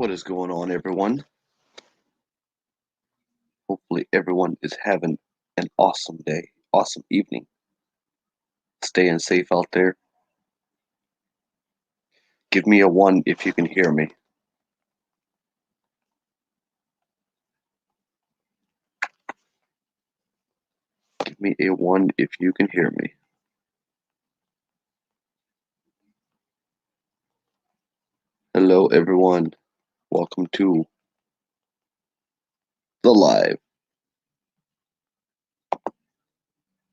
What is going on, everyone? Hopefully, everyone is having an awesome day, awesome evening. Staying safe out there. Give me a 1 if you can hear me. Give me a 1 if you can hear me. Hello, everyone. Welcome to the live.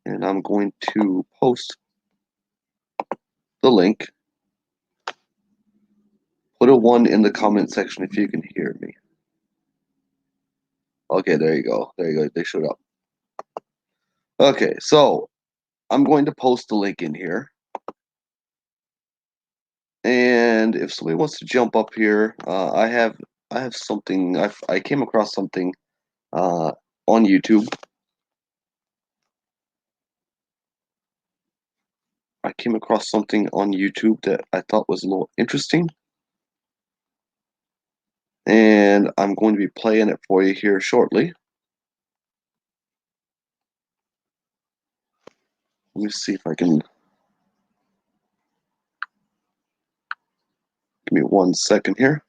And I'm going to post the link. Put a 1 in the comment section if you can hear me. Okay, there you go. There you go. They showed up. Okay, so I'm going to post the link in here. And if somebody wants to jump up here, I have something. I came across something on YouTube. I came across something on YouTube that I thought was a little interesting, and I'm going to be playing it for you here shortly. Let me see if I can. Give me 1 second here.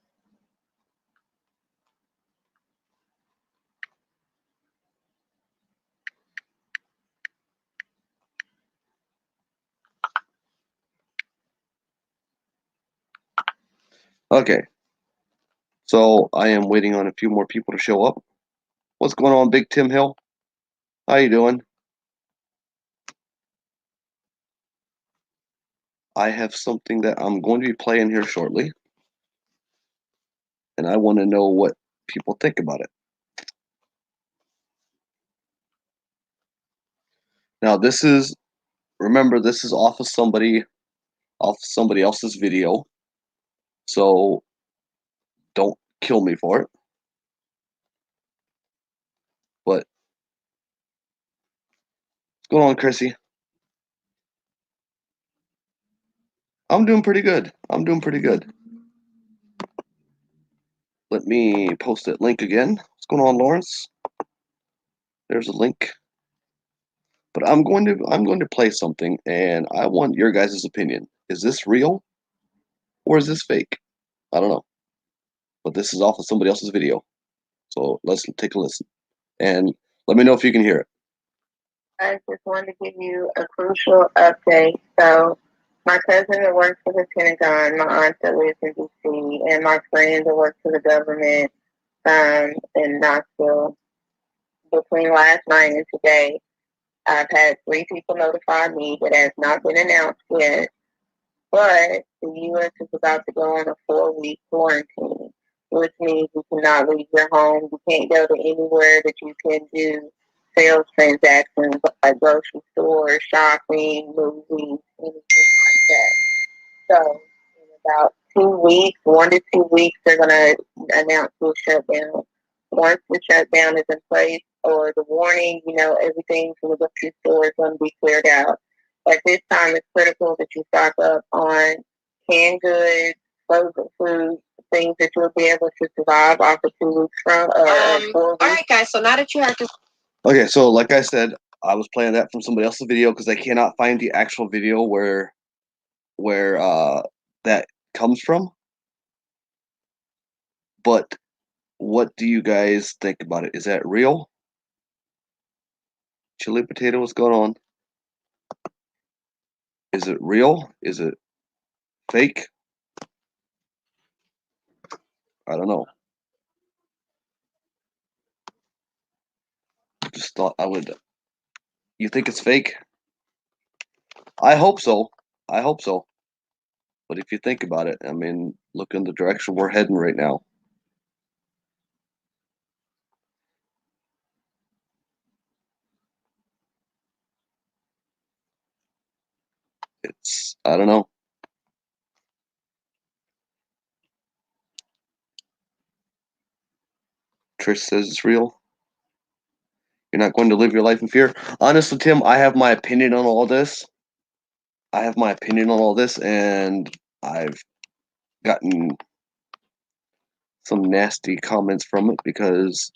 Okay, so I am waiting on a few more people to show up. What's going on, Big Tim Hill? How you doing? I have something that I'm going to be playing here shortly, and I want to know what people think about it. Now, remember, this is off somebody else's video, so don't kill me for it. But what's going on, Chrissy? I'm doing pretty good. Let me post that link again. What's going on, Lawrence? There's a link. But I'm going to play something, and I want your guys' opinion. Is this real or is this fake? I don't know. But this is off of somebody else's video. So let's take a listen. And let me know if you can hear it. I just wanted to give you a crucial update. So my cousin that works for the Pentagon, my aunt that lives in D.C., and my friend that works for the government in Knoxville, between last night and today, I've had 3 people notify me that has not been announced yet, but the U.S. is about to go on a 4-week quarantine, which means you cannot leave your home. You can't go to anywhere that you can do sales transactions like grocery stores, shopping, movies, anything like that. So in about 2 weeks, 1 to 2 weeks, they're going to announce the shutdown. Once the shutdown is in place or the warning, everything from the grocery store is going to be cleared out. At this time, it's critical that you stock up on canned goods, frozen food, things that you'll be able to survive off of 2 weeks from. 4 weeks. All right, guys. So now that you have to. Okay, so like I said, I was playing that from somebody else's video because I cannot find the actual video where that comes from. But what do you guys think about it? Is that real? Chili potato, what's going on? Is it real? Is it fake? I don't know. Just thought I would. You think it's fake? I hope so. But if you think about it, I mean, look in the direction we're heading right now. I don't know. Trish says it's real. You're not going to live your life in fear. Honestly, Tim, I have my opinion on all this. And I've gotten some nasty comments from it because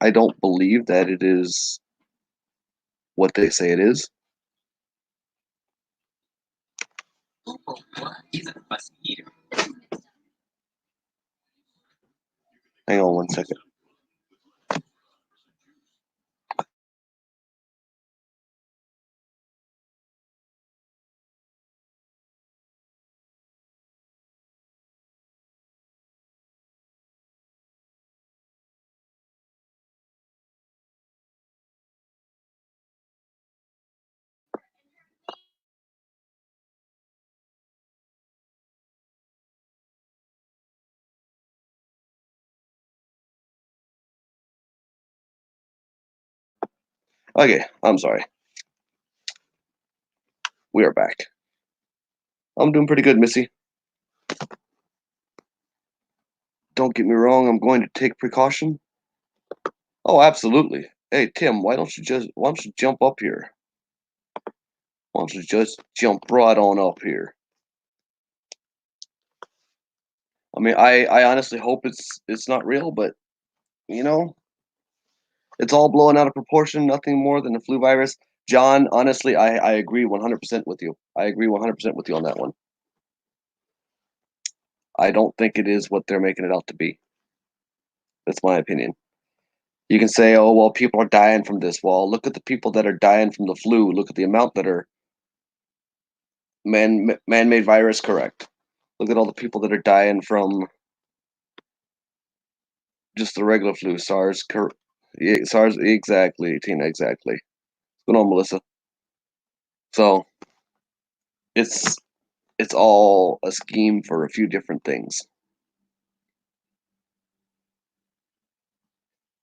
I don't believe that it is what they say it is. Hang on one second. Okay, I'm sorry. We are back. I'm doing pretty good, Missy. Don't get me wrong, I'm going to take precaution. Oh, absolutely. Hey, Tim, why don't you jump up here? Why don't you just jump right on up here? I mean, I honestly hope it's not real, but you know, it's all blowing out of proportion. Nothing more than the flu virus. John, honestly, I agree 100% with you. I agree 100% with you on that one. I don't think it is what they're making it out to be. That's my opinion. You can say, oh, well, people are dying from this. Well, look at the people that are dying from the flu. Look at the amount that are man-made virus, correct. Look at all the people that are dying from just the regular flu, SARS. Yeah, SARS, exactly, Tina, exactly. What's going on, Melissa? So it's it's all a scheme for a few different things.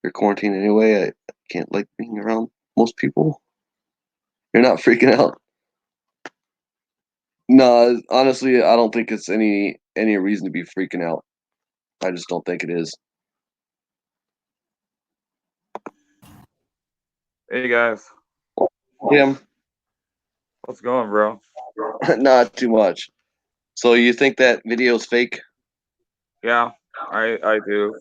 You're quarantined anyway. I can't like being around most people. You're not freaking out. No, honestly, I don't think it's any reason to be freaking out. I just don't think it is. Hey guys, Yeah, what's going, bro? not too much. So you think that video's fake? Yeah, I do.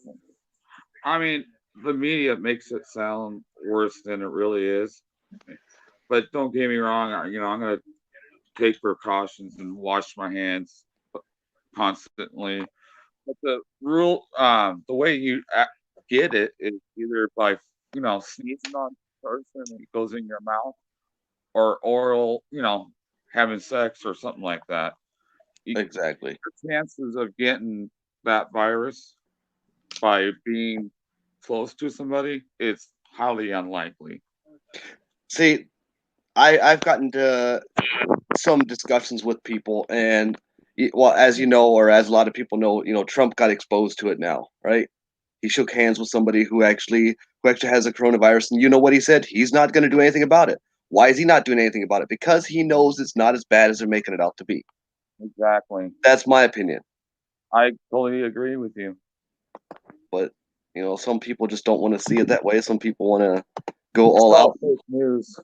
I mean, the media makes it sound worse than it really is. But don't get me wrong. I'm gonna take precautions and wash my hands constantly. But the way get it is either by sneezing on the person and it goes in your mouth, or oral, having sex or something like that. You, Exactly. your chances of getting that virus by being close to somebody, it's highly unlikely. See, I've gotten to some discussions with people, and well, as you know, or as a lot of people know, Trump got exposed to it now, right? He shook hands with somebody who actually has a coronavirus, and you know what he said? He's not going to do anything about it. Why is he not doing anything about it? Because he knows it's not as bad as they're making it out to be. Exactly. That's my opinion. I totally agree with you. But some people just don't want to see it that way. Some people want to go It's all all out. fake news.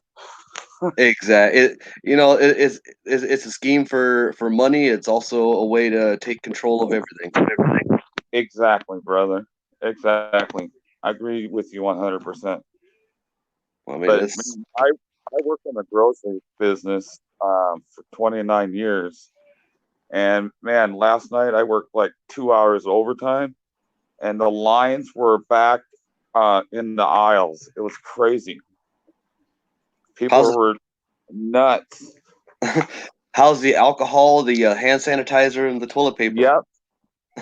Exactly. It's a scheme for money. It's also a way to take control of everything. Exactly, brother. Exactly. I agree with you 100%. I mean, But it's man, I worked in the grocery business for 29 years. And man, last night I worked like 2 hours overtime, and the lines were back in the aisles. It was crazy. People how's were nuts. how's the alcohol, the hand sanitizer, and the toilet paper? Yep,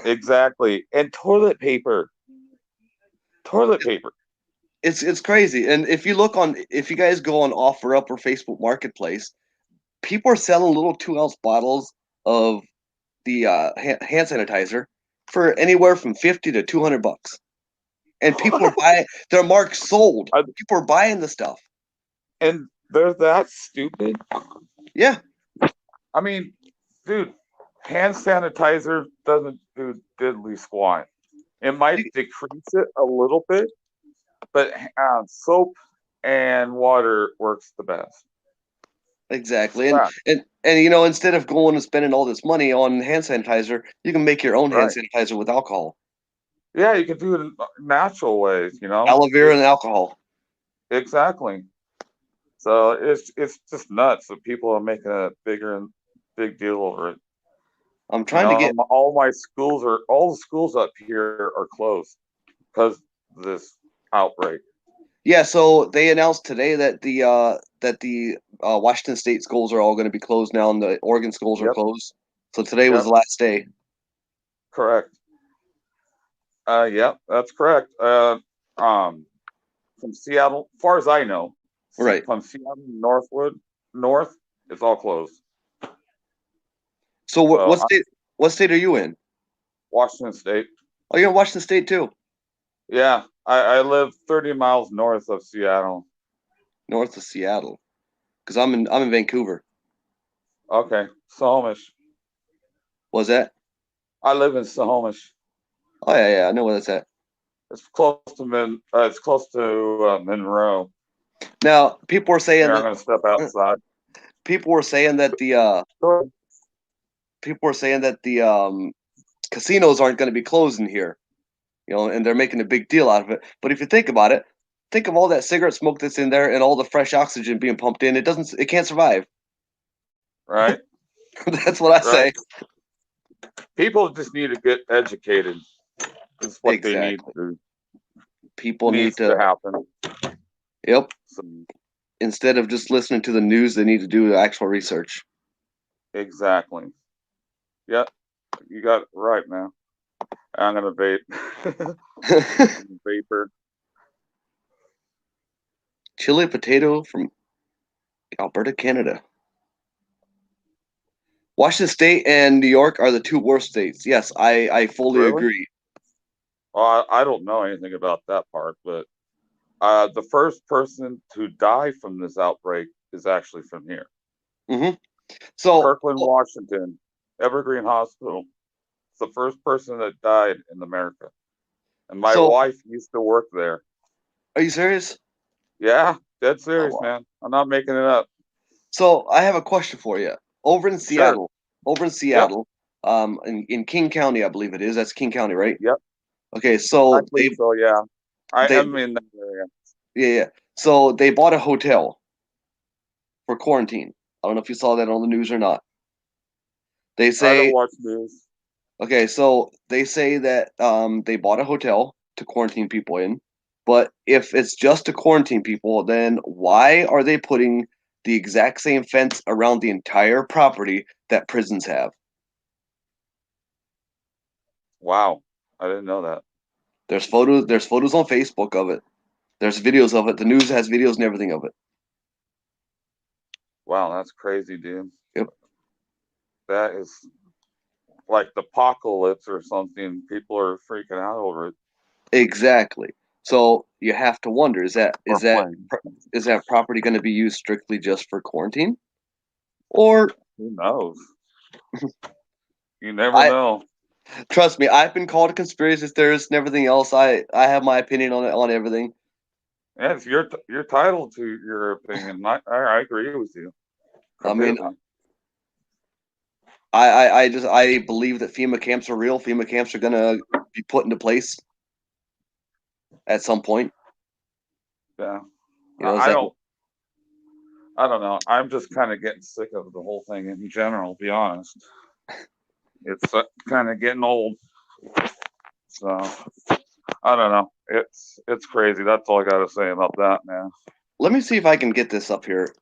exactly. And toilet paper. Toilet paper. It's crazy. And if you guys go on OfferUp or Facebook Marketplace, people are selling little 2 ounce bottles of the hand sanitizer for anywhere from 50 to $200, and people are buying. They're marked sold. People are buying the stuff. And they're that stupid. Yeah, I mean, dude, hand sanitizer doesn't do diddly squat. It might you- decrease it a little bit, but soap and water works the best. exactly. And Right. and and instead of going and spending all this money on hand sanitizer, you can make your own hand Right. sanitizer with alcohol. Yeah, you can do it in natural ways, Aloe vera and It's alcohol. exactly. So it's just nuts that people are making a big deal over it. I'm trying to get. All the schools up here are closed because of this outbreak. Yeah, so they announced today that the Washington State schools are all going to be closed now, and the Oregon schools are Yep, closed. So today was yep, the last day. correct. Yep, that's correct. Um, from Seattle, far as I know, Right. from Seattle north, it's all closed. So So what state? What state are you in? Washington State. Oh, you're in Washington State too, Yeah, I live 30 miles north of Seattle. north of Seattle. Because I'm in Vancouver. Okay, Snohomish. Was that? I live in Snohomish. Oh yeah, yeah. I know where that's at. It's close to It's close to Monroe. Now people were saying Here, I'm that gonna step outside. people were saying that the Sure. people were saying that the casinos aren't going to be closing here. And they're making a big deal out of it. But if you think about it, think of all that cigarette smoke that's in there and all the fresh oxygen being pumped in. It can't survive. Right, That's what I right. say. People just need to get educated. This is what they need Exactly. to People need needs to. to happen. Yep. So, Instead of just listening to the news, they need to do actual research. exactly. Yep, you got it right, man. I'm gonna vape. Vapor. Chili potato from Alberta, Canada. Washington State and New York are the two worst states. Yes, I fully Really? agree. Well, I don't know anything about that part, but the first person to die from this outbreak is actually from here. Hmm. So, Kirkland, Washington, Evergreen Hospital. It's the first person that died in America. And my so wife used to work there. are you serious? Yeah, dead Oh, serious, wow. man. I'm not making it up. So I have a question for you. Over in Sure. Seattle, over in Yep. Seattle, in King County, I believe it is. That's King County, right? Yep. Okay, I so believe so. Yeah. I they am in that area. yeah, yeah. So they bought a hotel for quarantine. I don't know if you saw that on the news or not. They I don't say watch news. okay, so they say that they bought a hotel to quarantine people in, but if it's just to quarantine people, then why are they putting the exact same fence around the entire property that prisons have? Wow. I didn't know that. There's photos on Facebook of it. There's videos of it. The news has videos and everything of it. Wow, that's crazy, dude. Yep. That is like the apocalypse or something. People are freaking out over it Exactly. So you have to wonder, is that or is that playing. is that property going to be used strictly just for quarantine? Or Who knows? You never I know. trust me, I've been called a conspiracy theorist and everything else. I have my opinion on everything. Yeah, it's you're titled to your opinion. I agree with you I mean, completely. I believe that FEMA camps are real. FEMA camps are going to be put into place at some point. Yeah. Is I that don't I don't know. I'm just kind of getting sick of the whole thing in general, to be honest. It's kind of getting old. So, I don't know. It's crazy. That's all I got to say about that, man. let me see if I can get this up here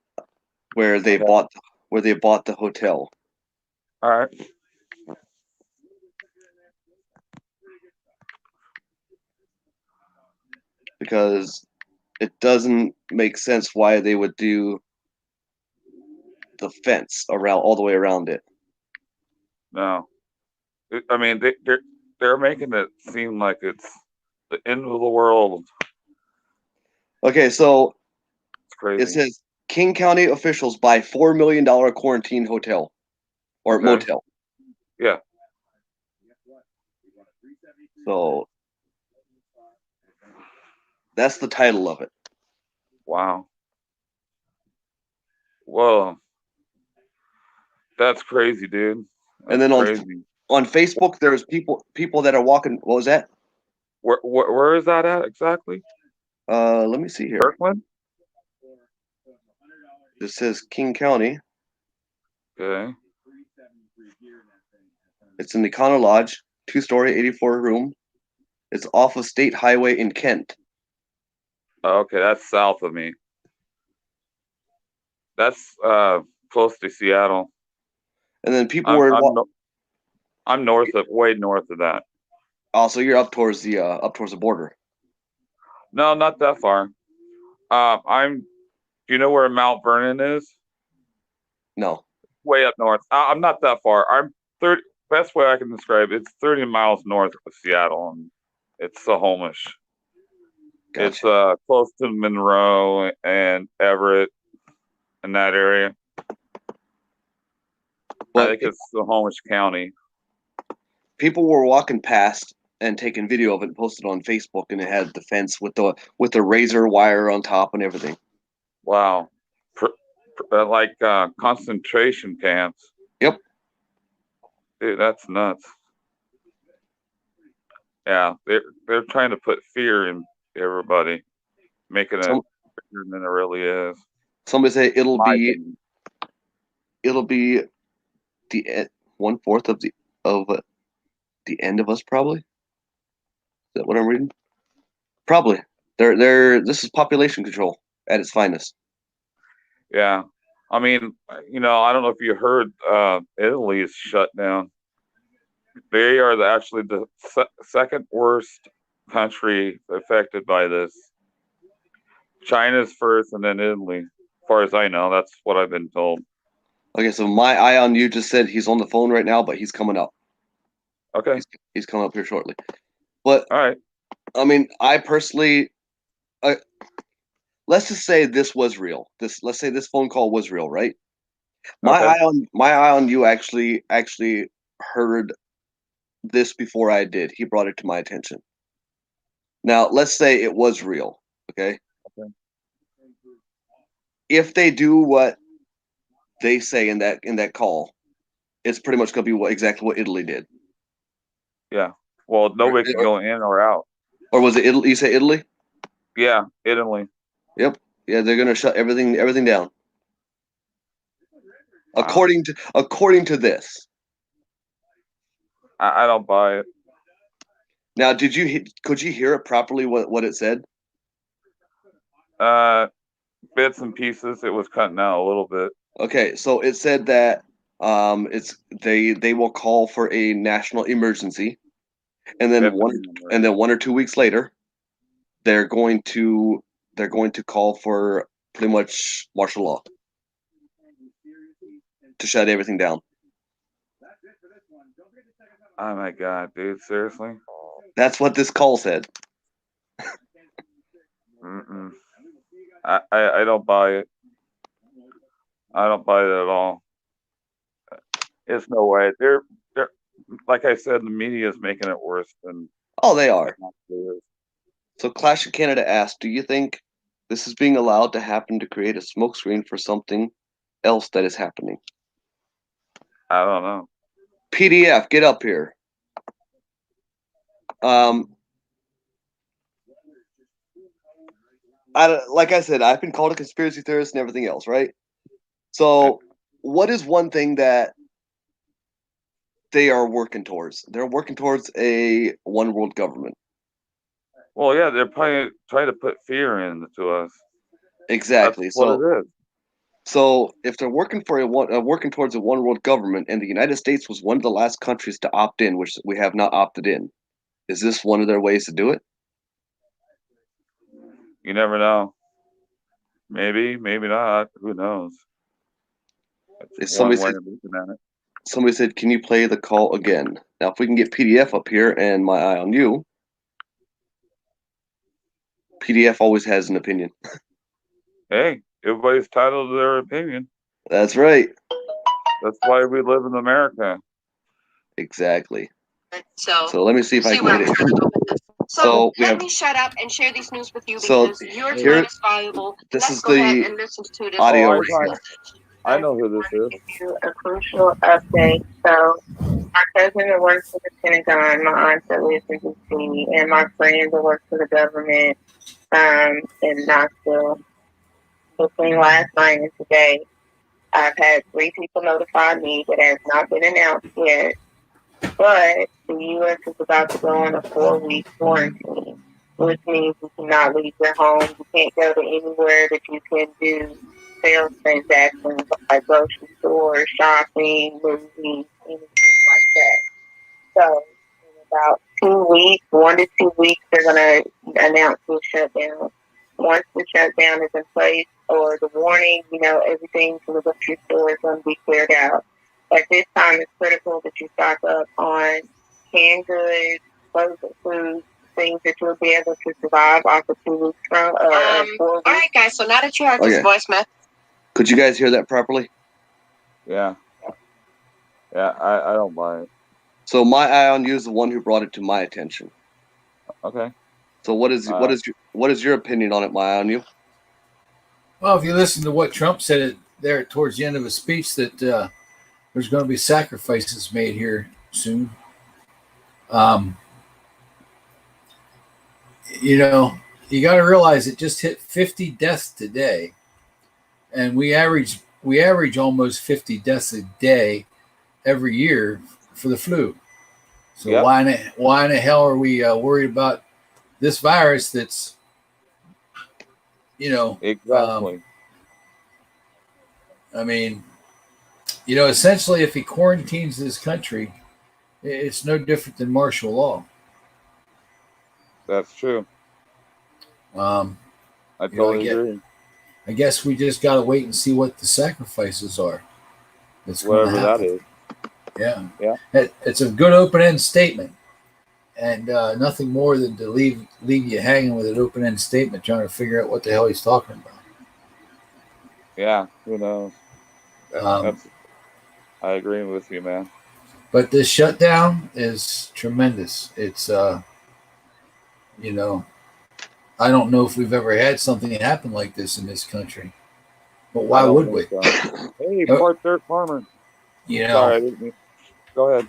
where they Okay. bought where they bought the hotel All right. because it doesn't make sense why they would do the fence around all the way around it. No. I mean, they're making it seem like it's the end of the world. Okay, so It's it crazy. says King County officials buy $4 million quarantine hotel or Okay. motel. Yeah. So that's the title of it. Wow. Whoa. That's crazy, dude. And That's then on crazy. on Facebook, there's people that are walking. What was that? Where is that at exactly? Let me see here. Kirkland. This says King County. Okay. It's in the Econo Lodge, 2-story, 84 room. It's off of State Highway in Kent. Okay, that's south of me. That's close to Seattle. And then people I'm were I'm no, I'm way north of that. also you're up towards the border. No, not that far. I'm. Do you know where Mount Vernon is? No, Way up north. I'm not that far. I'm 30. Best way I can describe it, it's 30 miles north of Seattle, and it's Snohomish. It's gotcha. close to Monroe and Everett in that area. I But think it's Snohomish County. people were walking past and taking video of it and posted on Facebook, and it had the fence with the razor wire on top and everything. Wow. Like concentration camps. Yep. Dude, that's nuts. Yeah, they're trying to put fear in everybody, making it bigger than it really is. Somebody say it'll My be opinion. the 1/4 of the end of us, probably. Is that what I'm reading? Probably. This is population control at its finest. Yeah. I mean, I don't know if you heard, Italy is shut down. They are actually the second worst country affected by this. China's first, and then Italy. As far as I know, that's what I've been told. Okay, so my eye on you just said he's on the phone right now, but he's coming up. Okay. He's coming up here shortly. But All right. I mean, I personally, let's just say this was real. Let's say this phone call was real, right? My Okay. eye on you actually heard this before I did. He brought it to my attention. Now, let's say it was real, okay? Okay. If they do what they say in that call, it's pretty much going to be exactly what Italy did. Yeah. Well, nobody can go in or out. Or was it Italy? You say Italy? Yeah, Italy. Yep. Yeah, they're going to shut everything down. Wow. According to this. I don't buy it. Now, could you hear it properly? What it said? Bits and pieces. It was cutting out a little bit. Okay, so it said that they will call for a national emergency, and then 1 or 2 weeks later, they're going to call for pretty much martial law to shut everything down. Oh my god, dude! Seriously? That's what this call said. Mm-mm. I don't buy it. I don't buy it at all. It's no way. They're like I said, the media is making it worse than. Oh, they are. It is. So Clash of Canada asked, do you think this is being allowed to happen to create a smokescreen for something else that is happening? I don't know. PDF, get up here. Like I said, I've been called a conspiracy theorist and everything else, right? So, what is one thing that they are working towards? They're working towards a one world government. Well, yeah, they're probably trying to put fear into us. Exactly. That's what it is. So if they're working for working towards a one world government, and the United States was one of the last countries to opt in, which we have not opted in, is this one of their ways to do it? You never know. Maybe, maybe not. Who knows? That's one way of looking at it. Somebody said, "Can you play the call again?" Now, if we can get PDF up here and my eye on you, PDF always has an opinion. Hey, everybody's entitled to their opinion. That's right. That's why we live in America. Exactly. So let me see if I can get it. So let me shut up and share this news with you because your time is valuable. This Let's is go ahead the and listen to this audio. Oh, I know who this is. Give you a crucial update. So, my cousin that works for the Pentagon, my aunt that lives in D.C., and my friend that works for the government in Knoxville, between last night and today, I've had 3 people notify me that has not been announced yet, but the U.S. is about to go on a 4-week quarantine, which means you cannot leave your home. You can't go to anywhere that you can do sales transactions like grocery stores, shopping, movies, anything like that. So in about 2 weeks, 1 to 2 weeks, they're going to announce the shutdown. Once the shutdown is in place or the warning, everything from the grocery store is going to be cleared out. At this time, it's critical that you stock up on canned goods, frozen foods, things that you'll be able to survive off of 2 weeks from 4 weeks. All right, guys. So now that you heard this voice message, Could you guys hear that properly? Yeah. Yeah, I don't mind. So my eye on you is the one who brought it to my attention. Okay. So what is your opinion on it, my eye on you? Well, if you listen to what Trump said there towards the end of his speech, that there's going to be sacrifices made here soon. You got to realize it just hit 50 deaths today, and we average almost 50 deaths a day every year for the flu. So Yep. why in the hell are we worried about this virus that's Exactly. Essentially, if he quarantines this country, it's no different than martial law. That's true. I totally agree. I guess we just got to wait and see what the sacrifices are. Whatever that is. Yeah. Yeah. It's a good open-end statement, and nothing more than to leave you hanging with an open-end statement, trying to figure out what the hell he's talking about. Yeah, who knows? I agree with you, man. But this shutdown is tremendous. It's I don't know if we've ever had something happen like this in this country. But why would we? So. Hey, part dirt farmer. Sorry, I didn't mean. Go ahead.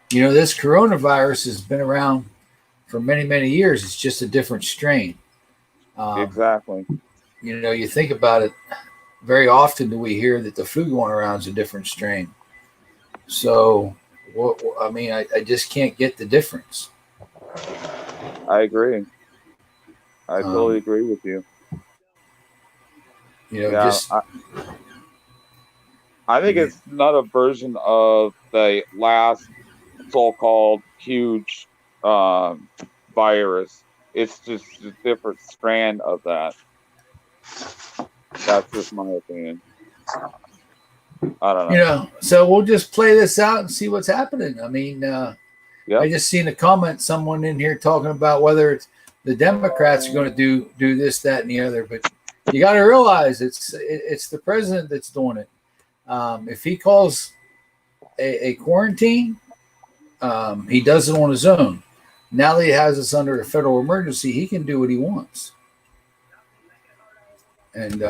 This coronavirus has been around for many, many years. It's just a different strain. Exactly. You think about it, very often do we hear that the flu going around is a different strain. So, I just can't get the difference. I agree. I totally agree with you. I think it's not a version of the last so-called huge virus. It's just a different strand of that. That's just my opinion. I don't know. So we'll just play this out and see what's happening. I just seen a comment, someone in here talking about whether it's the Democrats are going to do this, that, and the other. But you got to realize it's the president that's doing it. If he calls a quarantine, he does it on his own. Now that he has us under a federal emergency, he can do what he wants. And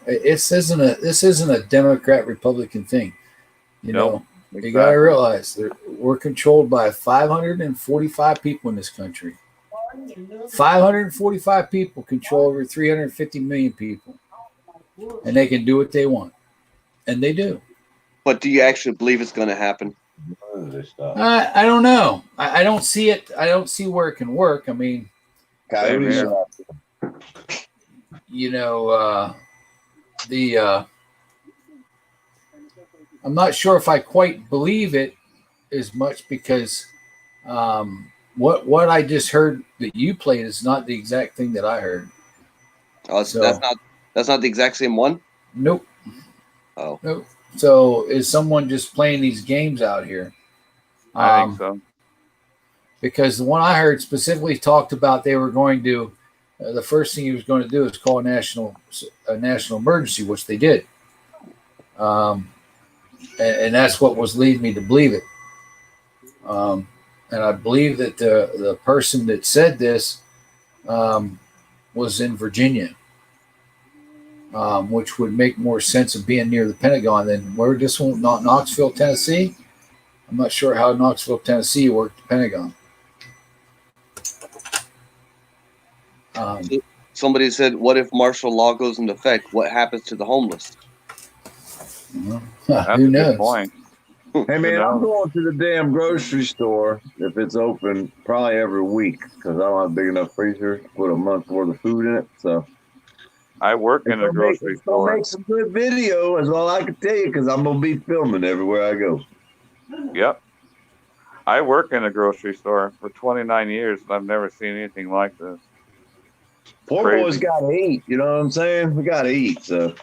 this isn't a Democrat Republican thing. Exactly. You got to realize we're controlled by 545 people in this country. 545 people control over 350 million people, and they can do what they want, and they do. But do you actually believe it's going to happen? I don't know. I don't see it. I don't see where it can work. I'm not sure if I quite believe it as much because what I just heard that you played is not the exact thing that I heard. Oh, so that's not the exact same one? Nope. Oh. Nope. So is someone just playing these games out here? I think so. Because the one I heard specifically talked about they were going to the first thing he was going to do is call a national emergency, which they did. And that's what was leading me to believe it. And I believe that the person that said this was in Virginia. which would make more sense of being near the Pentagon than where this one, not Knoxville, Tennessee. I'm not sure how Knoxville, Tennessee worked the Pentagon. Somebody said, what if martial law goes into effect? What happens to the homeless? That's Who a knows? good point. Hey man, I'm going to the damn grocery store if it's open probably every week because I don't have a big enough freezer to put a month's worth of food in it. So I work in a grocery store. Make some good video is all I can tell you because I'm gonna be filming everywhere I go. Yep. I work in a grocery store for 29 years and I've never seen anything like this. Poor boys gotta eat, you know what I'm saying? We gotta eat. So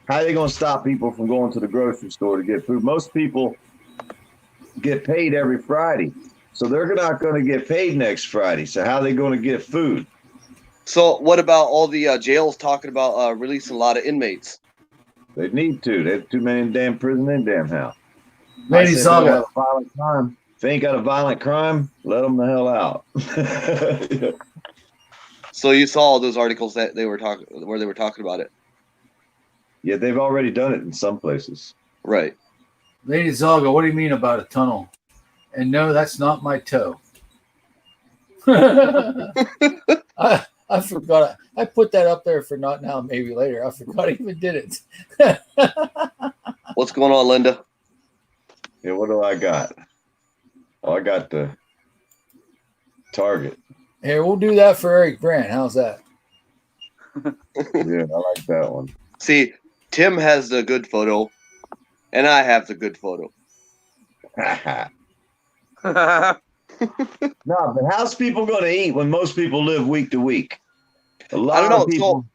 how are they gonna stop people from going to the grocery store to get food? Most people get paid every Friday. So they're not gonna get paid next Friday. So how are they gonna get food? So what about all the jails talking about releasing a lot of inmates? They need to. They have too many damn prison in damn house. Lady Saga. If they ain't got a violent crime, let them the hell out. So you saw all those articles that they were talking about it. Yeah, they've already done it in some places. Right. Lady Zaga, what do you mean about a tunnel? And no, that's not my toe. I forgot. I put that up there for not now, maybe later. I forgot I even did it. What's going on, Linda? Yeah, what do I got? Oh, I got the Target. Here, we'll do that for Eric Brandt. How's that? Yeah, I like that one. See, Tim has the good photo, and I have the good photo. No, but how's people going to eat when most people live week to week? A lot of people. So,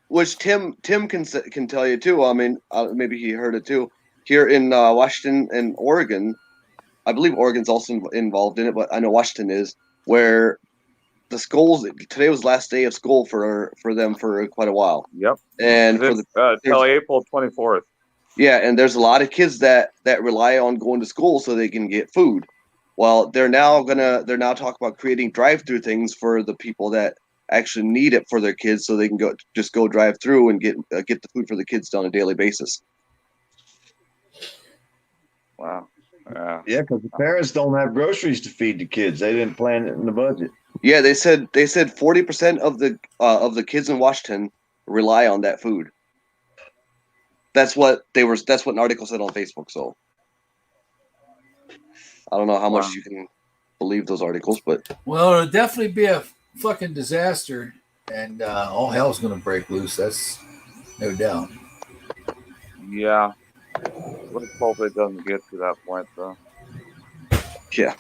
which Tim can tell you too. I mean, maybe he heard it too. Here in Washington and Oregon, I believe Oregon's also involved in it, but I know Washington is, where the schools today was last day of school for them for quite a while. Yep. And till April 24th. Yeah, and there's a lot of kids that rely on going to school so they can get food. Well, they're now talking about creating drive-through things for the people that actually need it for their kids, so they can go drive through and get the food for the kids on a daily basis. Wow. Yeah, because the parents don't have groceries to feed the kids. They didn't plan it in the budget. Yeah, they said 40% of the kids in Washington rely on that food. That's what an article said on Facebook. So I don't know how much you can believe those articles, but it'll definitely be a fucking disaster, and all hell's gonna break loose. That's no doubt. Yeah. Let's hope it doesn't get to that point, though. Yeah.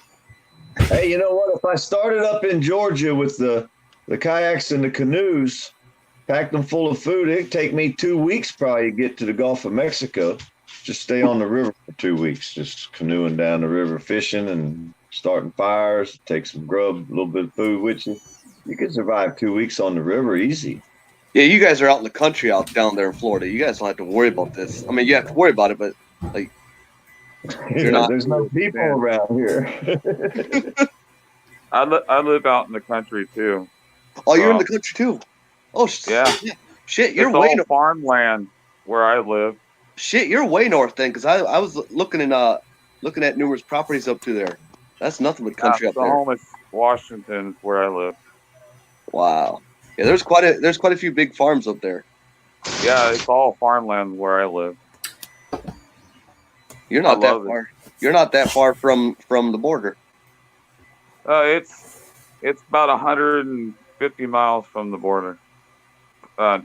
Hey, you know what? If I started up in Georgia with the kayaks and the canoes, packed them full of food, it'd take me 2 weeks probably to get to the Gulf of Mexico. Just stay on the river for 2 weeks, just canoeing down the river, fishing and starting fires, take some grub, a little bit of food with you. You could survive 2 weeks on the river easy. Yeah, you guys are out in the country out down there in Florida. You guys don't have to worry about this. I mean, you have to worry about it, but like there's no people around here. I live out in the country too. Oh, you're in the country too. Oh, yeah. Shit, you're it's way all farmland where I live. Shit, you're way north then, because I was looking at numerous properties up to there. That's nothing but country up there. Homeless, Washington is where I live. Wow. Yeah, there's quite a few big farms up there. Yeah, it's all farmland where I live. You're not that far. You're not that far from the border. It's about 150 miles from the border. For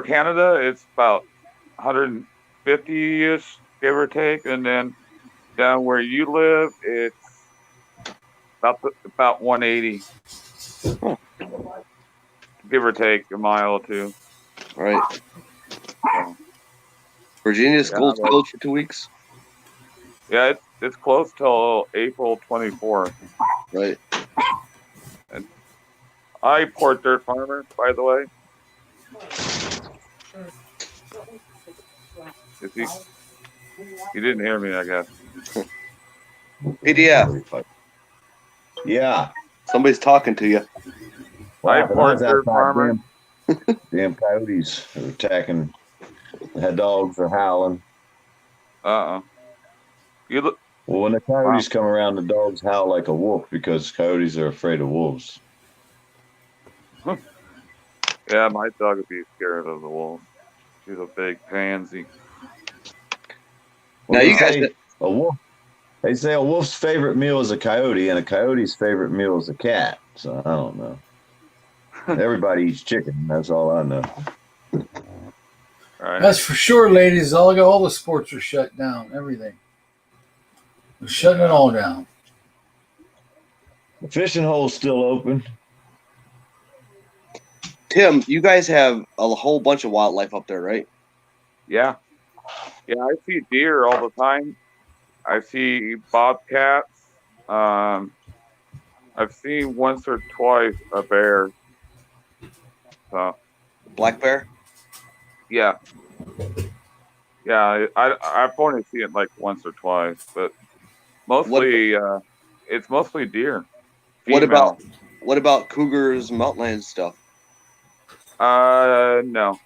Canada, it's about 150-ish, give or take, and then down where you live, it's about 180, give or take a mile or two. Right. Virginia school's closed for 2 weeks. Yeah, it's closed till April 24th. Right. And I Port Dirt Farmer, by the way. You didn't hear me, I guess. PDF. Yeah. Somebody's talking to you. Hi, Porter Farmer. Damn coyotes are attacking. The dogs are howling. You look. Well, when the coyotes come around, the dogs howl like a wolf because coyotes are afraid of wolves. Yeah, my dog would be scared of the wolf. He's a big pansy. Well, now you guys, a wolf. They say a wolf's favorite meal is a coyote, and a coyote's favorite meal is a cat. So I don't know. Everybody eats chicken. That's all I know. Right. That's for sure, ladies. All the sports are shut down. Everything. We're shutting it all down. The fishing hole's still open. Tim, you guys have a whole bunch of wildlife up there, right? Yeah. Yeah, I see deer all the time. I see bobcats. I've seen once or twice a bear. So Black bear? yeah. Yeah, I've only seen it like once or twice, but mostly it's mostly deer. Female. What about cougars, mountain lions stuff? No.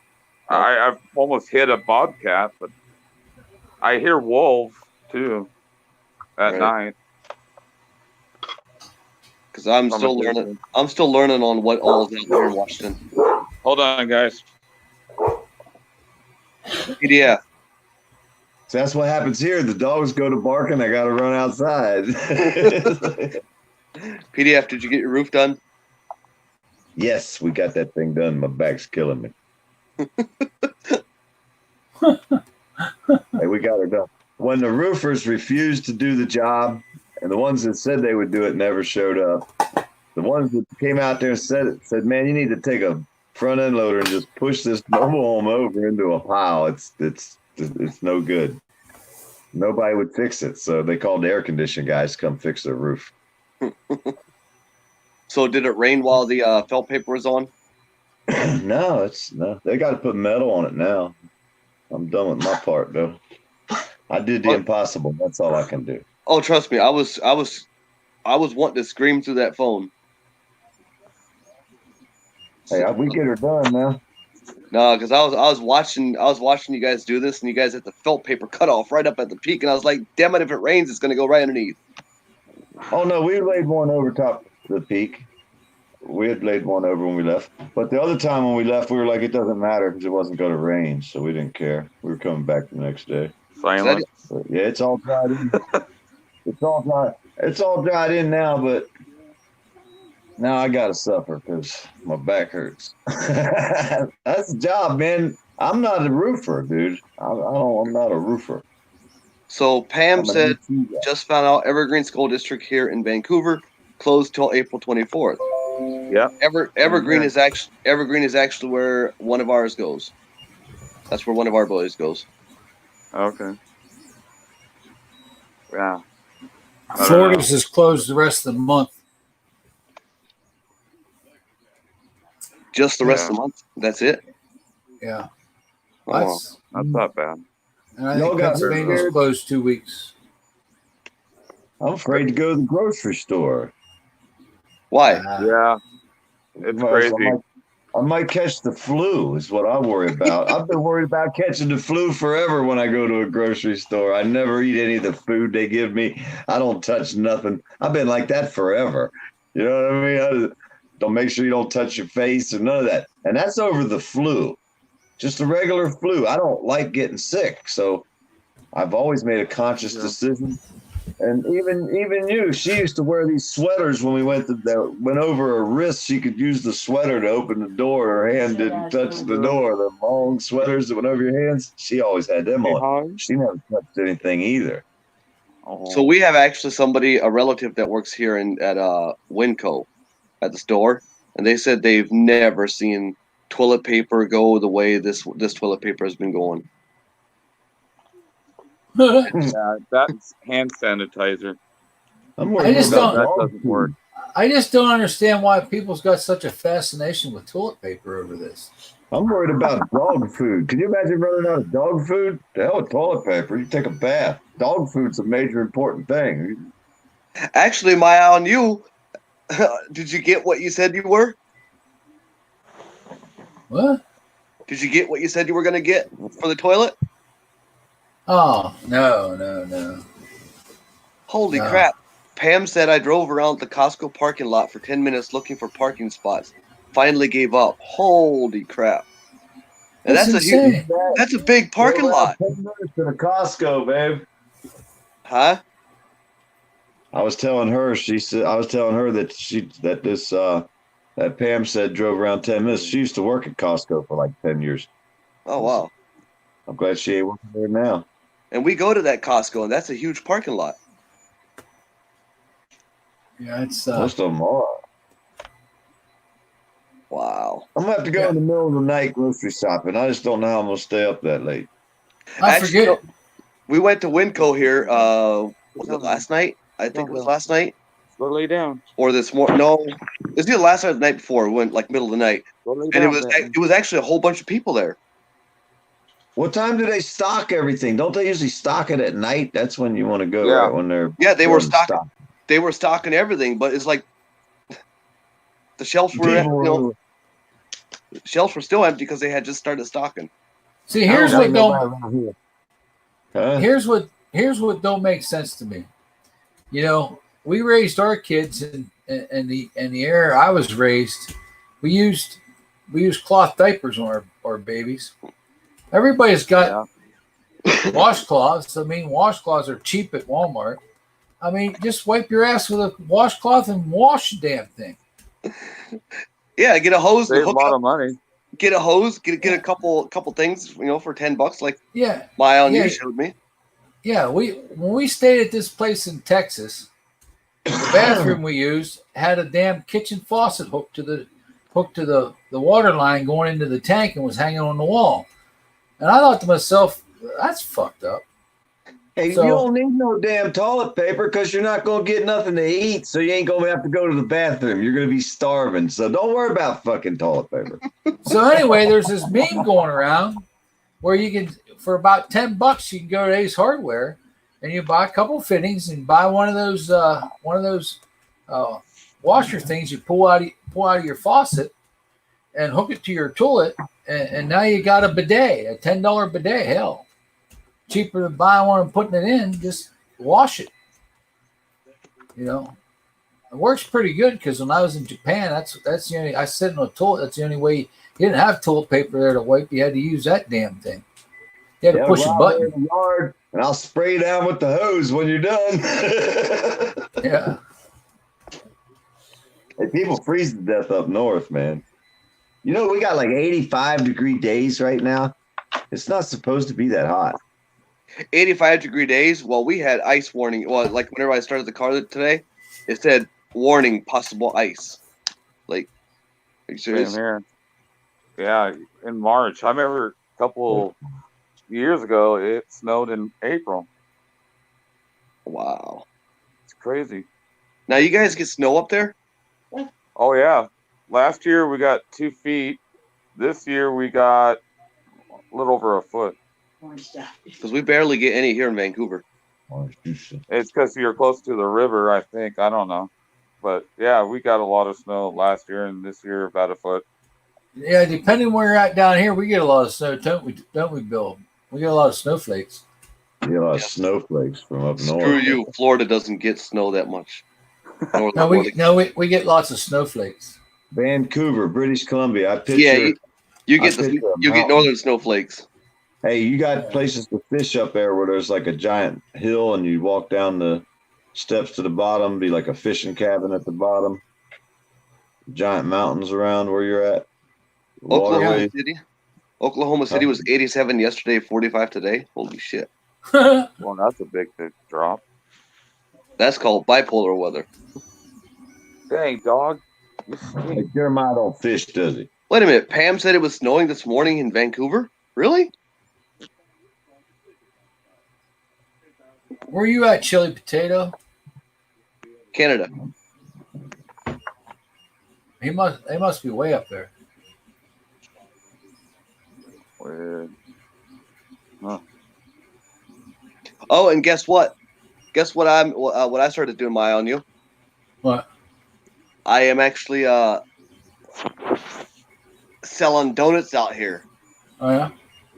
I've almost hit a bobcat, but I hear wolves too at night. Because I'm still learning. I'm still learning on what all is out there in Washington. Hold on, guys. PDF. So that's what happens here. The dogs go to barking. I got to run outside. PDF, did you get your roof done? Yes, we got that thing done. My back's killing me. Hey, we got it done. When the roofers refused to do the job, and the ones that said they would do it never showed up, the ones that came out there and said, man, you need to take a front end loader and just push this mobile home over into a pile. It's no good. Nobody would fix it, so they called the air conditioning guys to come fix their roof. So did it rain while the felt paper was on? No. They got to put metal on it now. I'm done with my part though. I did the impossible. That's all I can do. Oh, trust me, I was wanting to scream through that phone. Hey, we get her done now. No, because I was watching you guys do this, and you guys had the felt paper cut off right up at the peak, and I was like, damn it, if it rains, it's gonna go right underneath. Oh no, we laid one over top the peak. We had laid one over when we left. But the other time when we left, we were like, it doesn't matter because it wasn't going to rain, so we didn't care. We were coming back the next day. Silent. But yeah, it's all dried in. It's all dried in now, but now I gotta suffer because my back hurts. That's the job, man. I'm not a roofer, dude. I'm not a roofer. So Pam said, just found out Evergreen School District here in Vancouver closed till April 24th. Yeah. Evergreen is actually where one of ours goes. That's where one of our boys goes. Okay. Yeah. Florida's is closed the rest of the month. Just the rest of the month? That's it? Yeah. That's not bad. And I think Pennsylvania's closed 2 weeks. I'm afraid to go to the grocery store. Why? Yeah. It's crazy. I might catch the flu is what I worry about. I've been worried about catching the flu forever when I go to a grocery store. I never eat any of the food they give me. I don't touch nothing. I've been like that forever. You know what I mean? Don't make sure you don't touch your face or none of that. And that's over the flu. Just a regular flu. I don't like getting sick. So I've always made a conscious decision. And even you, she used to wear these sweaters when we went over her wrist. She could use the sweater to open the door. Her hand didn't touch the door. The long sweaters that went over your hands, she always had them on. She never touched anything either. So we have actually a relative that works here at Winco at the store, and they said they've never seen toilet paper go the way this toilet paper has been going. Yeah, that's hand sanitizer. That doesn't work. I just don't understand why people's got such a fascination with toilet paper over this. I'm worried about dog food. Can you imagine running out of dog food? The hell with toilet paper. You take a bath. Dog food's a major important thing. Actually, my eye on you. Did you get what you said you were? What? Did you get what you said you were going to get for the toilet? Oh, no. Holy No. crap. Pam said I drove around the Costco parking lot for 10 minutes looking for parking spots. Finally gave up. Holy crap. And That's insane. That's a big parking lot. 10 minutes to the Costco, babe. Huh? I was telling her that Pam said drove around 10 minutes. She used to work at Costco for like 10 years. Oh, wow. I'm glad she ain't working there now. And we go to that Costco, and that's a huge parking lot. Yeah, it's Most of them are. Wow. I'm gonna have to go in the middle of the night grocery shopping. I just don't know how I'm gonna stay up that late. I forget. We went to Winco here. Was it last night? I think it was last night. Go lay down. Or this morning? No, it was either last night or the night before. We went like middle of the night, and it was actually a whole bunch of people there. What time do they stock everything? Don't they usually stock it at night? That's when you want to go, Yeah. right? When they're they were stocking. They were stocking everything, but it's like the shelves were shelves were still empty because they had just started stocking. See, here's what don't make sense to me. You know, we raised our kids in the era I was raised. We used cloth diapers on our babies. Everybody's got washcloths. I mean, washcloths are cheap at Walmart. I mean, just wipe your ass with a washcloth and wash the damn thing. Yeah, get a hose. Save a lot of money. Get a hose. Get a couple things, for $10, like you showed me. Yeah, when we stayed at this place in Texas, the bathroom we used had a damn kitchen faucet hooked to the water line going into the tank and was hanging on the wall. And I thought to myself, that's fucked up. Hey, you don't need no damn toilet paper because you're not going to get nothing to eat, so you ain't going to have to go to the bathroom. You're going to be starving, so don't worry about fucking toilet paper. So anyway, there's this meme going around where you can, for about $10, you can go to Ace Hardware and you buy a couple fittings and buy one of those washer things you pull out of your faucet and hook it to your toilet, and now you got a bidet, a $10 bidet. Hell, cheaper than buying one and putting it in. Just wash it. It works pretty good because when I was in Japan, that's the only, I sit in a toilet. That's the only way. You didn't have toilet paper there to wipe. You had to use that damn thing. You had to push a button. In the yard, and I'll spray down with the hose when you're done. Yeah. Hey, people freeze to death up north, man. We got like 85-degree days right now. It's not supposed to be that hot. 85-degree days. Well, we had ice warning. Well, like whenever I started the car today, it said warning, possible ice. Like, are you serious? Same here. Yeah, in March. I remember a couple years ago, it snowed in April. Wow. It's crazy. Now, you guys get snow up there? Oh, yeah. Last year, we got 2 feet. This year, we got a little over a foot. Because we barely get any here in Vancouver. It's because you're close to the river, I think. I don't know. But, yeah, we got a lot of snow last year, and this year about a foot. Yeah, depending where you're at down here, we get a lot of snow, don't we, Bill? We get a lot of snowflakes. You get a lot of snowflakes from up north. Screw you. Florida doesn't get snow that much. We get lots of snowflakes. Vancouver, British Columbia. I picture. Yeah, you get northern snowflakes. Hey, you got places to fish up there where there's like a giant hill and you walk down the steps to the bottom, be like a fishing cabin at the bottom. Giant mountains around where you're at. Oklahoma City was 87 yesterday, 45 today. Holy shit. Well, that's a big drop. That's called bipolar weather. Dang, dog. Hey, Jeremiah don't fish, does he? Wait a minute. Pam said it was snowing this morning in Vancouver? Really? Where are you at, Chili Potato? Canada. They must be way up there. Weird. Huh. Oh, and guess what? Guess what what I started doing my on you? What? I am actually selling donuts out here. Oh yeah,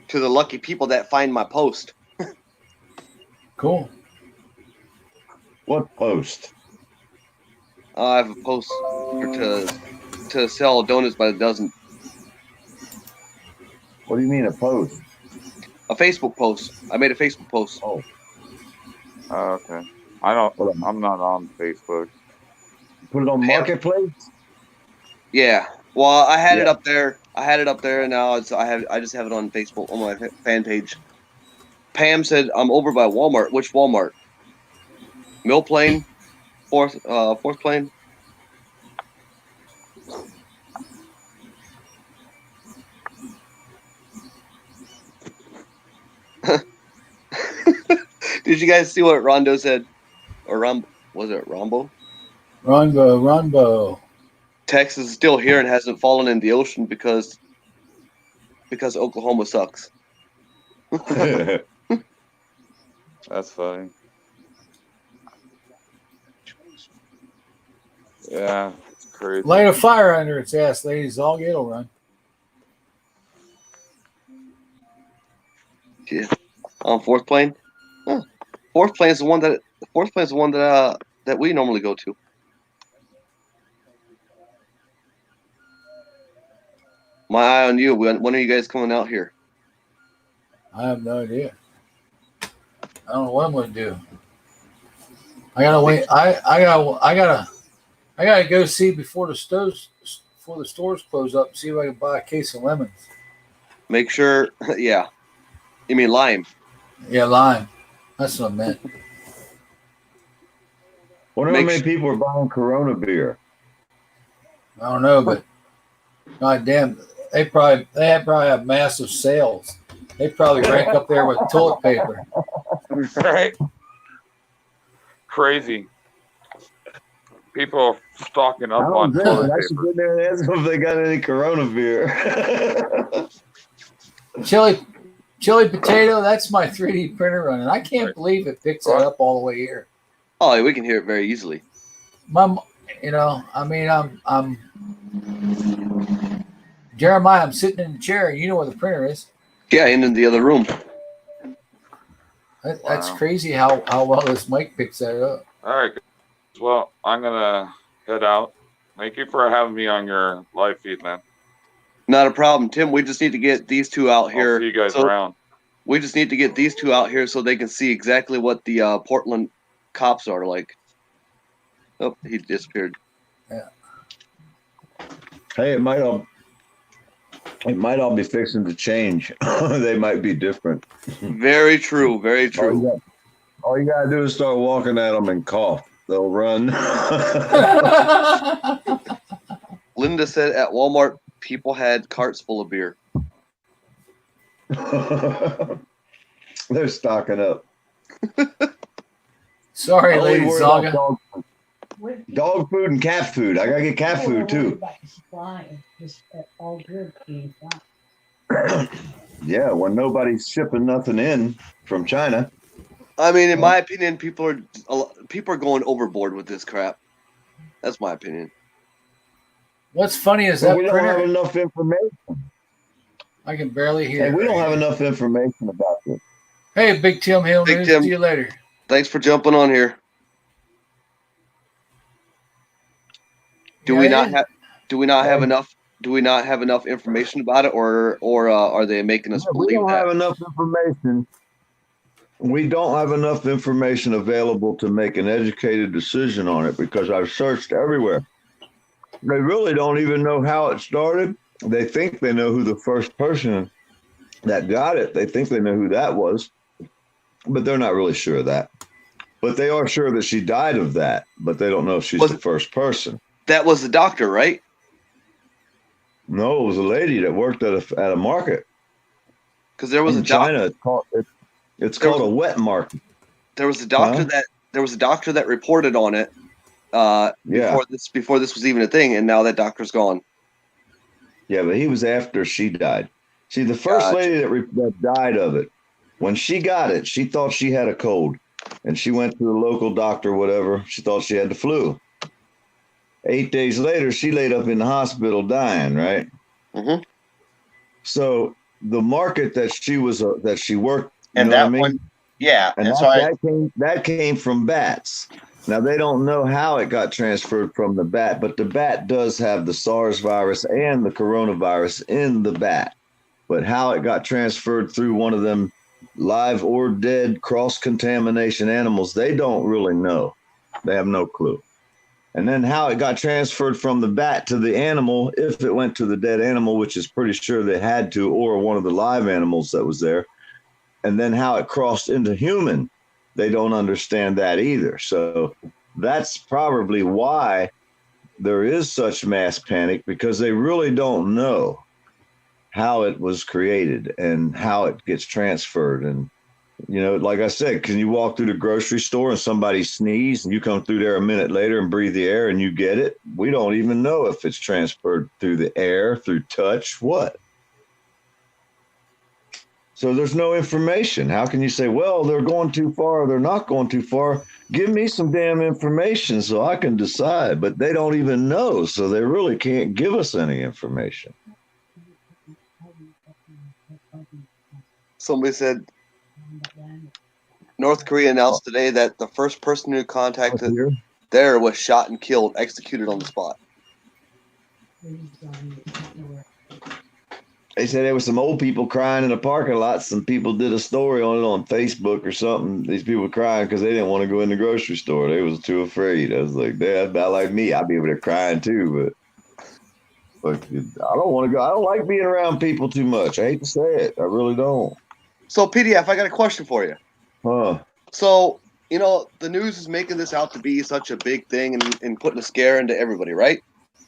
To the lucky people that find my post. cool. What post? I have a post to sell donuts by the dozen. What do you mean a post? A Facebook post. I made a Facebook post. Oh, Okay. I'm not on Facebook. put it on Marketplace? Yeah. Well, I had it Yeah. up there. And now I just have it on Facebook on my fan page. Pam said I'm over by Walmart. Which Walmart? Mill Plain, fourth plane. Did you guys see what Rondo said? Or was it Rombo? Runbo. Texas is still here and hasn't fallen in the ocean because Oklahoma sucks. That's funny. Yeah, it's crazy. Light a fire under its ass, ladies. All it'll run. Yeah. On fourth plane. Huh. Fourth plane is the one that we normally go to. My eye on you. When are you guys coming out here? I have no idea. I don't know what I'm going to do. I gotta wait. I gotta go see before the stores close up. See if I can buy a case of lemons. Make sure. Yeah. You mean lime? Yeah, lime. That's what I meant. Wonder how many people are buying Corona beer. I don't know, but goddamn, they probably have massive sales. They probably rank up there with toilet paper. Right? Crazy. People are stocking up on toilet I should paper. get there and ask them if they got any Corona beer. Chili potato, that's my 3D printer running. I can't believe it picks that up all the way here. Oh, we can hear it very easily. I'm Jeremiah, I'm sitting in the chair. You know where the printer is. Yeah, and in the other room. That's crazy how well this mic picks that up. All right. Well, I'm going to head out. Thank you for having me on your live feed, man. Not a problem, Tim. We just need to get these two out here. I'll see you guys around. We just need to get these two out here so they can see exactly what the Portland cops are like. Oh, he disappeared. Yeah. Hey, it might all be fixing to change. They might be different. Very true. Very true. All you gotta do is start walking at them and cough. They'll run. Linda said at Walmart, people had carts full of beer. They're stocking up. Sorry, Lady Zaga. Dog food and cat food. I gotta get cat food too. Yeah, when nobody's shipping nothing in from China. I mean, in my opinion, people are going overboard with this crap. That's my opinion. What's funny is that we don't have enough information. I can barely hear. Hey, we don't have enough information about this. Hey, Big Tim Hill News. See you later. Thanks for jumping on here. Do we not have enough information about it, or are they making us believe that? We don't have enough information. We don't have enough information available to make an educated decision on it because I've searched everywhere. They really don't even know how it started. They think they know who the first person that got it. They think they know who that was, but they're not really sure of that. But they are sure that she died of that, but they don't know if she's the first person. That was the doctor, right? No, it was a lady that worked at a market. Because there was in China. It's called a wet market. There was a doctor that reported on it before this was even a thing, and now that doctor's gone. Yeah, but he was after she died. See, the first lady that died of it, when she got it, she thought she had a cold, and she went to the local doctor, whatever. She thought she had the flu. 8 days later, she laid up in the hospital dying, right? Mm-hmm. So the market that she worked, And that one, yeah. And that came from bats. Now they don't know how it got transferred from the bat, but the bat does have the SARS virus and the coronavirus in the bat. But how it got transferred through one of them live or dead cross-contamination animals, they don't really know. They have no clue. And then how it got transferred from the bat to the animal, if it went to the dead animal, which is pretty sure they had to, or one of the live animals that was there, and then how it crossed into human, they don't understand that either. So that's probably why there is such mass panic, because they really don't know how it was created and how it gets transferred. And, you know, like I said, can you walk through the grocery store and somebody sneeze and you come through there a minute later and breathe the air and you get it? We don't even know if it's transferred through the air, through touch, what? So there's no information. How can you say, well, they're going too far or they're not going too far? Give me some damn information so I can decide. But they don't even know, so they really can't give us any information. Somebody said North Korea announced today that the first person who contacted there was shot and killed, executed on the spot. They said there was some old people crying in the parking lot. Some people did a story on it on Facebook or something. These people were crying because they didn't want to go in the grocery store. They was too afraid. I was like, that's about like me. I'd be over there crying too, but I don't want to go. I don't like being around people too much. I hate to say it. I really don't. So PDF, I got a question for you. Huh. So, you know, the news is making this out to be such a big thing and putting a scare into everybody, right?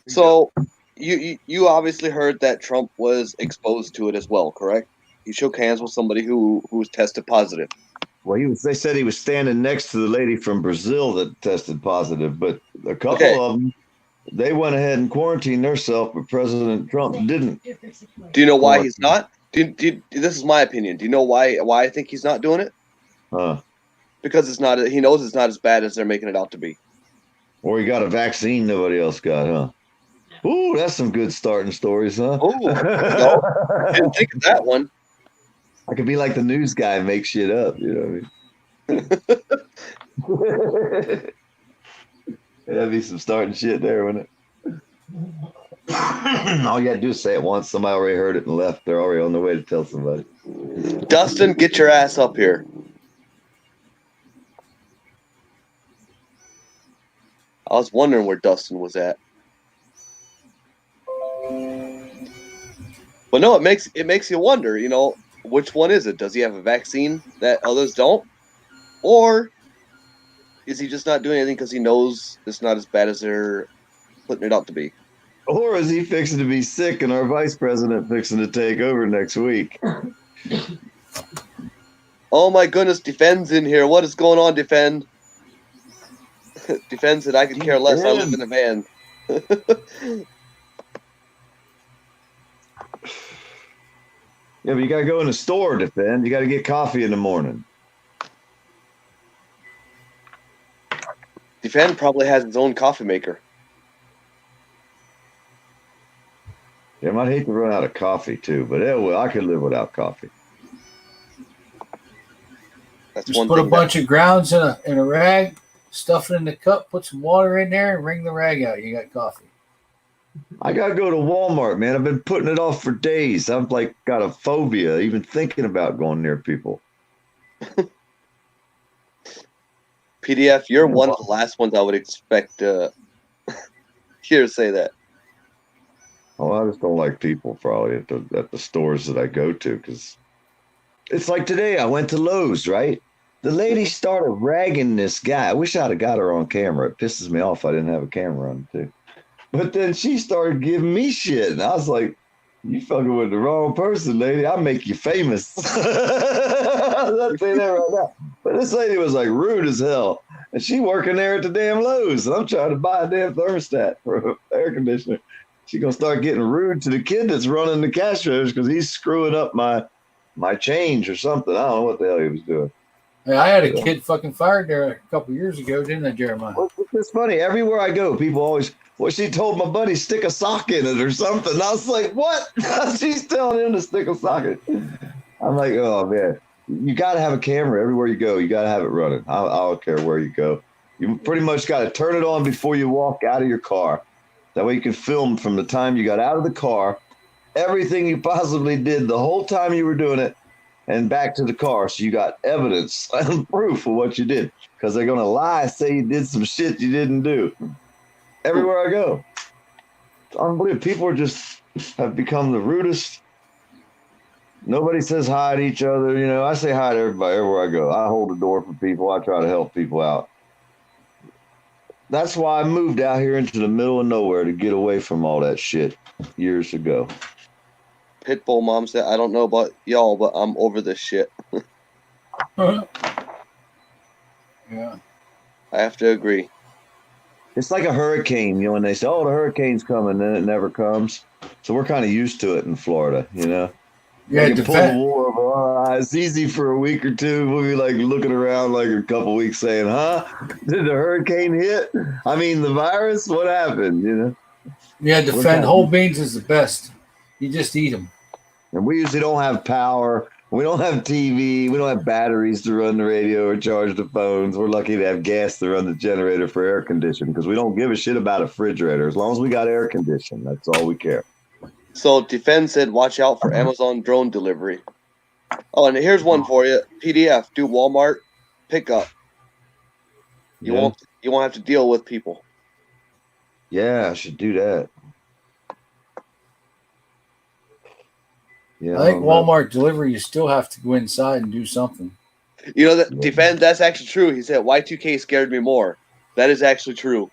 So you obviously heard that Trump was exposed to it as well, correct? He shook hands with somebody who was tested positive. Well, they said he was standing next to the lady from Brazil that tested positive, but a couple of them, they went ahead and quarantined themselves, but President Trump didn't. Do you know why he's not? This is my opinion. Do you know why I think he's not doing it? Because it's not. He knows it's not as bad as they're making it out to be. Or he got a vaccine nobody else got, huh? Ooh, that's some good starting stories, huh? Oh, no, didn't think of that one. I could be like the news guy and make shit up, you know what I mean? That'd be some starting shit there, wouldn't it? All you had to do is say it once. Somebody already heard it and left. They're already on their way to tell somebody. Dustin, get your ass up here. I was wondering where Dustin was at. But no, it makes you wonder, you know, which one is it? Does he have a vaccine that others don't? Or is he just not doing anything because he knows it's not as bad as they're putting it out to be? Or is he fixing to be sick and our vice president fixing to take over next week? Oh my goodness, Defend's in here. What is going on, Defend? Defend said I could care less. I live in a van. Yeah, but you got to go in the store, Defend. You got to get coffee in the morning. Defend probably has his own coffee maker. Yeah, I'd hate to run out of coffee too, but I could live without coffee. That's just one put a thing bunch of grounds in a rag, stuff it in the cup, put some water in there, and wring the rag out. You got coffee. I gotta go to Walmart, man. I've been putting it off for days. I've got a phobia, even thinking about going near people. PDF, you're one of the last ones I would expect here to say that. Oh, I just don't like people probably at the stores that I go to, because it's like today I went to Lowe's, right? The lady started ragging this guy. I wish I'd have got her on camera. It pisses me off I didn't have a camera on too. But then she started giving me shit, and I was like, you fucking with the wrong person, lady. I'll make you famous. I'll say that right now. But this lady was like rude as hell. And she working there at the damn Lowe's, and I'm trying to buy a damn thermostat for an air conditioner. She gonna start getting rude to the kid that's running the cash registers because he's screwing up my change or something. I don't know what the hell he was doing. Hey, I had a kid fucking fired there a couple years ago, didn't I, Jeremiah? Well, it's funny. Everywhere I go, people always, well, she told my buddy stick a sock in it or something. I was like, what? She's telling him to stick a sock in it. I'm like, oh, man. You got to have a camera everywhere you go. You got to have it running. I don't care where you go. You pretty much got to turn it on before you walk out of your car. That way you can film from the time you got out of the car, everything you possibly did the whole time you were doing it, and back to the car. So you got evidence and proof of what you did. Because they're going to lie, say you did some shit you didn't do. Everywhere I go. It's unbelievable. People have become the rudest. Nobody says hi to each other. You know, I say hi to everybody everywhere I go. I hold the door for people. I try to help people out. That's why I moved out here into the middle of nowhere to get away from all that shit years ago. Pitbull mom said, I don't know about y'all, but I'm over this shit. Yeah. I have to agree. It's like a hurricane, you know, when they say, oh, the hurricane's coming, then it never comes. So we're kind of used to it in Florida, you know? Yeah, we can pull the wool over our eyes. It's easy for a week or two. We'll be like looking around like a couple weeks saying, huh? Did the hurricane hit? I mean, the virus? What happened, you know? Yeah, defend whole beans is the best. You just eat them. And we usually don't have power. We don't have TV. We don't have batteries to run the radio or charge the phones. We're lucky to have gas to run the generator for air conditioning because we don't give a shit about a refrigerator. As long as we got air conditioning, that's all we care. So Defend said, watch out for Amazon drone delivery. Oh, and here's one for you. PDF, do Walmart pickup. You won't have to deal with people. Yeah, I should do that. Yeah, I think Walmart delivery, you still have to go inside and do something. You know, that Defend, that's actually true. He said, Y2K scared me more. That is actually true.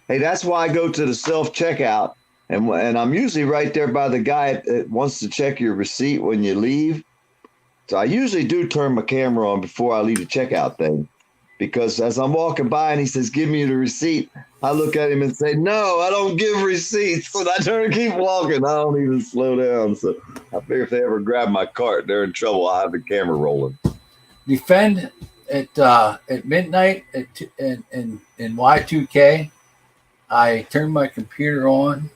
Hey, that's why I go to the self-checkout, and I'm usually right there by the guy that wants to check your receipt when you leave. So I usually do turn my camera on before I leave the checkout thing, because as I'm walking by and he says, give me the receipt, I look at him and say, no, I don't give receipts. And I turn and keep walking. I don't even slow down. So I figure if they ever grab my cart, they're in trouble. I'll have the camera rolling. Defend at midnight in Y2K. I turned my computer on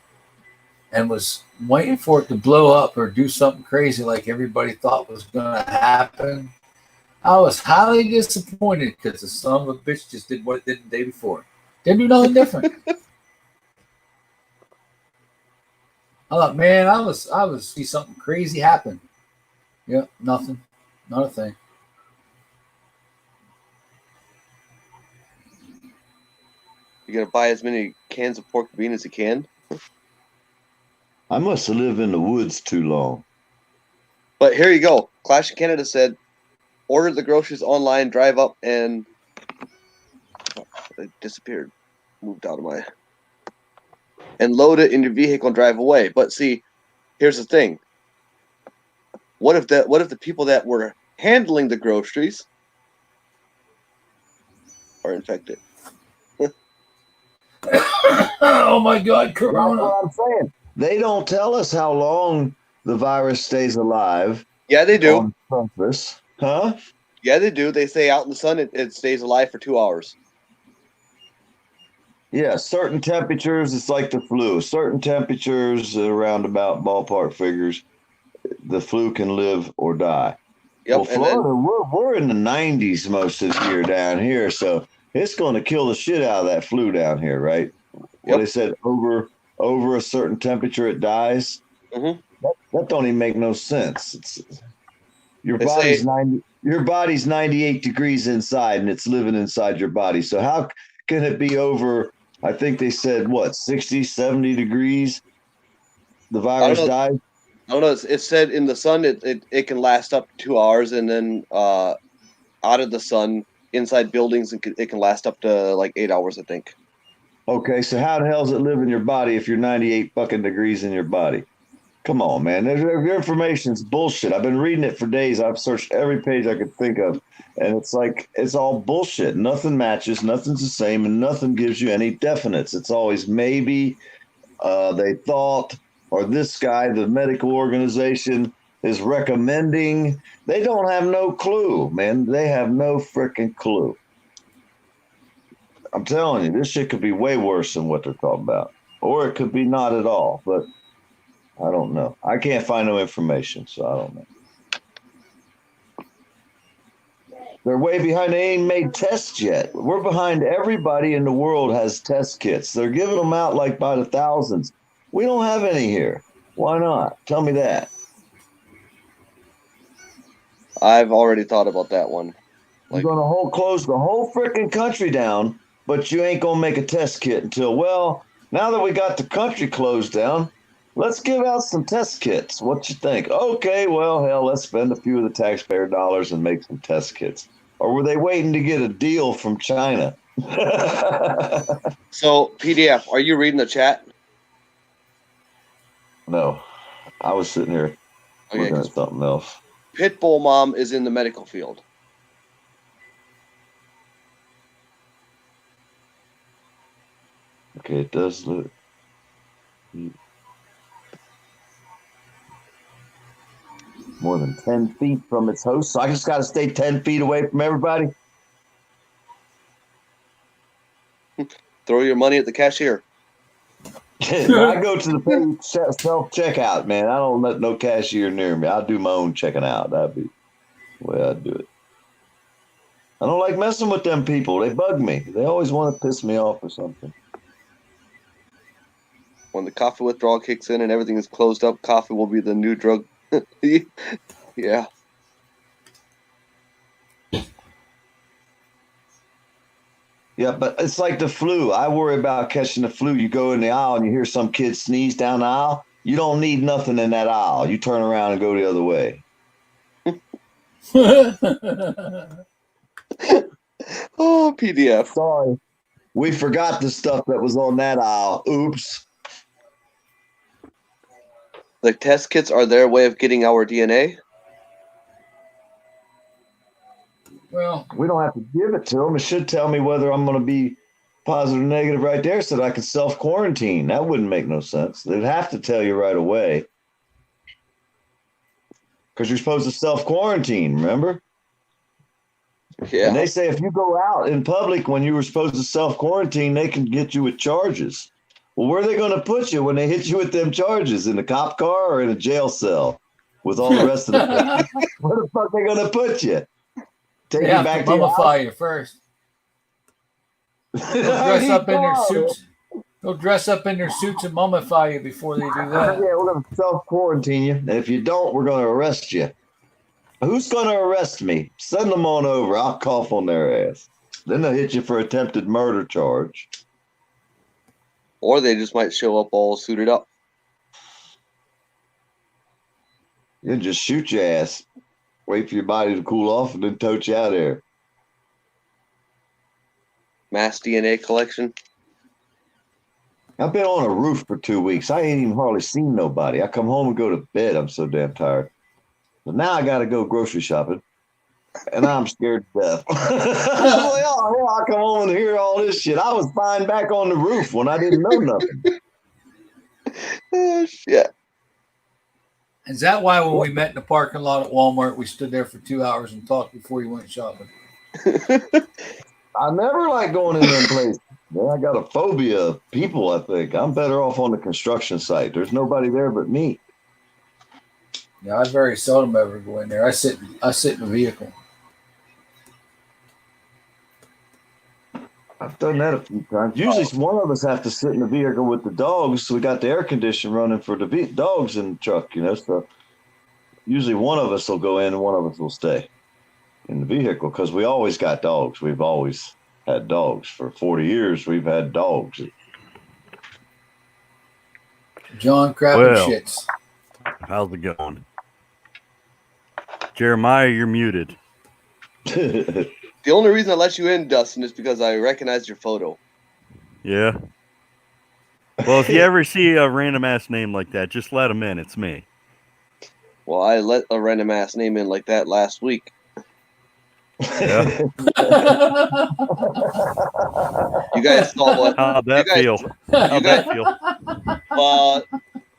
and was waiting for it to blow up or do something crazy like everybody thought was going to happen. I was highly disappointed because the son of a bitch just did what it did the day before. Didn't do nothing different. I thought, man, I was see something crazy happen. Yep, nothing. Not a thing. You gotta buy as many cans of pork bean as you can. I must have lived in the woods too long. But here you go. Clash of Canada said, order the groceries online, drive up, and it disappeared. Moved out of my... And load it in your vehicle and drive away. But see, here's the thing. What if the people that were handling the groceries are infected? Oh my God, Corona. That's what I'm saying. They don't tell us how long the virus stays alive. Yeah, they do. On purpose. Huh? Yeah, they do. They say out in the sun it stays alive for 2 hours. Yeah, certain temperatures, it's like the flu. Certain temperatures, around about ballpark figures, the flu can live or die. Yep, well, Florida, we're in the 90s most of the year down here, so it's going to kill the shit out of that flu down here, right? Well, they said over a certain temperature it dies. Mm-hmm. That don't even make no sense. Your body's 98 degrees inside, and it's living inside your body. So how can it be over? I think they said, 60, 70 degrees? The virus dies? I don't know. It said in the sun, it can last up to 2 hours, and then out of the sun, inside buildings, it can last up to like 8 hours, I think. Okay, so how the hell does it live in your body if you're 98 fucking degrees in your body? Come on, man. Your information's bullshit. I've been reading it for days. I've searched every page I could think of, and it's like it's all bullshit. Nothing matches, nothing's the same, and nothing gives you any definites. It's always maybe, they thought, or this guy, the medical organization. is recommending. They don't have no clue, man. They have no freaking clue. I'm telling you, this shit could be way worse than what they're talking about. Or it could be not at all, but I don't know. I can't find no information, so I don't know. They're way behind. They ain't made tests yet. We're behind. Everybody in the world has test kits. They're giving them out like by the thousands. We don't have any here. Why not? Tell me that. I've already thought about that one. You're going to close the whole freaking country down, but you ain't going to make a test kit until, well, now that we got the country closed down, let's give out some test kits. What you think? Okay, well, hell, let's spend a few of the taxpayer dollars and make some test kits. Or were they waiting to get a deal from China? So, PDF, are you reading the chat? No, I was sitting here looking at something else. Pitbull Mom is in the medical field. Okay, it does look. More than 10 feet from its host. So I just got to stay 10 feet away from everybody. Throw your money at the cashier. I go to the self-checkout, man. I don't let no cashier near me. I'll do my own checking out. That'd be the way I'd do it. I don't like messing with them people. They bug me. They always want to piss me off or something. When the coffee withdrawal kicks in and everything is closed up, coffee will be the new drug. Yeah. Yeah, but it's like the flu. I worry about catching the flu. You go in the aisle and you hear some kid sneeze down the aisle. You don't need nothing in that aisle. You turn around and go the other way. Oh, PDF. Sorry. We forgot the stuff that was on that aisle. Oops. The test kits are their way of getting our DNA. Well, we don't have to give it to them. It should tell me whether I'm going to be positive or negative right there so that I can self-quarantine. That wouldn't make no sense. They'd have to tell you right away. Because you're supposed to self-quarantine, remember? Yeah. And they say if you go out in public when you were supposed to self-quarantine, they can get you with charges. Well, where are they going to put you when they hit you with them charges? In a cop car or in a jail cell with all the rest of the Where the fuck are they going to put you? Take they you have back to to mummify you first. They'll dress up in their suits. They'll dress up in their suits and mummify you before they do that. Yeah, we're going to self-quarantine you. And if you don't, we're going to arrest you. Who's going to arrest me? Send them on over. I'll cough on their ass. Then they'll hit you for attempted murder charge. Or they just might show up all suited up. You just shoot your ass. Wait for your body to cool off and then tote you out of there. Mass DNA collection. I've been on a roof for 2 weeks. I ain't even hardly seen nobody. I come home and go to bed. I'm so damn tired. But now I got to go grocery shopping. And I'm scared to death. I was like, oh, hell, I come home and hear all this shit. I was fine back on the roof when I didn't know nothing. Oh, shit. Is that why when we met in the parking lot at Walmart, we stood there for 2 hours and talked before you went shopping? I never like going in them places. Man, I got a phobia of people, I think. I'm better off on the construction site. There's nobody there but me. Yeah, I very seldom ever go in there. I sit in the vehicle. I've done that a few times. Usually one of us have to sit in the vehicle with the dogs. So we got the air conditioner running for the dogs in the truck, you know. So usually one of us will go in and one of us will stay in the vehicle because we always got dogs. We've always had dogs. For 40 years, we've had dogs. John Crap and Shits. How's it going? Jeremiah, you're muted. The only reason I let you in, Dustin, is because I recognized your photo. Yeah. Well, if you ever see a random ass name like that, just let him in. It's me. Well, I let a random ass name in like that last week. Yeah. You guys saw what? How'd that feel? How'd that feel? Well,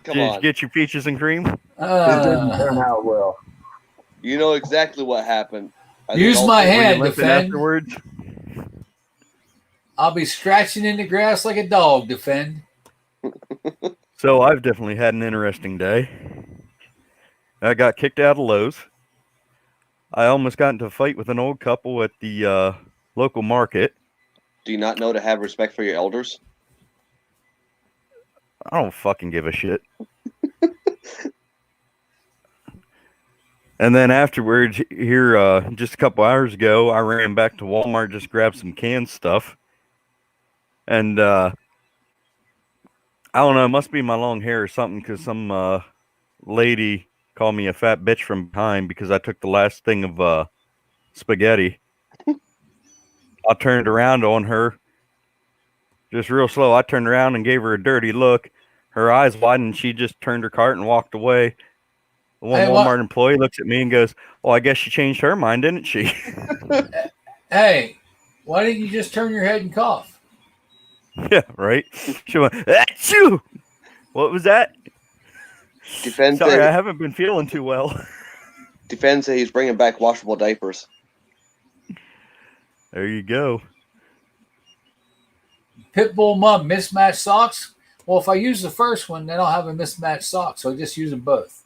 Come Did you on. get your peaches and cream? It didn't turn out well. You know exactly what happened. Use my Were you hand, limping defend. afterwards? I'll be scratching in the grass like a dog, defend. So I've definitely had an interesting day. I got kicked out of Lowe's. I almost got into a fight with an old couple at the local market. Do you not know to have respect for your elders? I don't fucking give a shit. And then afterwards, here, just a couple hours ago, I ran back to Walmart, just grabbed some canned stuff. And I don't know, it must be my long hair or something, because some lady called me a fat bitch from behind because I took the last thing of spaghetti. I turned around on her, just real slow. I turned around and gave her a dirty look. Her eyes widened, and she just turned her cart and walked away. One Walmart employee looks at me and goes, "Well, I guess she changed her mind, didn't she?" Hey, why didn't you just turn your head and cough? Yeah, right. She went, "Achoo!" What was that? Defend Sorry, I haven't been feeling too well. Defend say he's bringing back washable diapers. There you go. Pitbull mom, mismatched socks. Well, if I use the first one, then I'll have a mismatched sock. So I just use them both.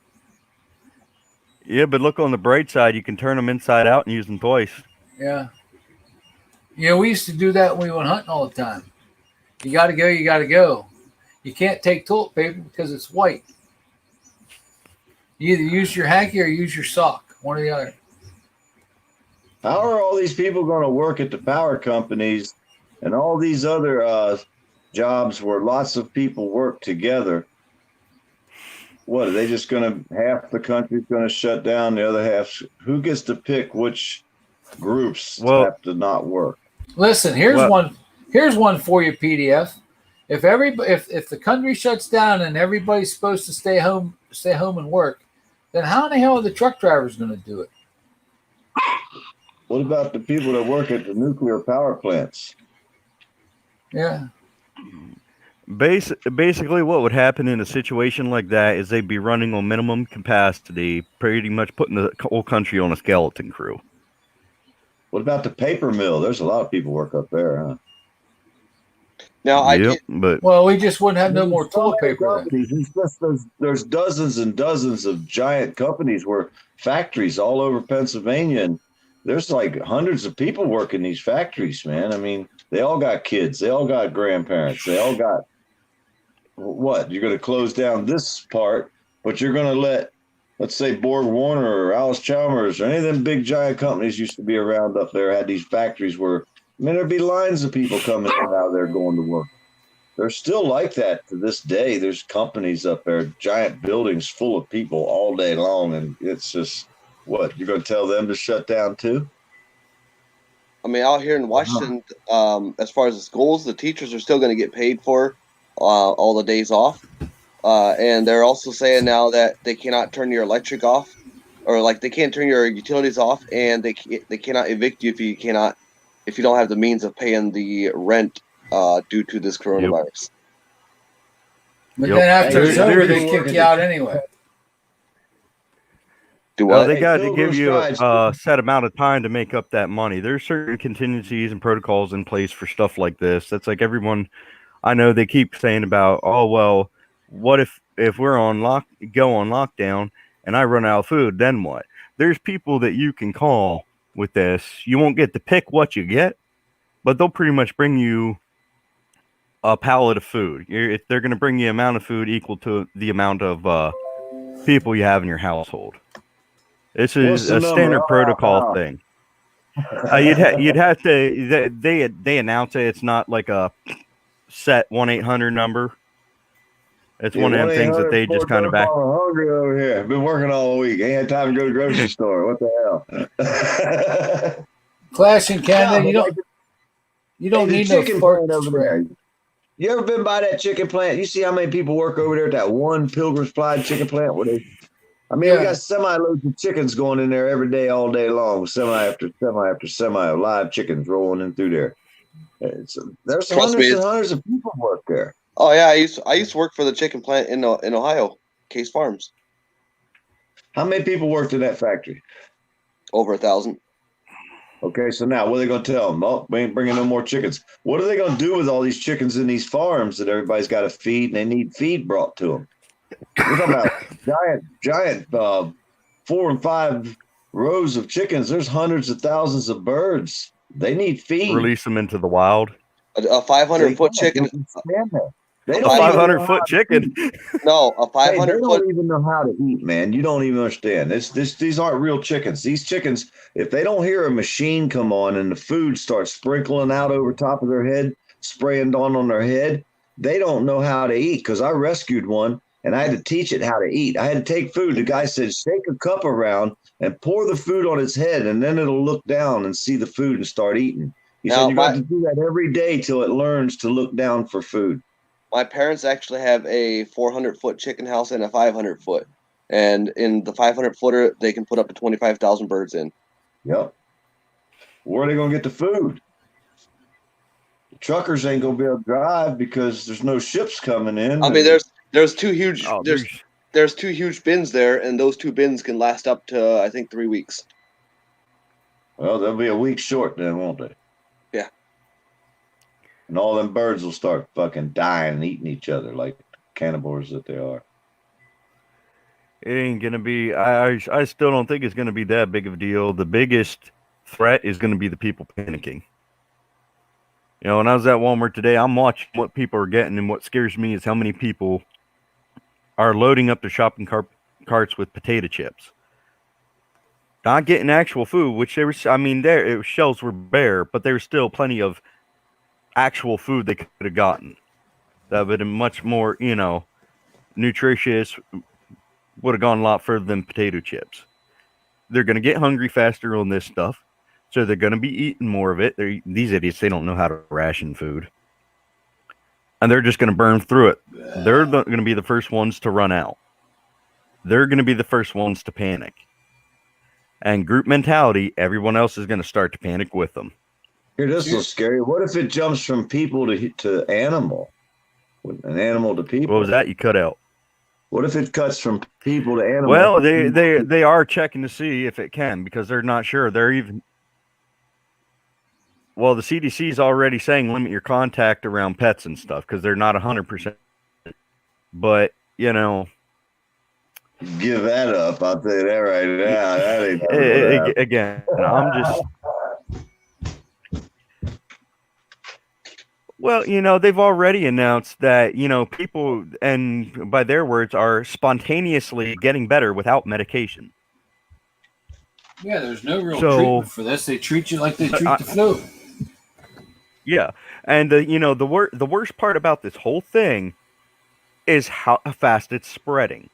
Yeah, but look on the bright side. You can turn them inside out and use them twice. Yeah. You know, we used to do that when we went hunting all the time. You got to go, you got to go. You can't take toilet paper because it's white. You either use your hanky or use your sock, one or the other. How are all these people going to work at the power companies and all these other jobs where lots of people work together? What are they just going to, half the country's going to shut down, the other half? Who gets to pick which groups have to not work? Listen, here's one for you, PDF. If the country shuts down and everybody's supposed to stay home and work, then how in the hell are the truck drivers going to do it? What about the people that work at the nuclear power plants? Yeah. Basically, what would happen in a situation like that is they'd be running on minimum capacity, pretty much putting the whole country on a skeleton crew. What about the paper mill? There's a lot of people work up there, huh? Now, well, we just wouldn't have no more toilet paper. There's dozens and dozens of giant companies where factories all over Pennsylvania, and there's like hundreds of people working these factories, man. I mean, they all got kids, they all got grandparents, they all got what? You're going to close down this part, but you're going to let, let's say, Borg Warner or Alice Chalmers or any of them big giant companies used to be around up there, had these factories where, I mean, there'd be lines of people coming in and out there going to work. They're still like that to this day. There's companies up there, giant buildings full of people all day long, and it's just, what, you're going to tell them to shut down too? I mean, out here in Washington, as far as the schools, the teachers are still going to get paid for all the days off. And they're also saying now that they cannot turn your electric off, or like they can't turn your utilities off, and they cannot evict you if you don't have the means of paying the rent due to this coronavirus. But then after it's over, they kick you out anyway. Well, they got to give you a set amount of time to make up that money. There's certain contingencies and protocols in place for stuff like this. That's like everyone I know, they keep saying about, oh, well, what if we're go on lockdown and I run out of food, then what? There's people that you can call with this. You won't get to pick what you get, but they'll pretty much bring you a pallet of food. They're going to bring you amount of food equal to the amount of people you have in your household. This is a standard protocol thing. You'd have to. They announce it. It's not like a set 1-800 number. It's one of them things that they just kind of back. I'm hungry over here. I've been working all week. Ain't had time to go to the grocery store. What the hell? Clash in Canada, you don't need no chicken plant over there. You ever been by that chicken plant? You see how many people work over there at that one Pilgrim's Pride chicken plant? We got semi-loads of chickens going in there every day, all day long, semi after semi after semi of live chickens rolling in through there. There's hundreds and hundreds of people work there. Oh yeah, I used to work for the chicken plant in Ohio, Case Farms. How many people worked in that factory? Over 1,000. Okay, so now what are they going to tell them? Oh, we ain't bringing no more chickens. What are they going to do with all these chickens in these farms that everybody's got to feed and they need feed brought to them? We're talking about giant 4 and 5 rows of chickens. There's hundreds of thousands of birds. They need feed. Release them into the wild. A 500-foot chicken. They A don't 500-foot chicken. No, a 500 Hey, they foot. don't even know how to eat, man. You don't even understand. These aren't real chickens. These chickens, if they don't hear a machine come on and the food starts sprinkling out over top of their head, spraying down on their head, they don't know how to eat. Because I rescued one and I had to teach it how to eat. I had to take food. The guy said, shake a cup around and pour the food on its head, and then it'll look down and see the food and start eating. He said, you got to do that every day till it learns to look down for food. My parents actually have a 400-foot chicken house and a 500-foot. And in the 500-footer, they can put up to 25,000 birds in. Yep. Where are they going to get the food? The truckers ain't going to be able to drive because there's no ships coming in. I mean, there's two huge Oh, there's two huge bins there, and those 2 bins can last up to, I think, 3 weeks. Well, they'll be a week short then, won't they? Yeah. And all them birds will start fucking dying and eating each other like cannibals that they are. It ain't gonna be. I still don't think it's gonna be that big of a deal. The biggest threat is gonna be the people panicking. You know, when I was at Walmart today, I'm watching what people are getting, and what scares me is how many people are loading up their shopping carts with potato chips. Not getting actual food, which there was. I mean, shelves were bare, but there was still plenty of actual food they could have gotten that would have been much more, nutritious, would have gone a lot further than potato chips. They're going to get hungry faster on this stuff, so they're going to be eating more of it. These idiots, they don't know how to ration food, and they're just going to burn through it. They're going to be the first ones to run out. They're going to be the first ones to panic. And group mentality, everyone else is going to start to panic with them. Here, this is scary. What if it jumps from people to animal? An animal to people? What was that you cut out? What if it cuts from people to animal? Well, they are checking to see if it can, because they're not sure. Well, the CDC is already saying limit your contact around pets and stuff because they're not 100%. But, give that up. I'll tell you that right now. That ain't again, I'm just... Well, they've already announced that, people, and by their words, are spontaneously getting better without medication. Yeah, there's no real treatment for this. They treat you like they treat the flu. Yeah, and the worst part about this whole thing is how fast it's spreading.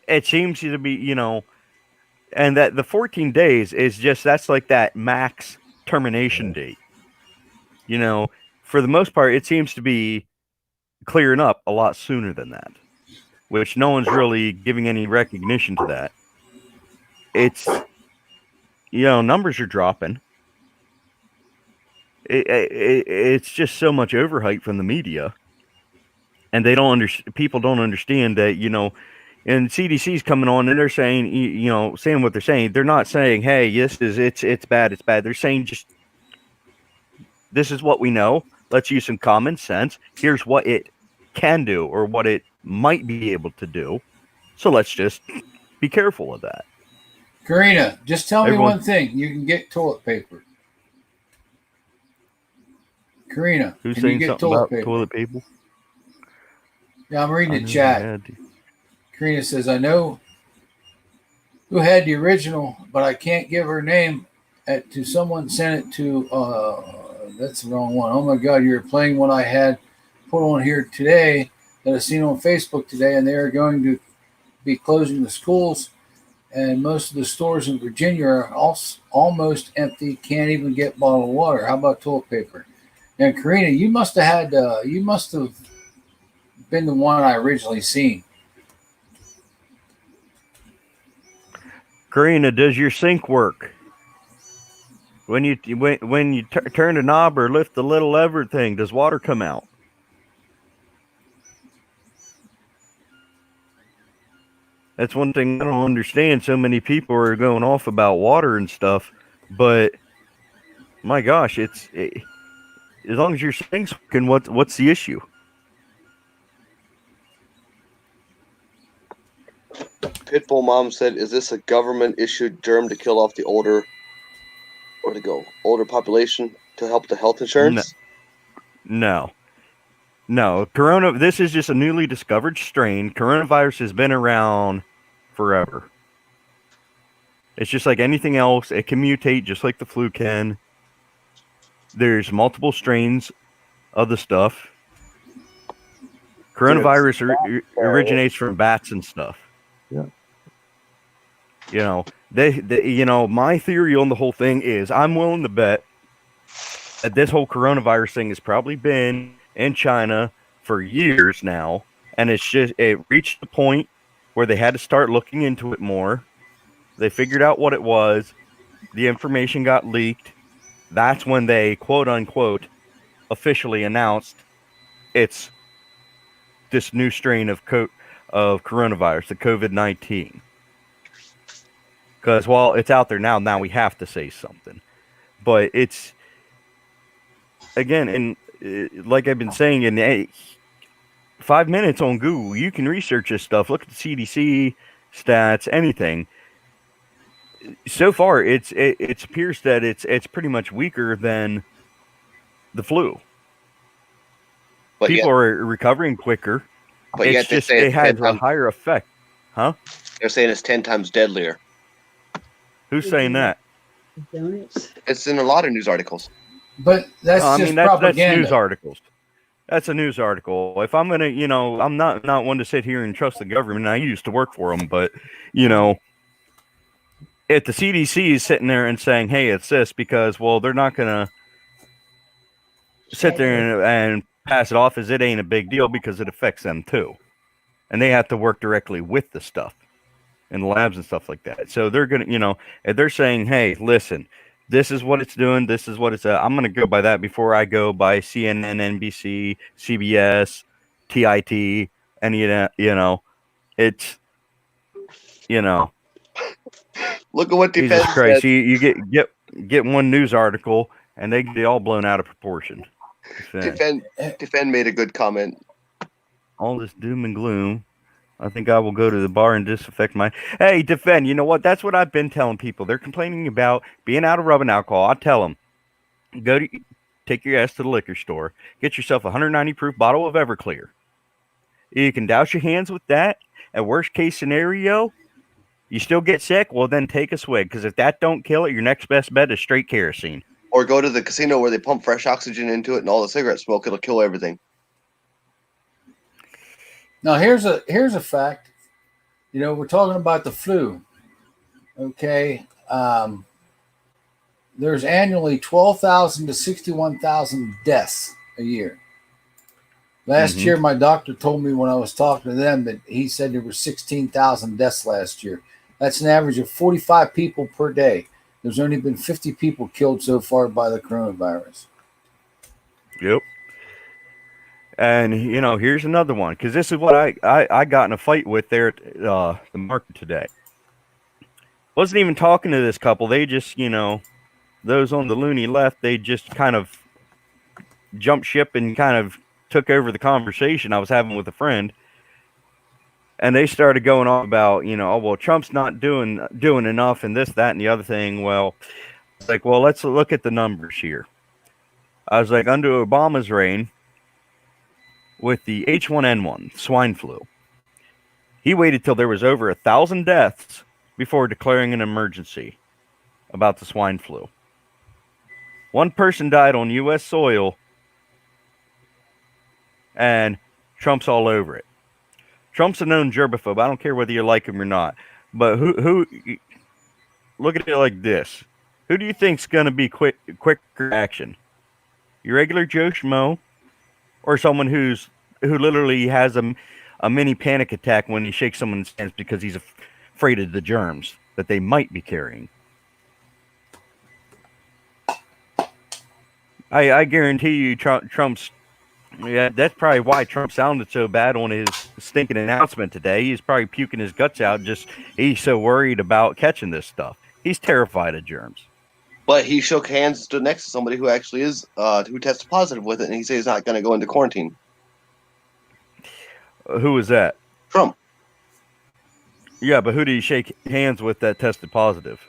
It seems to be, and that the 14 days is just, that's like that max termination date. For the most part, it seems to be clearing up a lot sooner than that, which no one's really giving any recognition to that. It's, numbers are dropping. It's just so much overhype from the media, and they people don't understand that, and CDC's coming on and they're saying, saying what they're saying. They're not saying, hey, it's bad, it's bad. They're saying just, this is what we know. Let's use some common sense. Here's what it can do or what it might be able to do. So let's just be careful of that. Karina, just tell me one thing. You can get toilet paper. Karina, who's can saying you get something toilet about paper? Toilet paper? Yeah, I'm reading the chat. Karina says, I know who had the original, but I can't give her name. To someone sent it to... that's the wrong one. Oh my God, you're playing what I had put on here today that I seen on Facebook today, and they are going to be closing the schools, and most of the stores in Virginia are almost empty, can't even get bottled water. How about toilet paper? And Karina, you must have been the one I originally seen. Karina, does your sink work? When you turn the knob or lift the little lever thing, does water come out? That's one thing I don't understand. So many people are going off about water and stuff, but my gosh, as long as your thing's working, what's the issue? Pitbull Mom said, "Is this a government-issued germ to kill off the older population to help the health insurance?" No. This is just a newly discovered strain. Coronavirus has been around forever. It's just like anything else. It can mutate just like the flu can. There's multiple strains of the stuff. Coronavirus originates from bats and stuff. Yeah. My theory on the whole thing is I'm willing to bet that this whole coronavirus thing has probably been in China for years now, and it reached the point where they had to start looking into it more. They figured out what it was. The information got leaked. That's when they, quote unquote, officially announced it's this new strain of coronavirus, the COVID-19. Because while it's out there now we have to say something. But it's, again, and like I've been saying, in 5 minutes on Google, you can research this stuff. Look at the CDC stats, anything. So far, it appears that it's pretty much weaker than the flu. But people are recovering quicker. But it's yet it has a higher effect, huh? They're saying it's 10 times deadlier. Who's saying that? It's in a lot of news articles. But that's propaganda. That's news articles. That's a news article. If I'm gonna, I'm not one to sit here and trust the government. I used to work for them, but if the CDC is sitting there and saying, "Hey, it's this," because they're not gonna sit there and pass it off as it ain't a big deal because it affects them too, and they have to work directly with the stuff in the labs and stuff like that. So they're gonna, if they're saying, "Hey, listen, this is what it's doing. This is what it's," I'm gonna go by that before I go by CNN, NBC, CBS, TIT, any of that. It's, Look at what Defend Jesus Christ! said. You get one news article and they get all blown out of proportion. Defend made a good comment. All this doom and gloom. I think I will go to the bar and disinfect my. Hey, Defend. You know what? That's what I've been telling people. They're complaining about being out of rubbing alcohol. I tell them, take your ass to the liquor store, get yourself a 190 proof bottle of Everclear. You can douse your hands with that. At worst case scenario, you still get sick. Well, then take a swig, because if that don't kill it, your next best bet is straight kerosene. Or go to the casino where they pump fresh oxygen into it, and all the cigarette smoke, it'll kill everything. Now here's a fact. We're talking about the flu. Okay. There's annually 12,000 to 61,000 deaths a year. Last year, my doctor told me when I was talking to them that he said there were 16,000 deaths last year. That's an average of 45 people per day. There's only been 50 people killed so far by the coronavirus. Yep. And, here's another one, because this is what I got in a fight with there at the market today. Wasn't even talking to this couple. They just, those on the loony left, they just kind of jumped ship and kind of took over the conversation I was having with a friend. And they started going on about, Trump's not doing enough and this, that, and the other thing. Well, it's like, let's look at the numbers here. I was like, under Obama's reign, with the H1N1 swine flu, he waited till there was over 1,000 deaths before declaring an emergency about the swine flu. One person died on U.S. soil, and Trump's all over it. Trump's a known germaphobe. I don't care whether you like him or not. But who look at it like this. Who do you think's going to be quicker action? Your regular Joe Schmo, or someone who literally has a mini panic attack when he shakes someone's hands because he's afraid of the germs that they might be carrying? I guarantee you Trump's... Yeah, that's probably why Trump sounded so bad on his stinking announcement today. He's probably puking his guts out. He's so worried about catching this stuff. He's terrified of germs. But he shook hands, stood next to somebody who actually is who tested positive with it, and he said he's not going to go into quarantine. Who was that? Trump. Yeah, but who did he shake hands with that tested positive?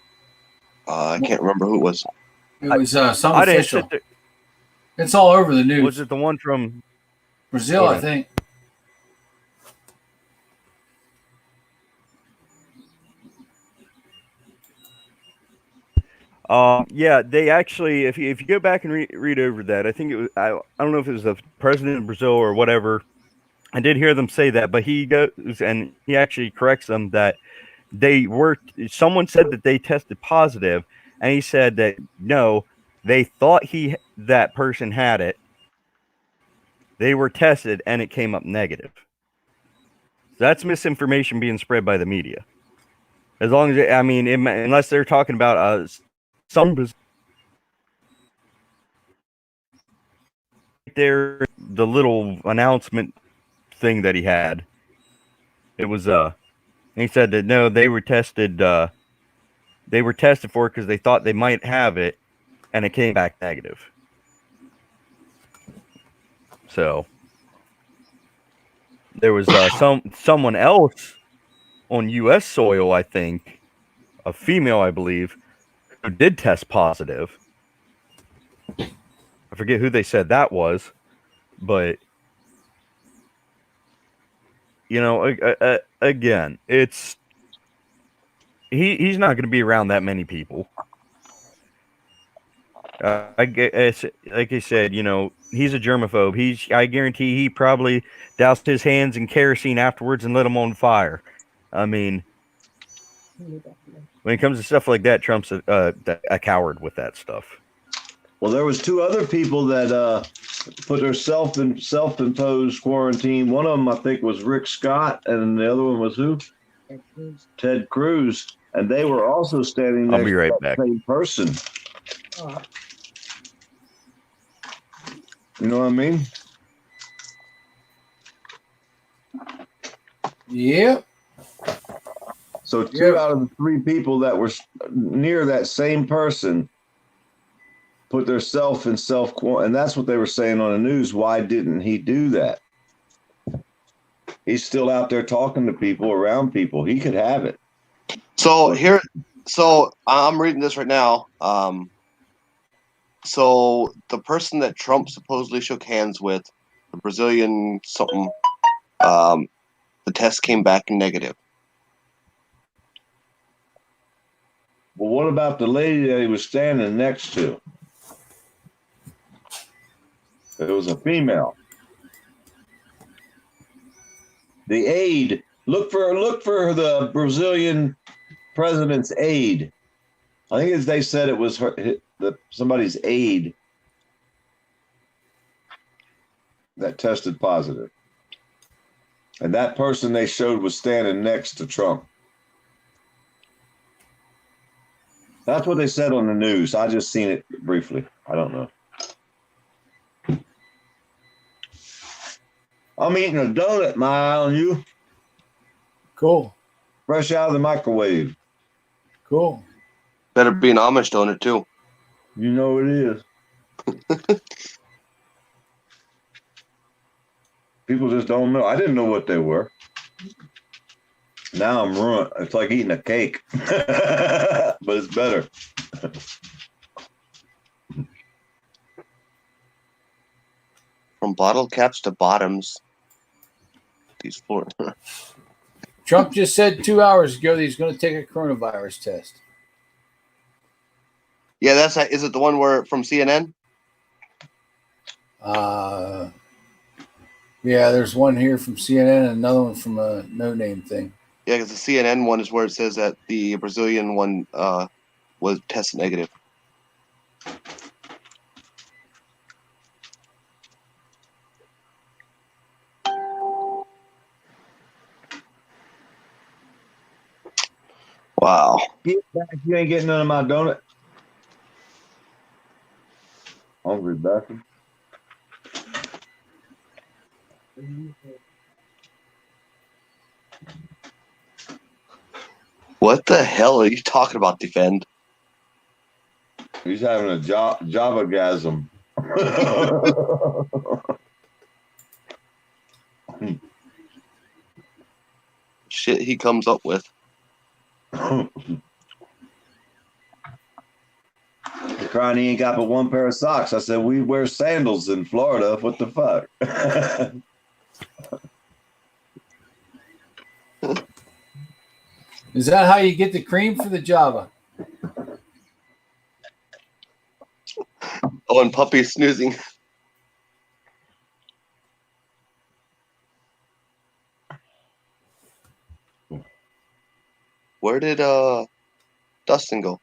I can't remember who it was. It was some official. It's all over the news. Was it the one from Brazil, I think? Yeah, they actually, if you go back and read over that, I think it was, I don't know if it was the president of Brazil or whatever. I did hear them say that, but he goes and he actually corrects them that someone said that they tested positive, and he said that no, they thought that person had it. They were tested and it came up negative. That's misinformation being spread by the media. As long as unless they're talking about the little announcement thing that he had. It was he said that no, they were tested for it because they thought they might have it, and it came back negative. So there was someone else on U.S. soil, I think, a female, I believe, who did test positive. I forget who they said that was, but again, it's he's not going to be around that many people. I guess, like I said, he's a germaphobe. I guarantee he probably doused his hands in kerosene afterwards and lit them on fire. I mean, when it comes to stuff like that, Trump's a coward with that stuff. Well, there was 2 other people that put their self-imposed quarantine. One of them, I think, was Rick Scott, and the other one was who? Ted Cruz. And they were also standing next to that same person. You know what I mean? Yep. So 2 out of the 3 people that were near that same person put their self in self-quarantine, and that's what they were saying on the news. Why didn't he do that? He's still out there talking to people, around people. He could have it. So I'm reading this right now. So the person that Trump supposedly shook hands with, the Brazilian something, the test came back negative. Well, what about the lady that he was standing next to? It was a female. The aide. Look for the Brazilian president's aide. I think they said it was somebody's aide that tested positive. And that person they showed was standing next to Trump. That's what they said on the news. I just seen it briefly. I don't know. I'm eating a donut, my eye on you. Cool. Fresh out of the microwave. Cool. Better be an Amish donut too. You know it is. People just don't know. I didn't know what they were. Now I'm ruined. It's like eating a cake, but it's better. From bottle caps to bottoms. These 4. Trump just said 2 hours ago that he's going to take a coronavirus test. Yeah, is it the one where from CNN? Yeah, there's one here from CNN and another one from a no-name thing. Yeah, because the CNN one is where it says that the Brazilian one was tested negative. Wow. You ain't getting none of my donut. Hungry bastard. What the hell are you talking about, Defend? He's having a Java-gasm. Shit he comes up with. Crying he ain't got but one pair of socks. I said, we wear sandals in Florida. What the fuck? Is that how you get the cream for the Java? Oh, and Puppy's snoozing. Where did Dustin go?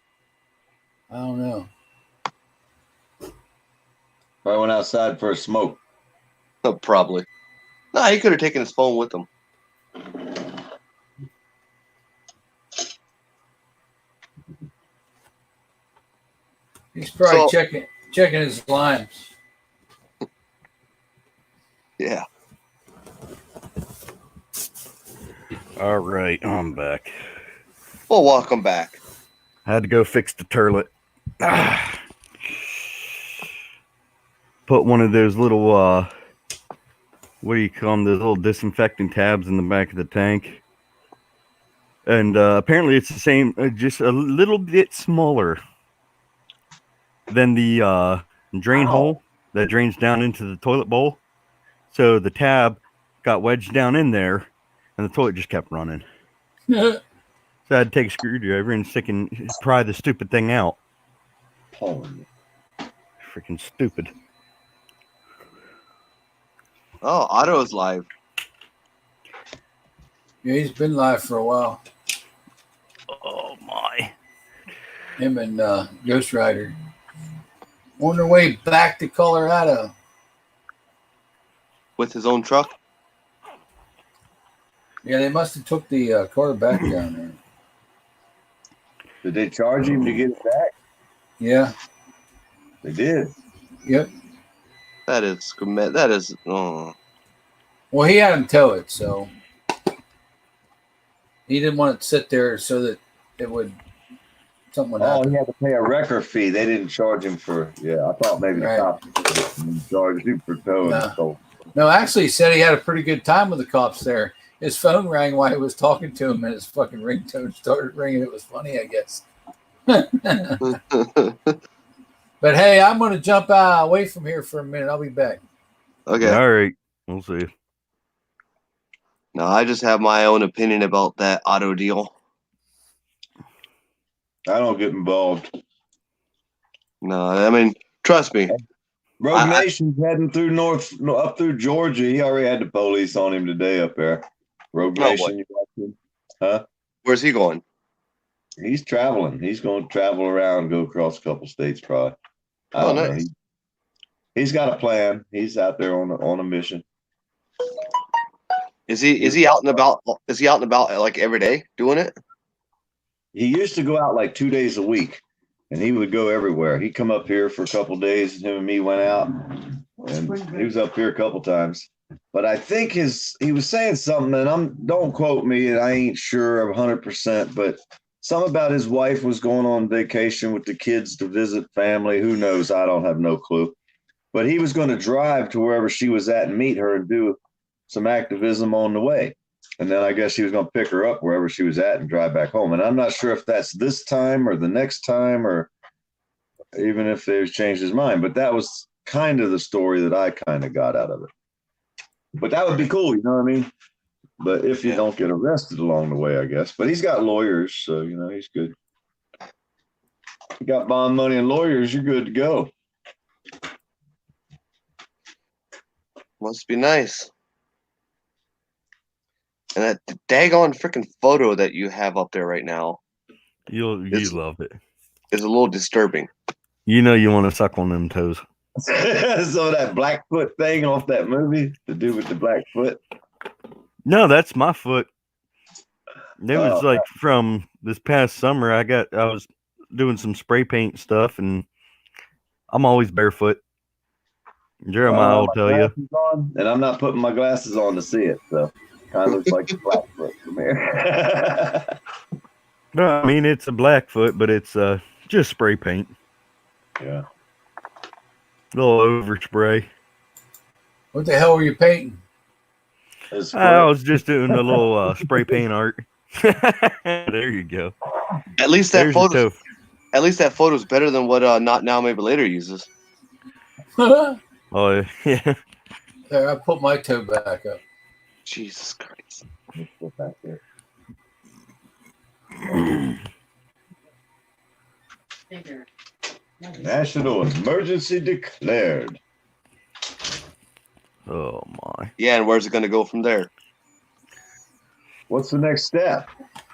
I don't know. I went outside for a smoke. Oh, probably. Nah, he could have taken his phone with him. He's probably checking his lines. Yeah. All right, I'm back. Well, welcome back. I had to go fix the turlet. Put one of those little, what do you call them? Those little disinfecting tabs in the back of the tank. And apparently it's the same, just a little bit smaller than the drain hole that drains down into the toilet bowl. So the tab got wedged down in there, and the toilet just kept running. So I had to take a screwdriver and pry the stupid thing out. Freaking stupid. Oh, Otto's live. Yeah, he's been live for a while. Oh my. Him and Ghost Rider on their way back to Colorado. With his own truck? Yeah, they must have took the car back down there. Did they charge him to get it back? Yeah. They did. Yep. That is. Oh. Well, he had him tow it, so he didn't want it to sit there so that it would something would happen. He had to pay a wrecker fee. They didn't charge him for. Yeah, I thought maybe the cops charged him for towing. No, actually, he said he had a pretty good time with the cops there. His phone rang while he was talking to him, and his fucking ringtone started ringing. It was funny, I guess. But hey, I'm going to jump away from here for a minute. I'll be back. Okay. All right. We'll see. No, I just have my own opinion about that auto deal. I don't get involved. No, I mean, trust me. Rogue Nation's heading up through Georgia. He already had the police on him today up there. Rogue Nation, you watching? Huh? Where's he going? He's traveling. He's going to travel around, go across a couple states, probably. I don't know. He's got a plan. He's out there on a mission. Is he out and about? Is he out and about like every day doing it? He used to go out like 2 days a week, and he would go everywhere. He'd come up here for a couple days, and him and me went out, and he was up here a couple times. But I think he was saying something, and don't quote me, and I ain't sure 100%, but something about his wife was going on vacation with the kids to visit family. Who knows? I don't have no clue. But he was going to drive to wherever she was at and meet her and do some activism on the way. And then I guess he was going to pick her up wherever she was at and drive back home. And I'm not sure if that's this time or the next time or even if they've changed his mind. But that was kind of the story that I kind of got out of it. But that would be cool, you know what I mean? But if you don't get arrested along the way, I guess. But he's got lawyers, so, he's good. You got bond money and lawyers, you're good to go. Must be nice. And that daggone freaking photo that you have up there right now. You love it. It's a little disturbing. You want to suck on them toes. So that Blackfoot thing off that movie, to do with the Blackfoot. No, that's my foot. It was like from this past summer. I was doing some spray paint stuff, and I'm always barefoot. Jeremiah will tell you. And I'm not putting my glasses on to see it, so kind of looks like Blackfoot from here. No, I mean it's a Blackfoot, but it's just spray paint. Yeah. A little overspray. What the hell were you painting? I was just doing a little spray paint art. There you go. At least that photo's better than what Not Now Maybe Later uses. Oh yeah. There, I put my toe back up. Jesus Christ. Let's go back there. National emergency declared. Oh my. Yeah, and where's it going to go from there? What's the next step?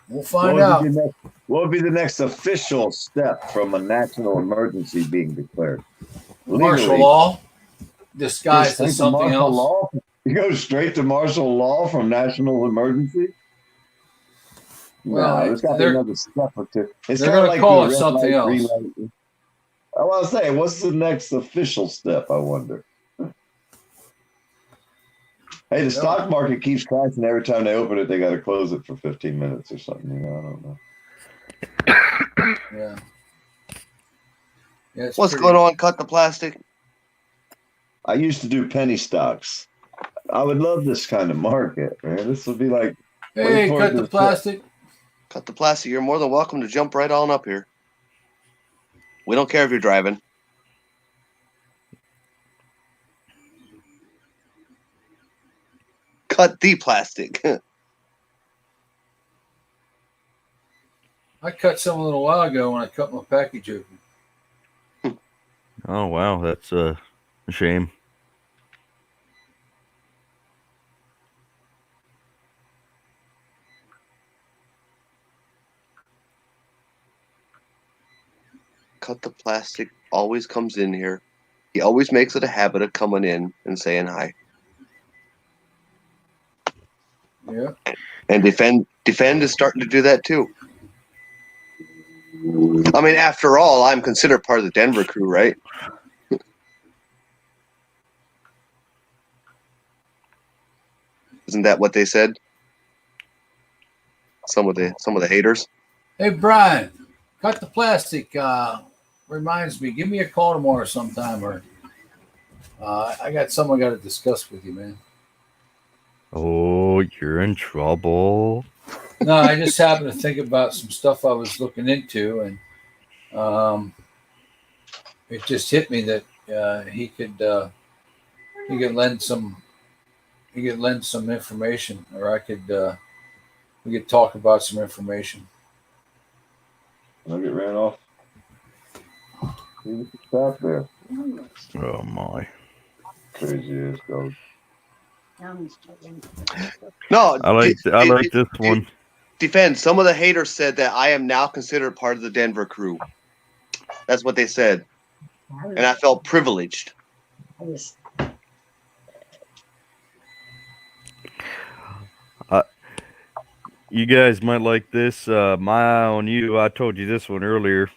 We'll find out. What would be the next official step from a national emergency being declared? Martial law, disguised as something else. Law? You go straight to martial law from national emergency? Well, no, there's got to be another step or two. It's they're going to call it something else. I want to say, what's the next official step, I wonder? Hey, the stock market keeps crashing every time they open it. They got to close it for 15 minutes or something. You know, I don't know. Yeah. Yeah, what's going on? Cut the plastic. I used to do penny stocks. I would love this kind of market, man. This would be like. Hey, cut the plastic. Cut the plastic. You're more than welcome to jump right on up here. We don't care if you're driving. Cut the plastic. I cut some a little while ago when I cut my package open. Oh wow, that's a shame. Cut the plastic always comes in here. He always makes it a habit of coming in and saying hi. Yeah. And defend is starting to do that too. I mean, after all, I'm considered part of the Denver crew, right? Isn't that what they said? Some of the haters. Hey Brian, cut the plastic. Reminds me, give me a call tomorrow sometime, or I got something I got to discuss with you, man. Oh, you're in trouble. No, I just happened to think about some stuff I was looking into, and it just hit me that he could lend some information, or we could talk about some information. I'll get ran off. Stop there. Oh my. Crazy ass dog. No, I like this one. Defend. Some of the haters said that I am now considered part of the Denver crew. That's what they said, and I felt privileged. You guys might like this. My eye on you. I told you this one earlier.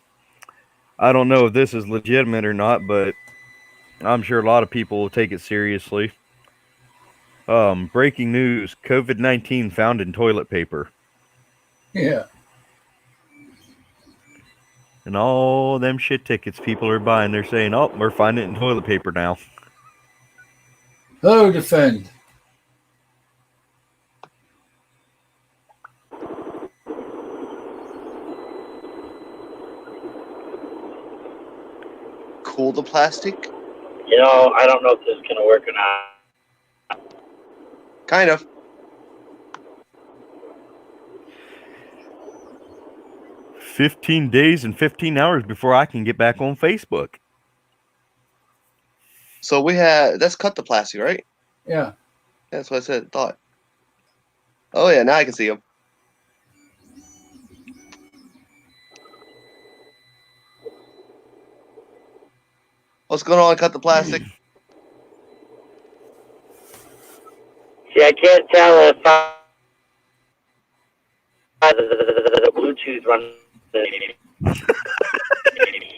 I don't know if this is legitimate or not, but I'm sure a lot of people will take it seriously. Breaking news: COVID-19 found in toilet paper. Yeah. And all them shit tickets people are buying, they're saying, "Oh, we're finding it in toilet paper now." Hello, Defend. Cool the plastic? You know, I don't know if this is going to work or not. Kind of. "15 days and 15 hours before I can get back on Facebook." So that's cut the plastic, right? Yeah. That's what I said. Thought. Oh yeah, now I can see him. What's going on? Cut the plastic. See, I can't tell if the Bluetooth runs.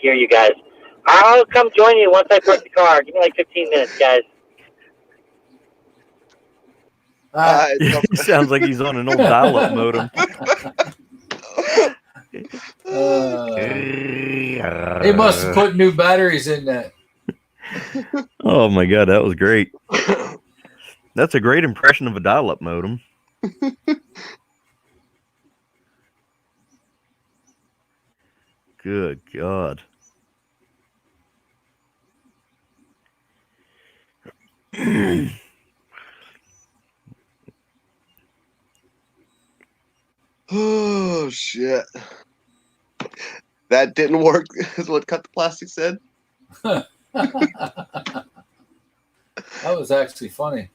Hear you guys. I'll come join you once I park the car. Give me like 15 minutes, guys. He sounds like he's on an old dial-up modem. They must have put new batteries in that. Oh my god, that was great. That's a great impression of a dial-up modem. Good God. Oh shit. That didn't work, is what Cut the Plastic said. That was actually funny.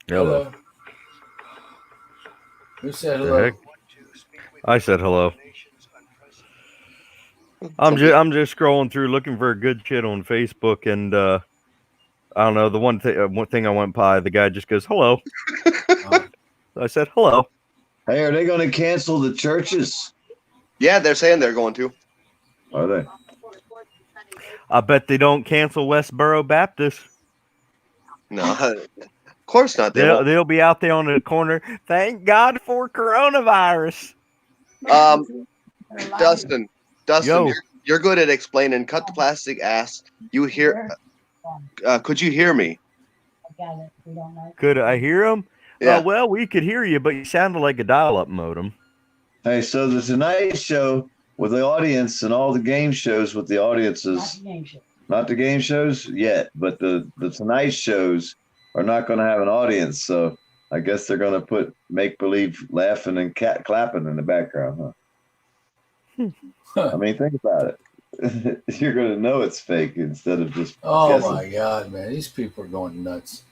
Hello. Who said hello? I said hello. I'm just scrolling through looking for a good shit on Facebook, and I don't know, the one thing I went by, the guy just goes hello. I said hello. Hey, are they going to cancel the churches? Yeah, they're saying they're going to. Are they? I bet they don't cancel Westboro Baptist. No, of course not. They'll be out there on the corner. Thank God for coronavirus. Dustin, Yo. you're good at explaining. Cut the Plastic asked, you hear? Could you hear me? Could I hear him? Yeah. Well, we could hear you, but you sounded like a dial-up modem. Hey, so the Tonight Show with the audience and all the game shows with the audiences, not the game shows yet, but the Tonight shows are not going to have an audience. So I guess they're going to put make-believe laughing and clapping in the background, huh? I mean, think about it. You're going to know it's fake instead of just guessing. My God, man. These people are going nuts.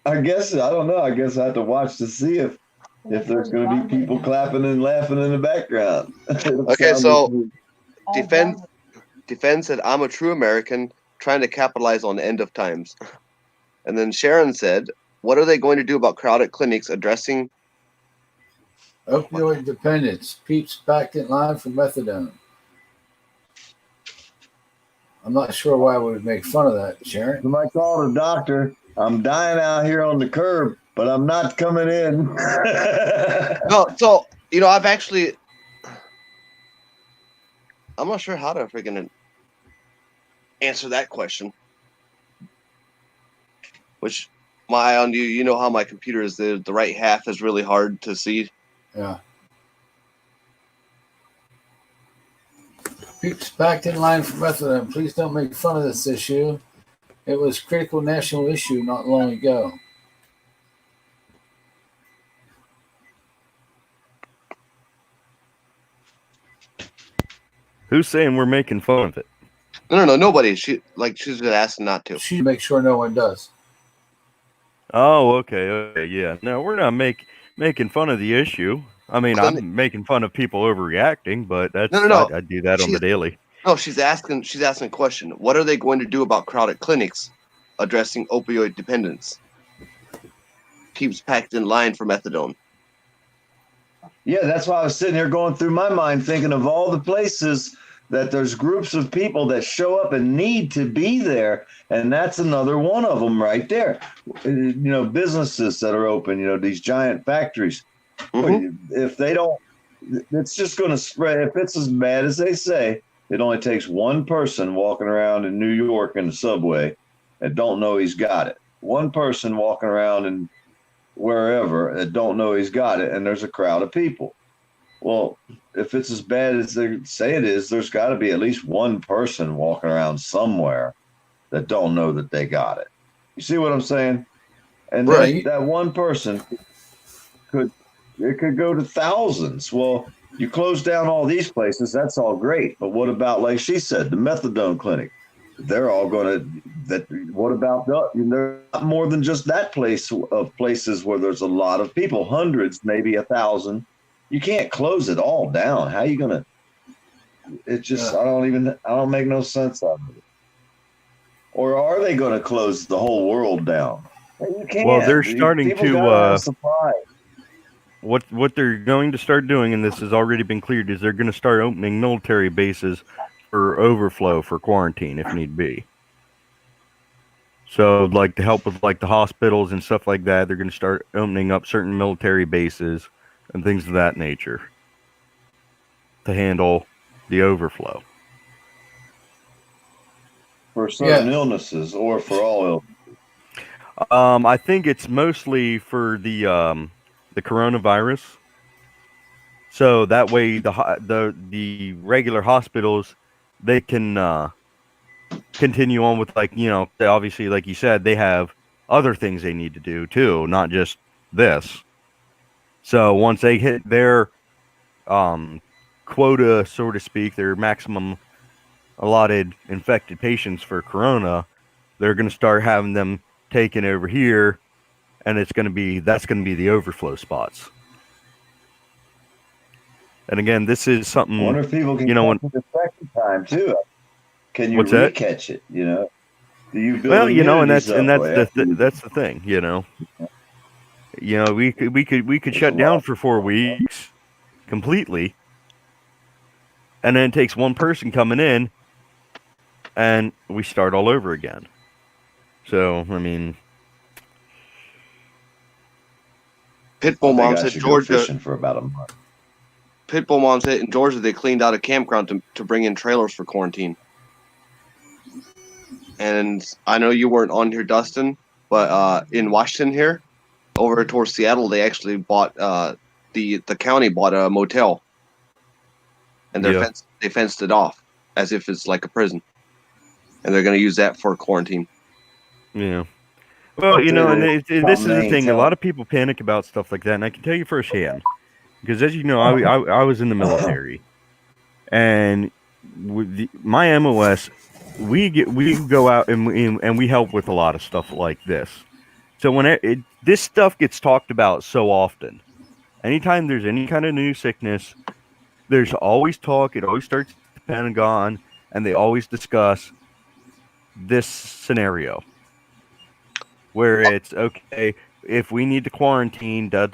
I guess, I don't know. I guess I have to watch to see if there's going to be people clapping and laughing in the background. Okay, so Defend said, I'm a true American trying to capitalize on the end of times. And then Sharon said, what are they going to do about crowded clinics addressing opioid dependence? Peeps back in line for methadone. I'm not sure why we would make fun of that, Sharon. When I called a doctor, I'm dying out here on the curb, but I'm not coming in. No, so, I'm not sure how to freaking answer that question. Which, my eye on you know how my computer is, the right half is really hard to see. Yeah. Peeps back in line for methadone. Please don't make fun of this issue. It was a critical national issue not long ago. Who's saying we're making fun of it? No, nobody. She's just asking not to. She make sure no one does. Oh, okay, yeah. No, we're not making fun of the issue. I mean, I'm making fun of people overreacting, but that's no. I do that on the daily. No, she's asking a question. What are they going to do about crowded clinics addressing opioid dependence? Keeps packed in line for methadone. Yeah, that's why I was sitting here going through my mind thinking of all the places that there's groups of people that show up and need to be there. And that's another one of them right there. Businesses that are open, these giant factories. Mm-hmm. If they don't, it's just going to spread. If it's as bad as they say, it only takes one person walking around in New York in the subway and don't know he's got it. One person walking around in wherever that don't know he's got it, and there's a crowd of people. Well, if it's as bad as they say it is, there's got to be at least one person walking around somewhere that don't know that they got it. You see what I'm saying? And right. that one person could go to thousands. Well, you close down all these places, that's all great. But what about, like she said, the methadone clinic? They're all going to, what about, there's not more than just that place of places where there's a lot of people, hundreds, maybe 1,000. You can't close it all down. How are you going to, it just, I don't make no sense out of it. Or are they going to close the whole world down? You can't. Well, they're starting to, supply. What they're going to start doing, and this has already been cleared, is they're going to start opening military bases for overflow for quarantine if need be. So, like, to help with like the hospitals and stuff like that, they're going to start opening up certain military bases and things of that nature. to handle the overflow. For certain illnesses or for all illnesses? I think it's mostly for the coronavirus. So that way the regular hospitals, they can continue on with, like, obviously, like you said, they have other things they need to do too, not just this. So once they hit their quota, so to speak, their maximum allotted infected patients for corona, they're going to start having them taken over here, and that's going to be the overflow spots. And again, this is something. I wonder if people can catch it the second time too. Can you re-catch it? Do you build? Well, and that's the thing. We could shut down for 4 weeks completely, and then it takes one person coming in, and we start all over again. So I mean, Pitbull mom said Georgia fishing for about a month. Pitbull mom said in Georgia they cleaned out a campground to bring in trailers for quarantine. And I know you weren't on here, Dustin, but in Washington here, over towards Seattle, they actually bought the county bought a motel, and they fenced it off as if it's like a prison, and they're going to use that for quarantine. Yeah. Well, and this is the thing. A lot of people panic about stuff like that, and I can tell you firsthand, because as you know, I was in the military, and with my MOS, we go out and we help with a lot of stuff like this. So when this stuff gets talked about so often, anytime there's any kind of new sickness, there's always talk. It always starts at the Pentagon, and they always discuss this scenario where it's okay if we need to quarantine, and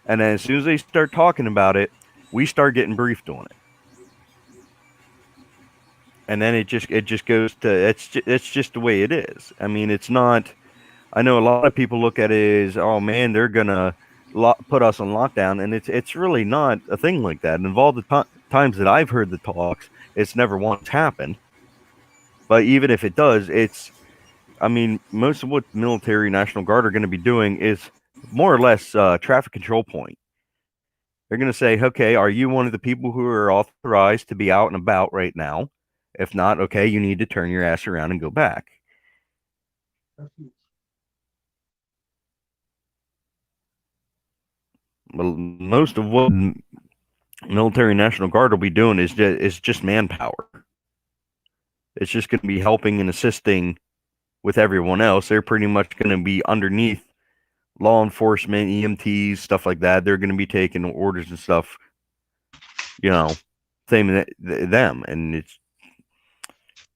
then as soon as they start talking about it, we start getting briefed on it, and then it just goes to it's just the way it is. I mean, it's not. I know a lot of people look at it as, oh man, they're gonna put us on lockdown, and it's really not a thing like that. And of all the times that I've heard the talks, it's never once happened. But even if it does, I mean, most of what military, National Guard are going to be doing is more or less traffic control point. They're going to say, okay, are you one of the people who are authorized to be out and about right now? If not, okay, you need to turn your ass around and go back. Well, most of what military, National Guard will be doing is just manpower. It's just going to be helping and assisting with everyone else. They're pretty much going to be underneath law enforcement, EMTs, stuff like that. They're going to be taking orders and stuff, same as them. And it's,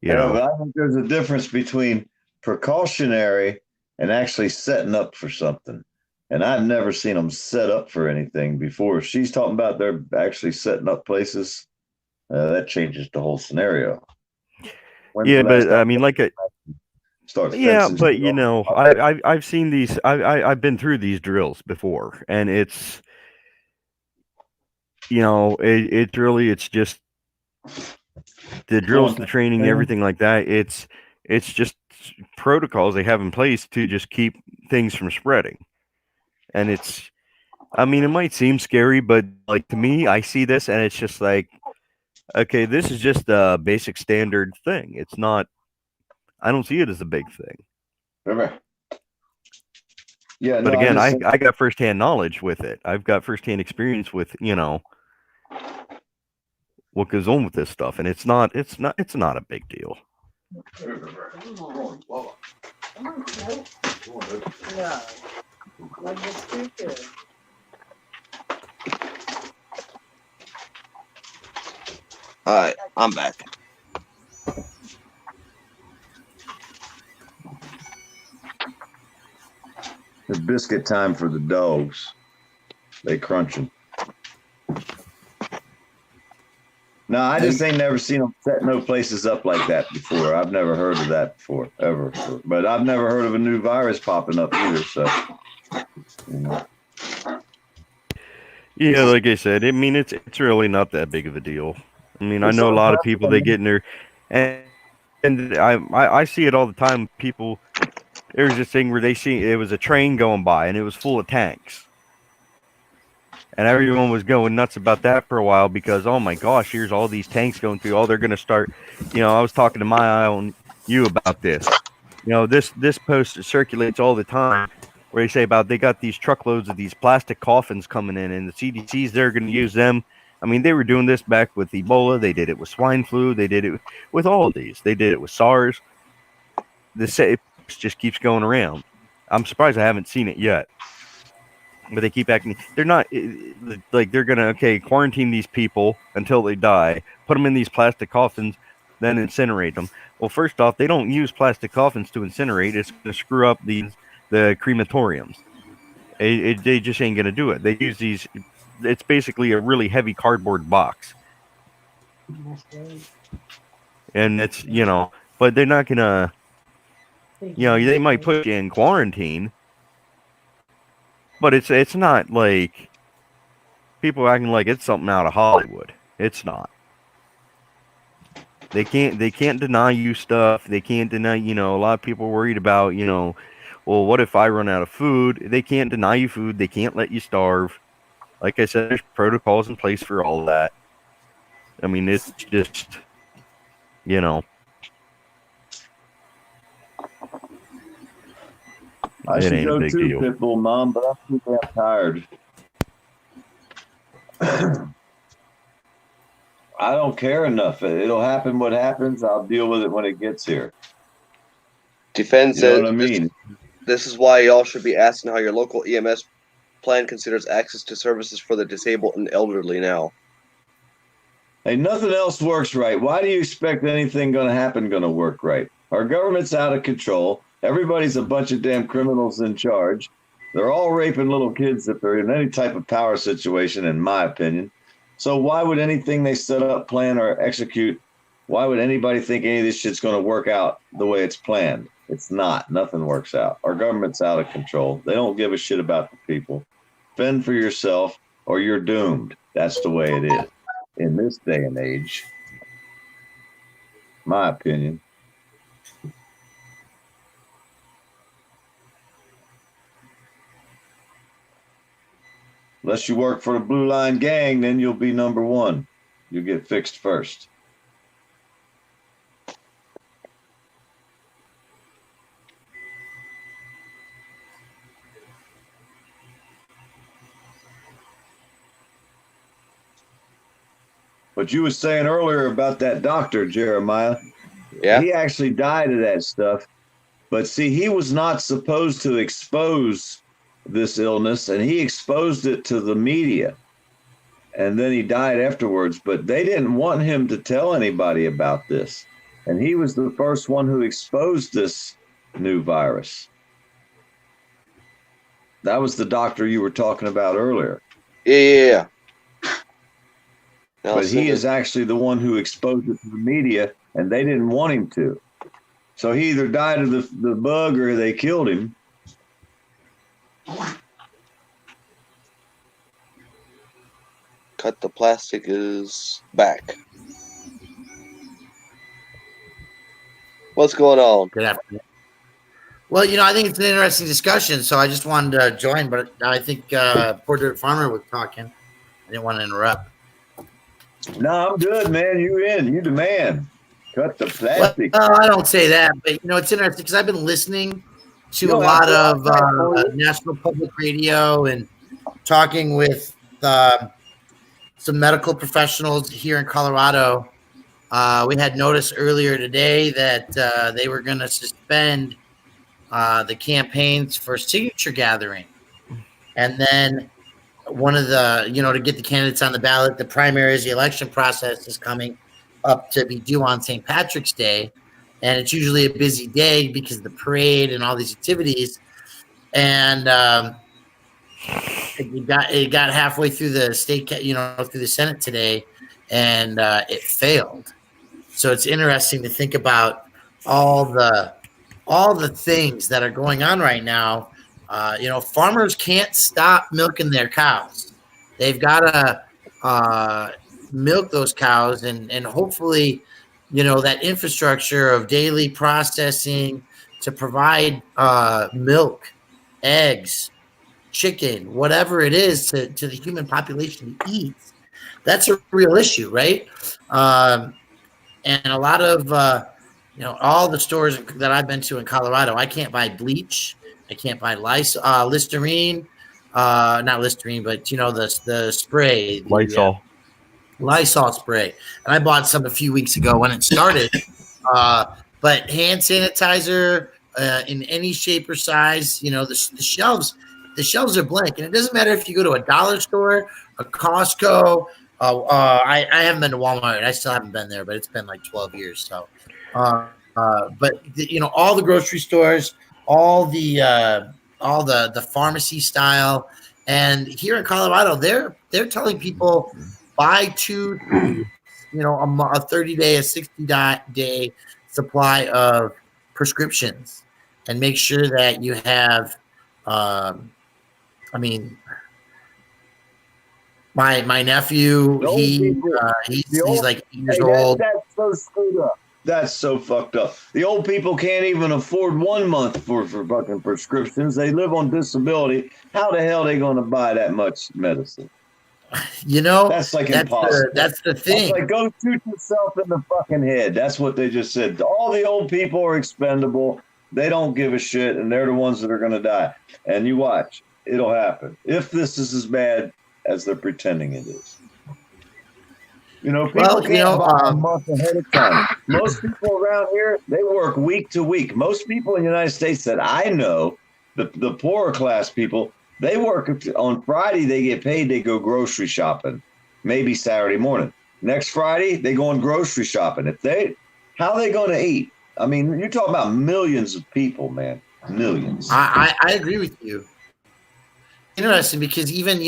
But I think there's a difference between precautionary and actually setting up for something. And I've never seen them set up for anything before. If she's talking about they're actually setting up places, that changes the whole scenario. But I mean, like but I've seen these. I've been through these drills before, and it's it's just the drills, the training, everything like that. It's just protocols they have in place to just keep things from spreading. And I mean, it might seem scary, but like to me, I see this and it's just like, okay, this is just a basic standard thing. It's not, I don't see it as a big thing. Yeah, but again, I got firsthand knowledge with it. I've got firsthand experience with, what goes on with this stuff. And it's not a big deal. Yeah. All right, I'm back. It's biscuit time for the dogs. They crunching. No, I just ain't never seen them set no places up like that before. I've never heard of that before, ever. But I've never heard of a new virus popping up either. So, Yeah, like I said, I mean it's really not that big of a deal. I mean, I know a lot of people they get in there, and I see it all the time. People, there's this thing where they see it was a train going by and it was full of tanks, and everyone was going nuts about that for a while because oh my gosh, here's all these tanks going through. Oh, they're going to start. I was talking to my eye on you about this. This post circulates all the time where they say about they got these truckloads of these plastic coffins coming in, and the CDC's they're going to use them. I mean, they were doing this back with Ebola. They did it with swine flu. They did it with all of these. They did it with SARS. It just keeps going around. I'm surprised I haven't seen it yet. But they keep acting. They're not like they're gonna quarantine these people until they die, put them in these plastic coffins, then incinerate them. Well, first off, they don't use plastic coffins to incinerate. It's gonna screw up the crematoriums. They just ain't gonna do it. They use these. It's basically a really heavy cardboard box, and it's but they're not gonna. They might put you in quarantine. But it's not like people acting like it's something out of Hollywood. It's not. They can't deny you stuff. They can't deny, a lot of people are worried about, well, what if I run out of food? They can't deny you food. They can't let you starve. Like I said, there's protocols in place for all that. I mean, it's just, I it should ain't go a big too, deal. Pitbull Mom, but I'm too damn tired. I don't care enough. It'll happen what happens. I'll deal with it when it gets here. Defend You know says what I mean? this is why y'all should be asking how your local EMS plan considers access to services for the disabled and elderly now. Hey, nothing else works right. Why do you expect anything going to work right? Our government's out of control. Everybody's a bunch of damn criminals in charge. They're all raping little kids if they're in any type of power situation, in my opinion. So why would anything they set up, plan, or execute, why would anybody think any of this shit's going to work out the way it's planned? It's not. Nothing works out. Our government's out of control. They don't give a shit about the people. Fend for yourself or you're doomed. That's the way it is in this day and age. My opinion. Unless you work for the Blue Line Gang, then you'll be number one. You'll get fixed first. What you were saying earlier about that doctor, Jeremiah, Yeah. he actually died of that stuff. But see, he was not supposed to expose this illness, and he exposed it to the media. And then he died afterwards, but they didn't want him to tell anybody about this. And he was the first one who exposed this new virus. That was the doctor you were talking about earlier. Yeah. But he is actually the one who exposed it to the media, and they didn't want him to. So he either died of the bug or they killed him. Cut the plastic is back. What's going on? Good afternoon. Well, I think it's an interesting discussion, so I just wanted to join, but I think Poor Dirt Farmer was talking. I didn't want to interrupt. No, I'm good, man. You the man. Cut the plastic. Well, I don't say that, but it's interesting because I've been listening to a lot of National Public Radio and talking with some medical professionals here in Colorado. We had noticed earlier today that they were going to suspend the campaigns for signature gathering. And then one of the, to get the candidates on the ballot, the primaries, the election process is coming up to be due on St. Patrick's Day. And it's usually a busy day because of the parade and all these activities. And it got halfway through the state, through the Senate today, and it failed. So it's interesting to think about all the things that are going on right now. Farmers can't stop milking their cows. They've got to milk those cows, and hopefully, that infrastructure of daily processing to provide milk, eggs, chicken, whatever it is to the human population eats. That's a real issue, right? And a lot of all the stores that I've been to in Colorado, I can't buy bleach, I can't buy Listerine, not Listerine, but the spray, Lysol spray, and I bought some a few weeks ago when it started. But hand sanitizer in any shape or size, the shelves are blank, and it doesn't matter if you go to a dollar store, a Costco. I haven't been to Walmart. I still haven't been there, but it's been like 12 years. So, but all the grocery stores, all the pharmacy style, and here in Colorado, they're telling people buy 2, a 30-day, a 60-day supply of prescriptions, and make sure that you have. My nephew, he's like 8 years old. That's so screwed up. That's so fucked up. The old people can't even afford 1 month for fucking prescriptions. They live on disability. How the hell are they going to buy that much medicine? That's like impossible. That's the thing. It's like, go shoot yourself in the fucking head. That's what they just said. All the old people are expendable. They don't give a shit, and they're the ones that are going to die. And you watch. It'll happen. If this is as bad as they're pretending it is. People can't buy a month ahead of time. Most people around here, they work week to week. Most people in the United States that I know, the poorer class people, they work on Friday, they get paid, they go grocery shopping, maybe Saturday morning. Next Friday, they go on grocery shopping. How are they going to eat? I mean, you're talking about millions of people, man. Millions. I agree with you. Interesting, because even,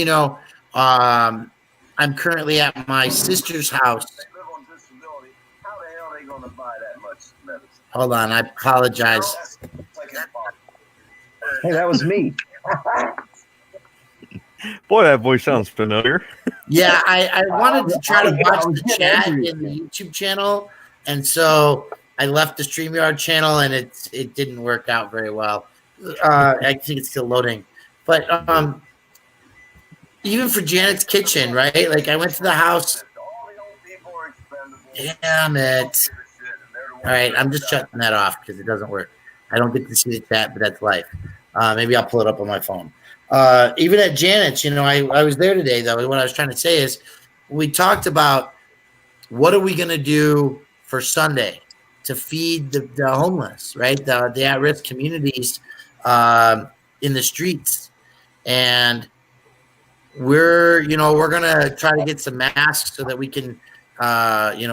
I'm currently at my sister's house. They live on disability. How the hell are they going to buy that much medicine? Hold on, I apologize. Hey, that was me. Boy, that voice sounds familiar. Yeah, I wanted to try to watch the chat in the YouTube channel, and so I left the StreamYard channel, and it didn't work out very well. I think it's still loading, but even for Janet's Kitchen, right? Like, I went to the house. Damn it! All right, I'm just shutting that off because it doesn't work. I don't get to see the chat, but that's life. Maybe I'll pull it up on my phone. Even at Janet's, I was there today, though. What I was trying to say is we talked about what are we going to do for Sunday to feed the homeless, right? The at-risk communities in the streets. And we're going to try to get some masks so that we can,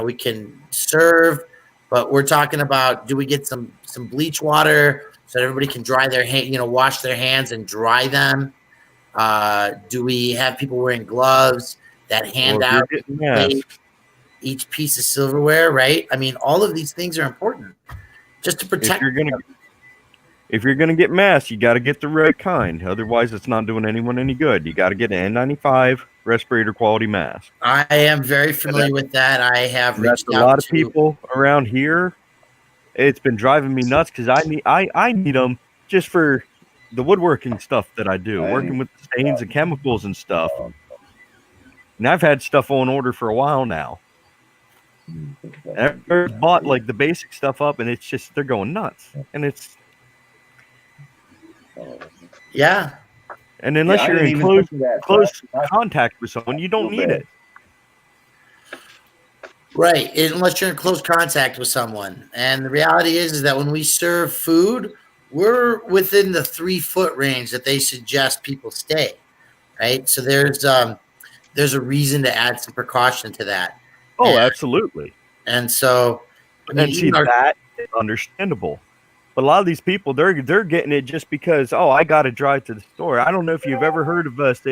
we can serve. But we're talking about, do we get some bleach water so that everybody can dry their wash their hands and dry them? Do we have people wearing gloves that hand out each piece of silverware, right? I mean, all of these things are important just to protect. If you're gonna get masks, you got to get the right kind. Otherwise, it's not doing anyone any good. You got to get an N95 respirator quality mask. I am very familiar with that. I have reached out to a lot of people around here. It's been driving me nuts because I need them just for the woodworking stuff that I do, working with stains and chemicals and stuff. And I've had stuff on order for a while now. I've bought like the basic stuff up, and it's just they're going nuts, and it's And unless you're in close contact with someone, you don't need it. Right, unless you're in close contact with someone. And the reality is that when we serve food, we're within the 3-foot range that they suggest people stay. Right, so there's a reason to add some precaution to that. Oh, absolutely. And so, that is understandable. But a lot of these people, they're getting it just because, I got to drive to the store. I don't know if you've ever heard of this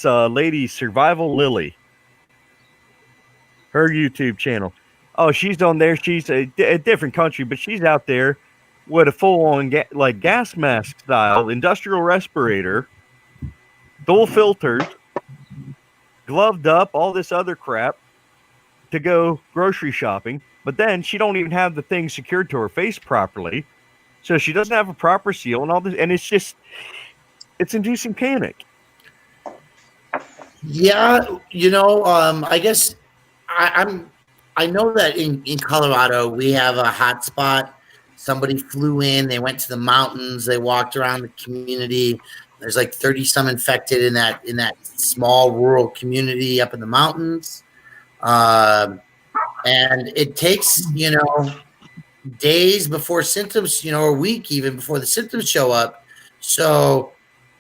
lady, Survival Lily, her YouTube channel. Oh, she's on there. She's a different country, but she's out there with a full-on gas mask style industrial respirator, dual filters, gloved up, all this other crap to go grocery shopping, but then she don't even have the thing secured to her face properly, so she doesn't have a proper seal and all this, and it's inducing panic. Yeah, I guess I know that in Colorado we have a hot spot. Somebody flew in, they went to the mountains, they walked around the community. There's like 30 some infected in that small rural community up in the mountains. And it takes, days before symptoms, or a week even before the symptoms show up. So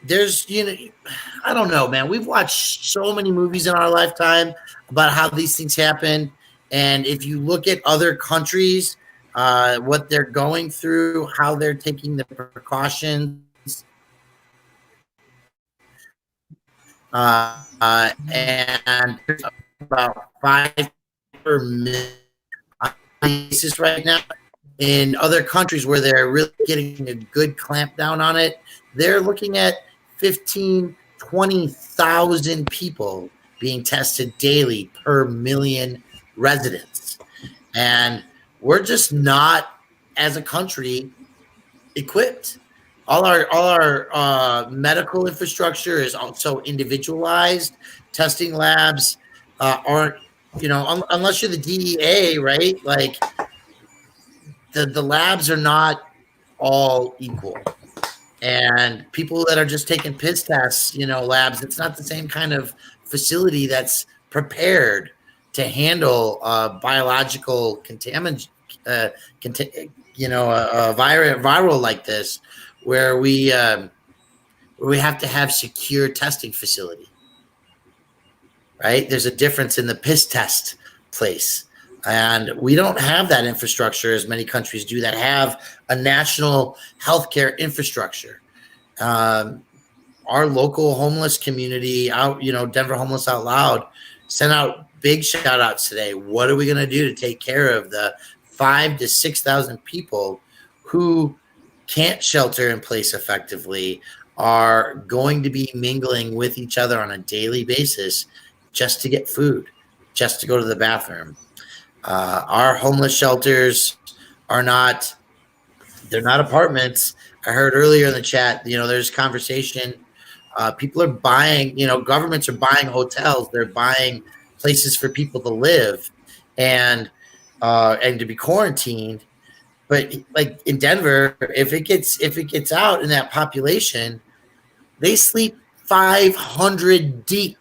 there's, I don't know, man. We've watched so many movies in our lifetime about how these things happen. And if you look at other countries, what they're going through, how they're taking the precautions, and about 5 per million cases right now. In other countries where they're really getting a good clamp down on it, they're looking at 15, 20,000 people being tested daily per million residents. And we're just not, as a country, equipped. All our medical infrastructure is also individualized. Testing labs aren't, unless you're the DEA, right? Like the labs are not all equal. And people that are just taking piss tests, labs, it's not the same kind of facility that's prepared to handle biological contaminant, viral like this, where we have to have secure testing facility, right? There's a difference in the piss test place. And we don't have that infrastructure as many countries do that have a national healthcare infrastructure. Our local homeless community out, Denver Homeless Out Loud, sent out big shout outs today. What are we going to do to take care of the 5,000 to 6,000 people who can't shelter in place effectively, are going to be mingling with each other on a daily basis just to get food, just to go to the bathroom? Our homeless shelters they're not apartments. I heard earlier in the chat, there's conversation. People are buying, governments are buying hotels. They're buying places for people to live and to be quarantined. But like in Denver, if it gets out in that population, they sleep 500 deep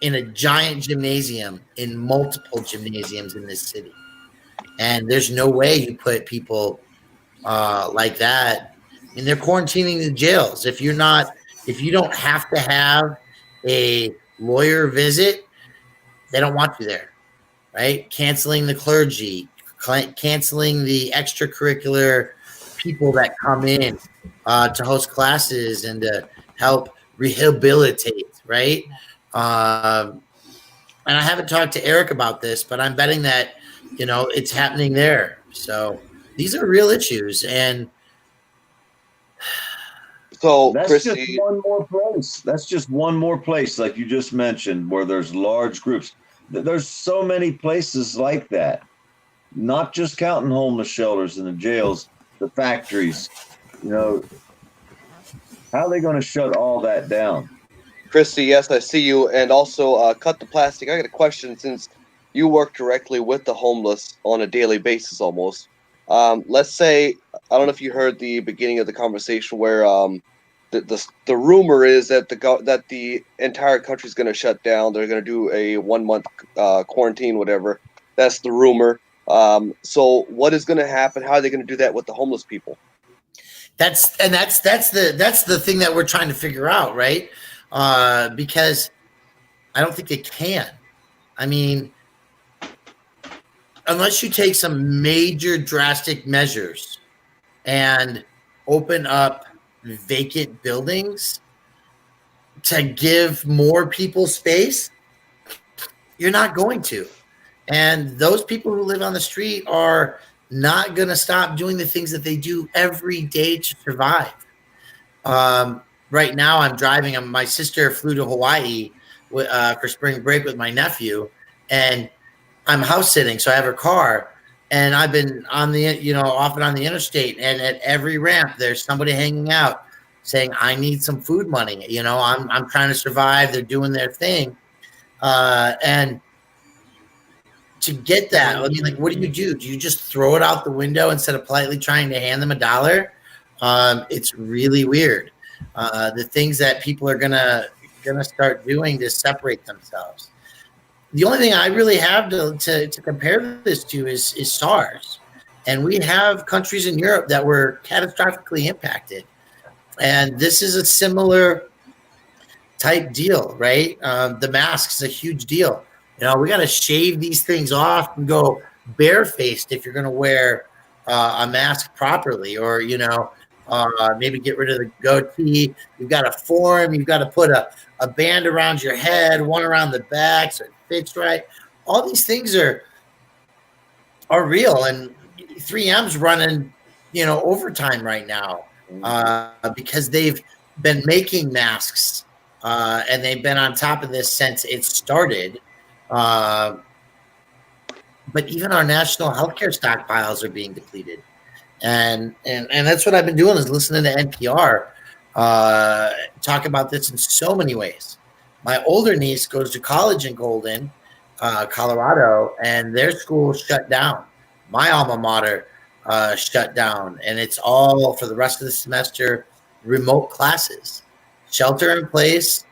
in a giant gymnasium, in multiple gymnasiums in this city. And there's no way you put people like that. I mean, they're quarantining the jails. If you don't have to have a lawyer visit, they don't want you there, right? Canceling the clergy, canceling the extracurricular people that come in to host classes and to help rehabilitate, right? And I haven't talked to Eric about this, but I'm betting that, it's happening there. So these are real issues. And so that's Christy, just one more place. That's just one more place, like you just mentioned, where there's large groups. There's so many places like that, not just counting homeless shelters and the jails, the factories. How are they going to shut all that down? Christy, yes, I see you. And also, Cut the Plastic. I got a question, since you work directly with the homeless on a daily basis almost. Let's say, I don't know if you heard the beginning of the conversation where the rumor is that the entire country is going to shut down. They're going to do a 1 month quarantine, whatever. That's the rumor. So what is going to happen? How are they going to do that with the homeless people? That's the thing that we're trying to figure out, right? Because I don't think they can. I mean, unless you take some major drastic measures and open up vacant buildings to give more people space, you're not going to. And those people who live on the street are not going to stop doing the things that they do every day to survive. Right now I'm driving. My sister flew to Hawaii for spring break with my nephew, and I'm house sitting, so I have her car, and I've been on the off and on the interstate, and at every ramp there's somebody hanging out saying, "I need some food money." I'm trying to survive. They're doing their thing, and to get that, I mean, like, what do? Do you just throw it out the window instead of politely trying to hand them $1? It's really weird. The things that people are gonna start doing to separate themselves. The only thing I really have to compare this to is SARS, and we have countries in Europe that were catastrophically impacted, and this is a similar type deal, right? The mask is a huge deal. We got to shave these things off and go barefaced if you're going to wear a mask properly, or maybe get rid of the goatee. You've got to form. You've got to put a band around your head, one around the back, so it fits right. All these things are real, and 3M's running, overtime right now because they've been making masks and they've been on top of this since it started. But even our national healthcare stockpiles are being depleted. And that's what I've been doing, is listening to NPR talk about this in so many ways. My older niece goes to college in Golden, Colorado, and their school shut down. My alma mater shut down, and it's all for the rest of the semester remote classes, shelter in place.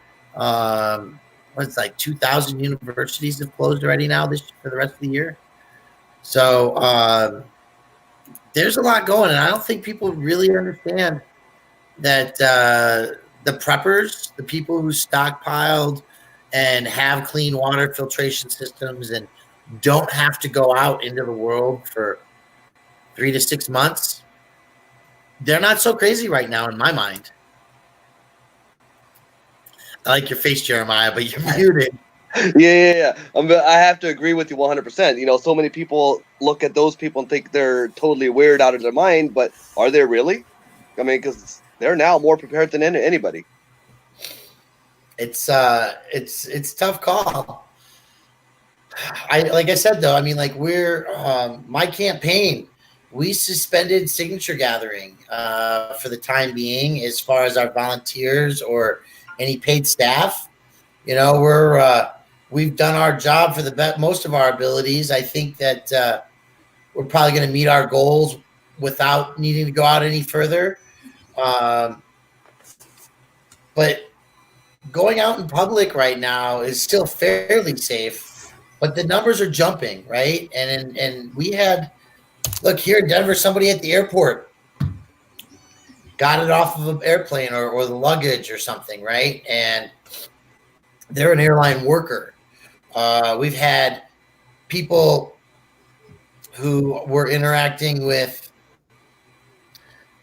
It's like 2,000 universities have closed already now for the rest of the year. So there's a lot going, and I don't think people really understand that the preppers, the people who stockpiled and have clean water filtration systems and don't have to go out into the world for 3 to 6 months, they're not so crazy right now in my mind. I like your face, Jeremiah, but you're muted. Yeah. I have to agree with you 100%. So many people look at those people and think they're totally weird out of their mind, but are they really? I mean, because they're now more prepared than anybody. It's tough call. Like I said, though, I mean, like, we're my campaign, we suspended signature gathering for the time being, as far as our volunteers or any paid staff. We've done our job for the most of our abilities. I think that we're probably going to meet our goals without needing to go out any further. But going out in public right now is still fairly safe, but the numbers are jumping, right? And we had, look, here in Denver, somebody at the airport got it off of an airplane or the luggage or something, right? And they're an airline worker. We've had people who were interacting with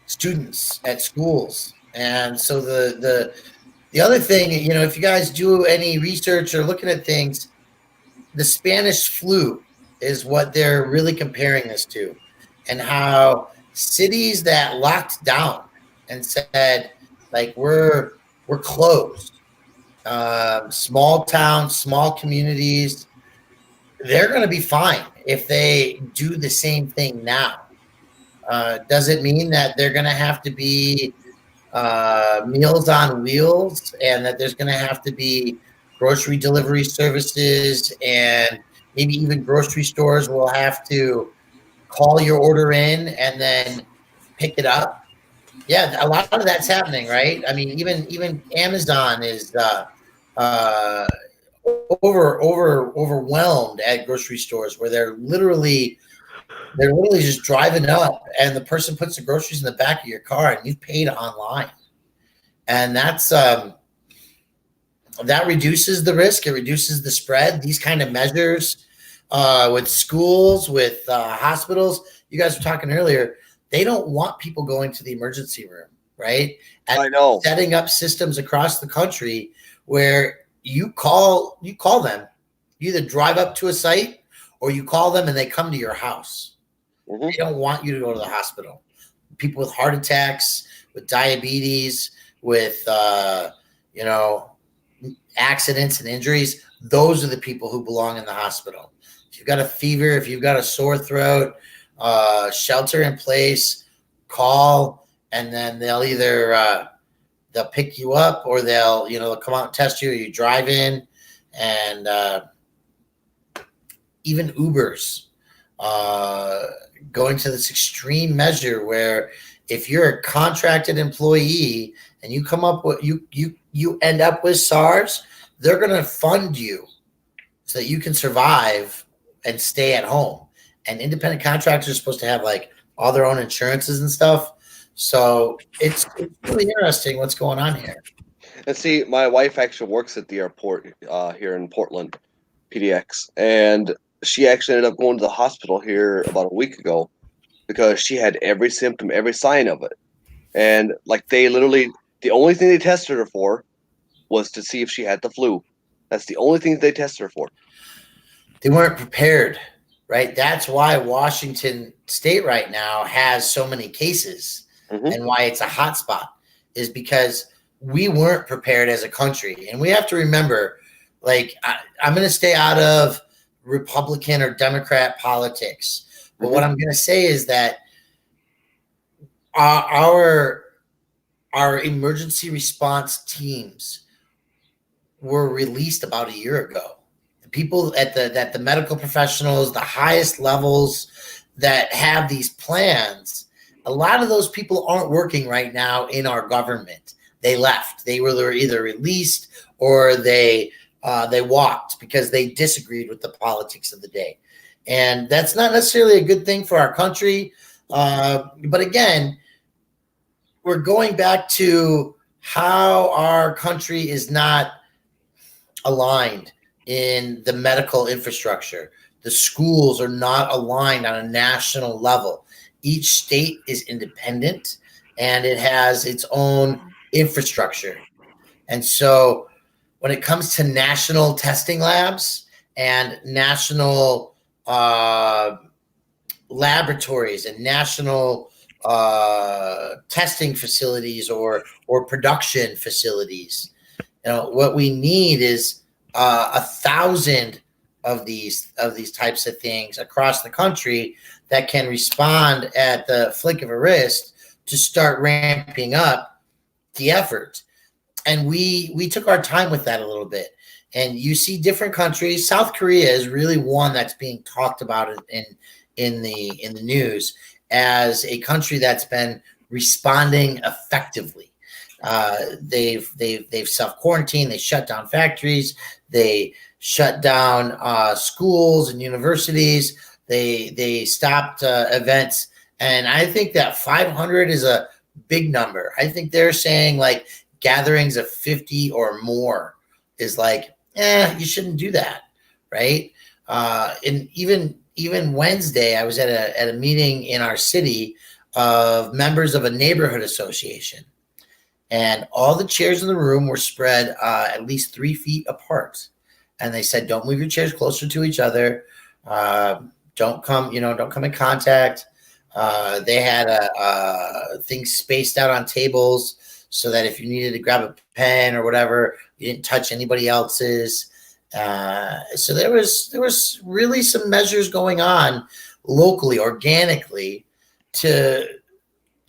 students at schools. And so the other thing, if you guys do any research or looking at things, the Spanish flu is what they're really comparing this to, and how cities that locked down and said, like, we're closed, small towns, small communities, they're going to be fine if they do the same thing now. Does it mean that they're going to have to be Meals on Wheels, and that there's going to have to be grocery delivery services, and maybe even grocery stores will have to call your order in and then pick it up? Yeah, a lot of that's happening, right? I mean, even Amazon is overwhelmed at grocery stores, where they're literally just driving up, and the person puts the groceries in the back of your car, and you've paid online. And that's that reduces the risk. It reduces the spread. These kind of measures with schools, with hospitals. You guys were talking earlier. They don't want people going to the emergency room, right? And I know. Setting up systems across the country where you call them. You either drive up to a site or you call them and they come to your house. Mm-hmm. They don't want you to go to the hospital. People with heart attacks, with diabetes, with accidents and injuries, those are the people who belong in the hospital. If you've got a fever, if you've got a sore throat, shelter in place, call, and then they'll either they'll pick you up or they'll come out and test you, or you drive in. And even Ubers going to this extreme measure where if you're a contracted employee and you come up with you end up with SARS, they're going to fund you so that you can survive and stay at home. And independent contractors are supposed to have like all their own insurances and stuff. So it's really interesting what's going on here. And see, my wife actually works at the airport here in Portland, PDX, and she actually ended up going to the hospital here about a week ago because she had every symptom, every sign of it. And like they literally, the only thing they tested her for was to see if she had the flu. That's the only thing they tested her for. They weren't prepared, right? That's why Washington State right now has so many cases and why it's a hot spot, is because we weren't prepared as a country. And we have to remember, like, I'm going to stay out of Republican or Democrat politics. But what I'm going to say is that our emergency response teams were released about a year ago. The people at the medical professionals, the highest levels that have these plans, a lot of those people aren't working right now in our government. They left. They were either released or they walked because they disagreed with the politics of the day. And that's not necessarily a good thing for our country. But again, we're going back to how our country is not aligned in the medical infrastructure. The schools are not aligned on a national level. Each state is independent and it has its own infrastructure. And so when it comes to national testing labs and national laboratories and national testing facilities or production facilities, what we need is 1,000 of these types of things across the country that can respond at the flick of a wrist to start ramping up the effort. And we took our time with that a little bit. And you see different countries. South Korea is really one that's being talked about in the news as a country that's been responding effectively. They've self-quarantined. They shut down factories. They shut down schools and universities. They stopped events. And I think that 500 is a big number. I think they're saying like gatherings of 50 or more is like, you shouldn't do that, right? And even Wednesday, I was at a meeting in our city of members of a neighborhood association. And all the chairs in the room were spread at least 3 feet apart. And they said, don't move your chairs closer to each other. Don't come in contact. They had things spaced out on tables so that if you needed to grab a pen or whatever, you didn't touch anybody else's. So there was really some measures going on locally, organically, to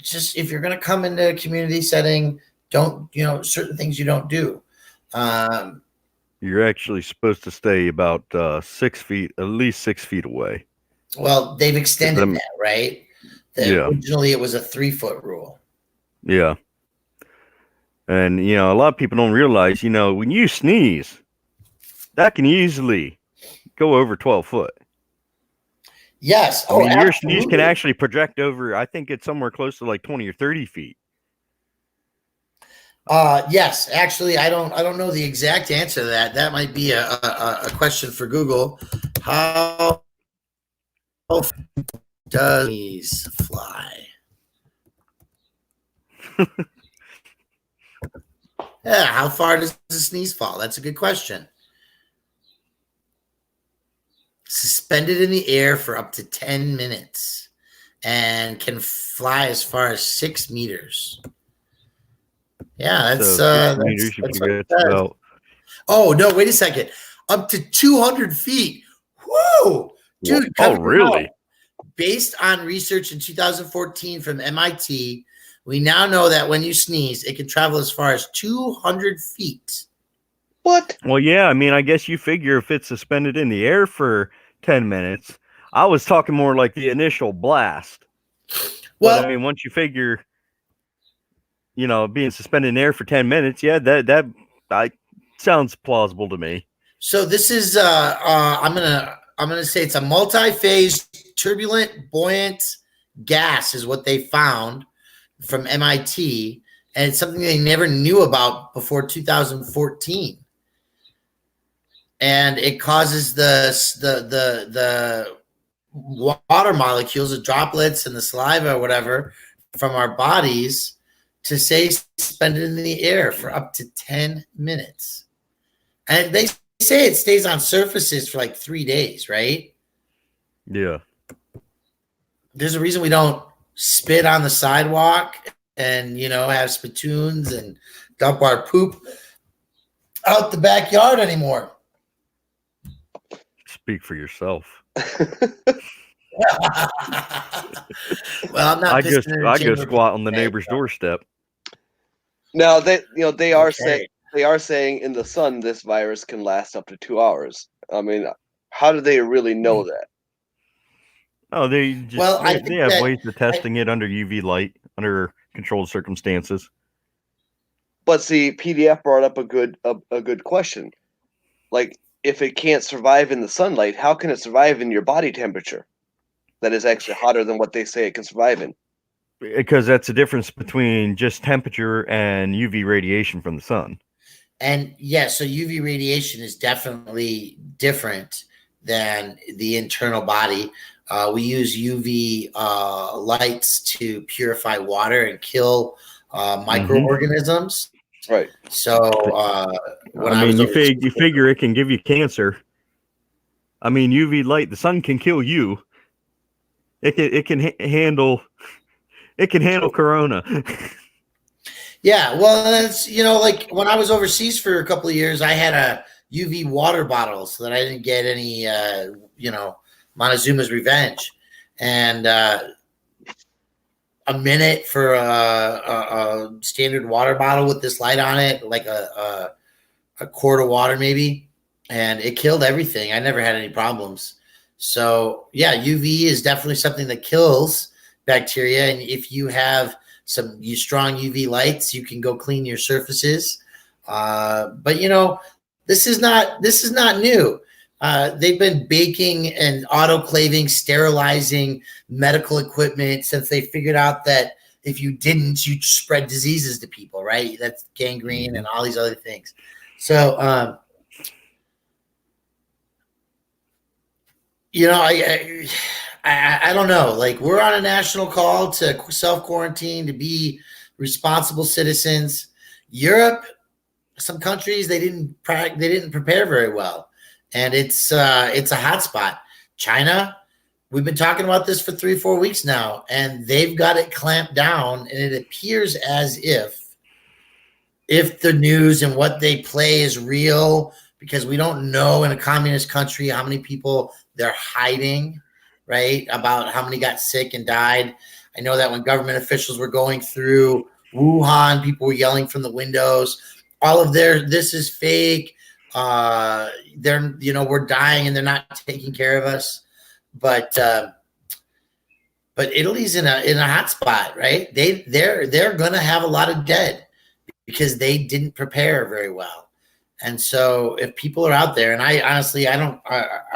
just, if you're going to come into a community setting, don't, certain things you don't do. You're actually supposed to stay about 6 feet, at least 6 feet away. Well, they've extended that, right? Originally, it was a 3-foot rule. Yeah. And, a lot of people don't realize, when you sneeze, that can easily go over 12 foot. Yes. Your sneeze can actually project over, I think it's somewhere close to like 20 or 30 feet. Yes, actually, I don't know the exact answer to that. That might be a question for Google. How does sneeze fly? Yeah, how far does the sneeze fall? That's a good question. Suspended in the air for up to 10 minutes and can fly as far as 6 meters. Yeah, that's meters. You can get about Oh, no, wait a second. Up to 200 feet. Whoa. Dude. Oh, really? Based on research in 2014 from MIT, we now know that when you sneeze, it can travel as far as 200 feet. What? Well, yeah. I mean, I guess you figure if it's suspended in the air for 10 minutes, I was talking more like the initial blast. Well, but, I mean, once you figure, being suspended in air for 10 minutes, yeah, that sounds plausible to me. So this is I'm gonna say it's a multi-phase turbulent buoyant gas is what they found from MIT, and it's something they never knew about before 2014. And it causes the water molecules, the droplets and the saliva or whatever from our bodies to stay suspended in the air for up to 10 minutes. And they say it stays on surfaces for like 3 days, right? Yeah. There's a reason we don't spit on the sidewalk and, have spittoons and dump our poop out the backyard anymore. Speak for yourself. Well, I'm not. I go squat on the neighbor's doorstep. Now they are saying in the sun this virus can last up to 2 hours. I mean, how do they really know that? Oh, they have ways of testing it under UV light, under controlled circumstances. But see, PDF brought up a good question. Like, if it can't survive in the sunlight, how can it survive in your body temperature? That is actually hotter than what they say it can survive in. Because that's the difference between just temperature and UV radiation from the sun. And so UV radiation is definitely different than the internal body. We use UV lights to purify water and kill microorganisms. Right. So you figure it can give you cancer. I mean, UV light, the sun can kill you. It can handle corona. Yeah, well, that's like when I was overseas for a couple of years, I had a UV water bottle so that I didn't get any Montezuma's revenge, and a minute for a standard water bottle with this light on it, like a quart of water maybe, and it killed everything. I never had any problems. So yeah, UV is definitely something that kills bacteria, and if you have some strong UV lights, you can go clean your surfaces. But this is not new. They've been baking and autoclaving, sterilizing medical equipment since they figured out that if you didn't, you'd spread diseases to people, right? That's gangrene and all these other things. So, I don't know. Like, we're on a national call to self-quarantine, to be responsible citizens. Europe, some countries, they didn't prepare very well, and it's a hot spot. China, we've been talking about this for 3-4 weeks now, and they've got it clamped down, and it appears as if the news and what they play is real, because we don't know in a communist country how many people they're hiding, right? About how many got sick and died. I know that when government officials were going through Wuhan, people were yelling from the windows, all of this is fake. We're dying and they're not taking care of us. But Italy's in a hot spot, right? They're gonna have a lot of dead because they didn't prepare very well. And so if people are out there, and I honestly, I'm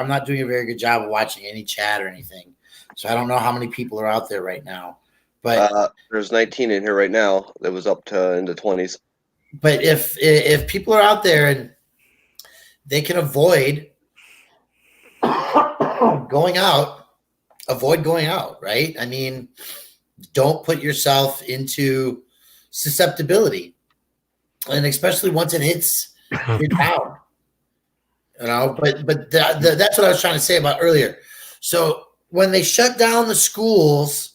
not doing a very good job of watching any chat or anything. So I don't know how many people are out there right now, but there's 19 in here right now. That was up to in the 20s. But if people are out there and they can avoid going out, right? I mean, don't put yourself into susceptibility, and especially once it hits your town, But that's what I was trying to say about earlier. So when they shut down the schools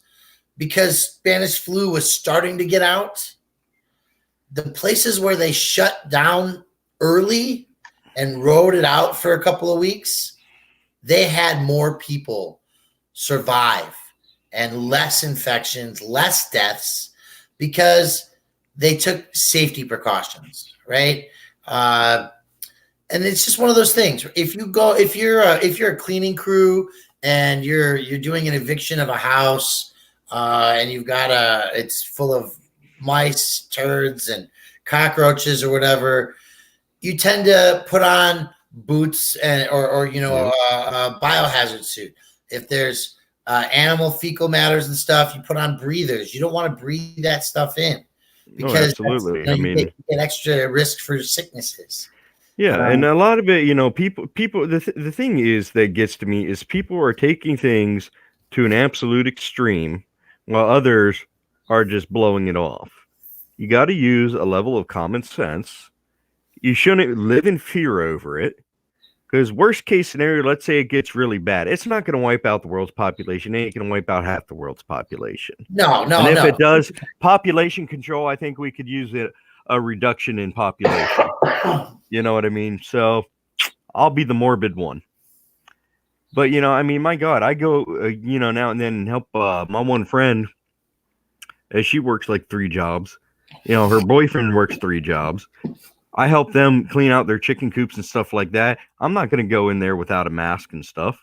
because Spanish flu was starting to get out, the places where they shut down early and rode it out for a couple of weeks, they had more people survive and less infections, less deaths, because they took safety precautions, right? And it's just one of those things. If you're a cleaning crew and you're doing an eviction of a house, and you've got it's full of mice, turds, and cockroaches or whatever, you tend to put on boots and or a biohazard suit. If there's animal fecal matters and stuff, you put on breathers. You don't want to breathe that stuff in because absolutely. you get extra risk for sicknesses. Yeah, and a lot of it, people. The thing is that gets to me is people are taking things to an absolute extreme, while others are just blowing it off. You got to use a level of common sense. You shouldn't live in fear over it, because worst case scenario, let's say it gets really bad, it's not going to wipe out the world's population. It ain't going to wipe out half the world's population. No. And if it does, population control, I think we could use a reduction in population. You know what I mean? So I'll be the morbid one. But, my God, I go, now and then and help my one friend as she works like 3 jobs. Her boyfriend works 3 jobs. I help them clean out their chicken coops and stuff like that. I'm not going to go in there without a mask and stuff.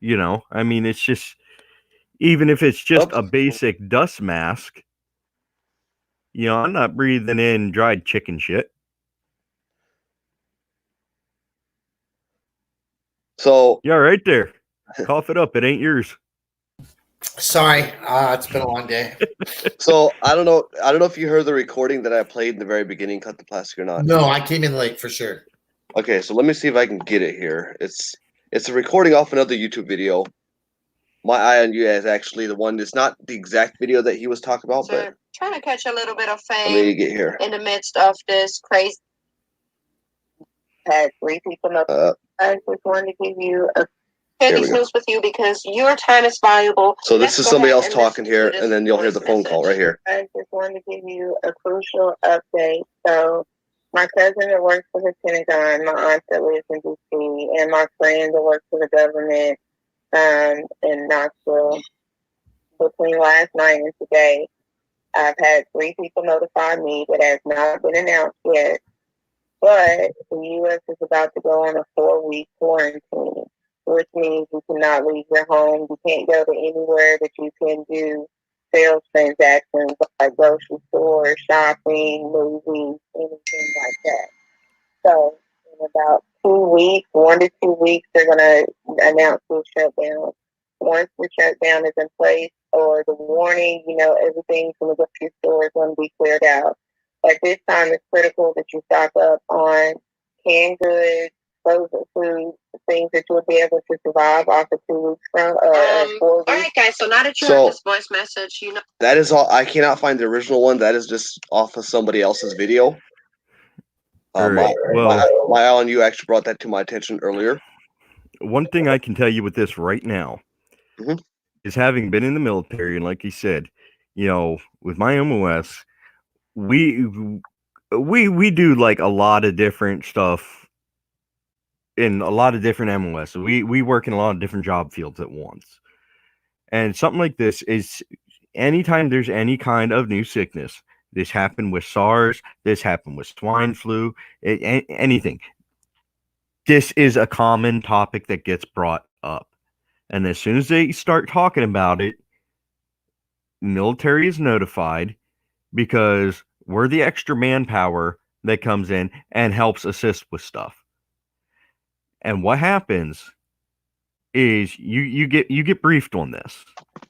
It's just, even if it's just a basic dust mask, I'm not breathing in dried chicken shit. So yeah, right there. Cough it up. It ain't yours. Sorry, it's been a long day. So I don't know if you heard the recording that I played in the very beginning, Cut the Plastic, or not. No, I came in late for sure. Okay, so let me see if I can get it here. It's a recording off another YouTube video. My Eye on You is actually the one. It's not the exact video that he was talking about, but trying to catch a little bit of let me fame get here. in the midst of this crazy. Had 3 people up. I just wanted to give you a share these news with you because your time is valuable. So this is somebody else talking here, and then you'll hear the phone call right here. I just wanted to give you a crucial update. So my cousin that works for the Pentagon, my aunt that lives in D.C., and my friend that works for the government in Knoxville, between last night and today, I've had 3 people notify me that has not been announced yet, but the U.S. is about to go on a 4-week quarantine, which means you cannot leave your home. You can't go to anywhere that you can do sales transactions like grocery stores, shopping, movies, anything like that. So in about 2 weeks, 1 to 2 weeks, they're going to announce the shutdown. Once the shutdown is in place or the warning, everything from the grocery store is going to be cleared out. At this time, it's critical that you stock up on canned goods, frozen food, things that you'll be able to survive off of 2 weeks from 4 weeks. All right, guys. So now that you have this voice message, that is all. I cannot find the original one. That is just off of somebody else's video. My Eye on You actually brought that to my attention earlier. One thing I can tell you with this right now is, having been in the military, and like you said, with my MOS, we do like a lot of different stuff in a lot of different MOS. We work in a lot of different job fields at once. And something like this is, anytime there's any kind of new sickness, this happened with SARS, this happened with swine flu, anything. This is a common topic that gets brought up. And as soon as they start talking about it, military is notified, because we're the extra manpower that comes in and helps assist with stuff. And what happens is you get briefed on this.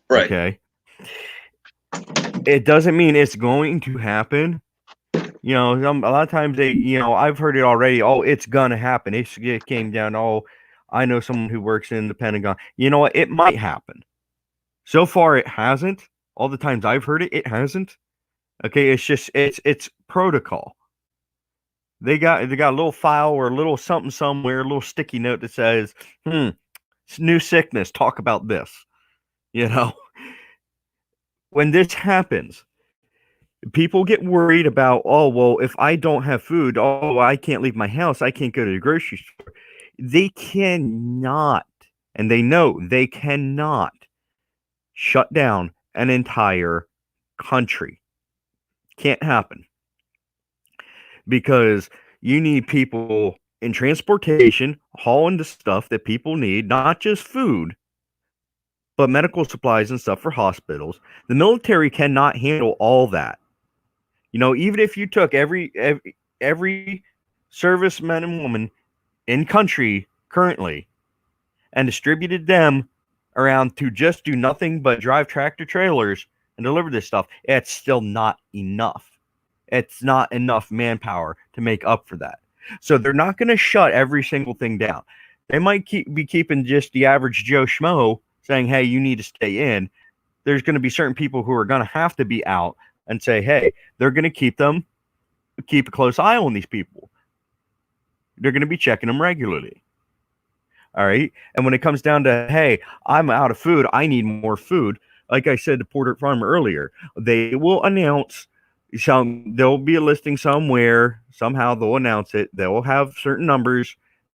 Right. Okay. It doesn't mean it's going to happen. A lot of times I've heard it already. Oh, it's gonna happen. It came down. Oh, I know someone who works in the Pentagon. You know what? It might happen. So far, it hasn't. All the times I've heard it, it hasn't. Okay, it's just it's protocol. They got a little file or a little something somewhere, a little sticky note that says, it's new sickness, talk about this. When this happens, People get worried about, oh, well, if I don't have food, oh, I can't leave my house. I can't go to the grocery store. They cannot, and they know they cannot shut down an entire country. Can't happen because you need people in transportation hauling the stuff that people need, not just food, but medical supplies and stuff for hospitals. The military cannot handle all that. Even if you took every serviceman and woman in country currently and distributed them around to just do nothing but drive tractor trailers and deliver this stuff, it's still not enough. It's not enough manpower to make up for that. So they're not going to shut every single thing down. They might be keeping just the average Joe Schmo saying, hey, you need to stay in. There's going to be certain people who are going to have to be out and say, hey, they're going to keep a close eye on these people. They're going to be checking them regularly. All right. And when it comes down to, hey, I'm out of food, I need more food. Like I said to Porter Farmer earlier, they will announce there'll be a listing somewhere. Somehow they'll announce it. They'll have certain numbers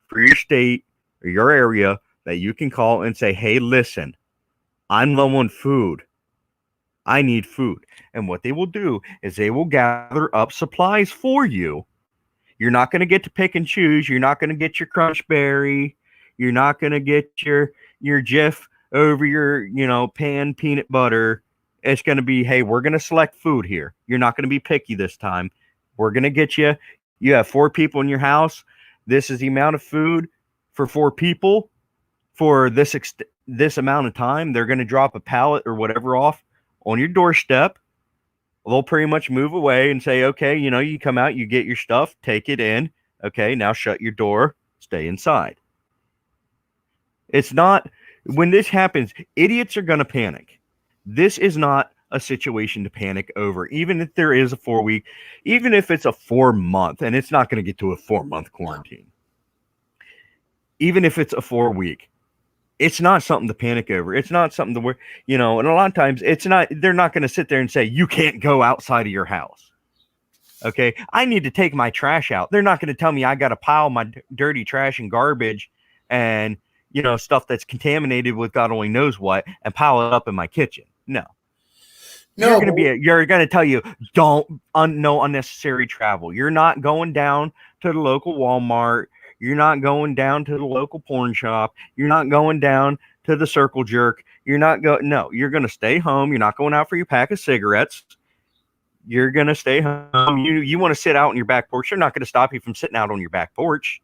for your state or your area that you can call and say, hey, listen, I'm low on food. I need food. And what they will do is they will gather up supplies for you. You're not going to get to pick and choose. You're not going to get your Crunch Berry. You're not going to get your Jif over your, pan peanut butter. It's going to be, hey, we're going to select food here. You're not going to be picky this time. We're going to get you. You have 4 people in your house. This is the amount of food for 4 people for this amount of time. They're going to drop a pallet or whatever off on your doorstep. They'll pretty much move away and say, okay, you come out, you get your stuff, take it in. Okay, now shut your door, stay inside. It's not, when this happens, idiots are going to panic. This is not a situation to panic over, even if there is a 4-week, even if it's a 4-month, and it's not going to get to a 4-month quarantine. Even if it's a 4-week, it's not something to panic over. It's not something to where, and a lot of times they're not going to sit there and say, you can't go outside of your house. Okay. I need to take my trash out. They're not going to tell me I got to pile my dirty trash and garbage and, stuff that's contaminated with God only knows what and pile it up in my kitchen. No. You're going to tell you, no unnecessary travel. You're not going down to the local Walmart. You're not going down to the local porn shop. You're not going down to the Circle Jerk. You're going to stay home. You're not going out for your pack of cigarettes. You're going to stay home. You want to sit out on your back porch. They're not going to stop you from sitting out on your back porch.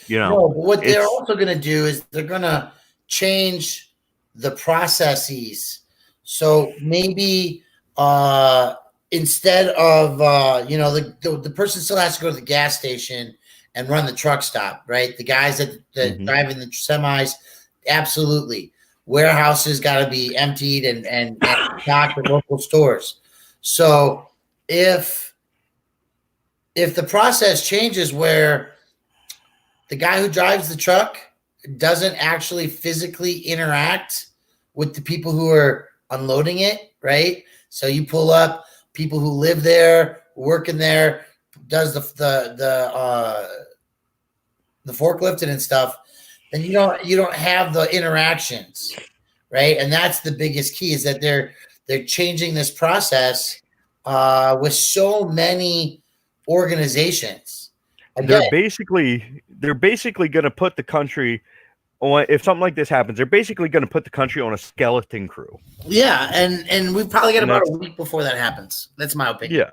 No, but what they're also going to do is they're going to change the processes. So maybe instead of, the person still has to go to the gas station and run the truck stop, right? The guys that drive in the semis, absolutely. Warehouses got to be emptied and stocked at local stores. So if the process changes where the guy who drives the truck doesn't actually physically interact with the people who are unloading it, right? So you pull up people who live there, working there, does the forklifting and stuff, then you don't have the interactions, right? And that's the biggest key, is that they're changing this process with so many organizations. Again, they're basically going to put the country on, if something like this happens, they're basically going to put the country on a skeleton crew. Yeah, and we've probably got about a week before that happens. That's my opinion.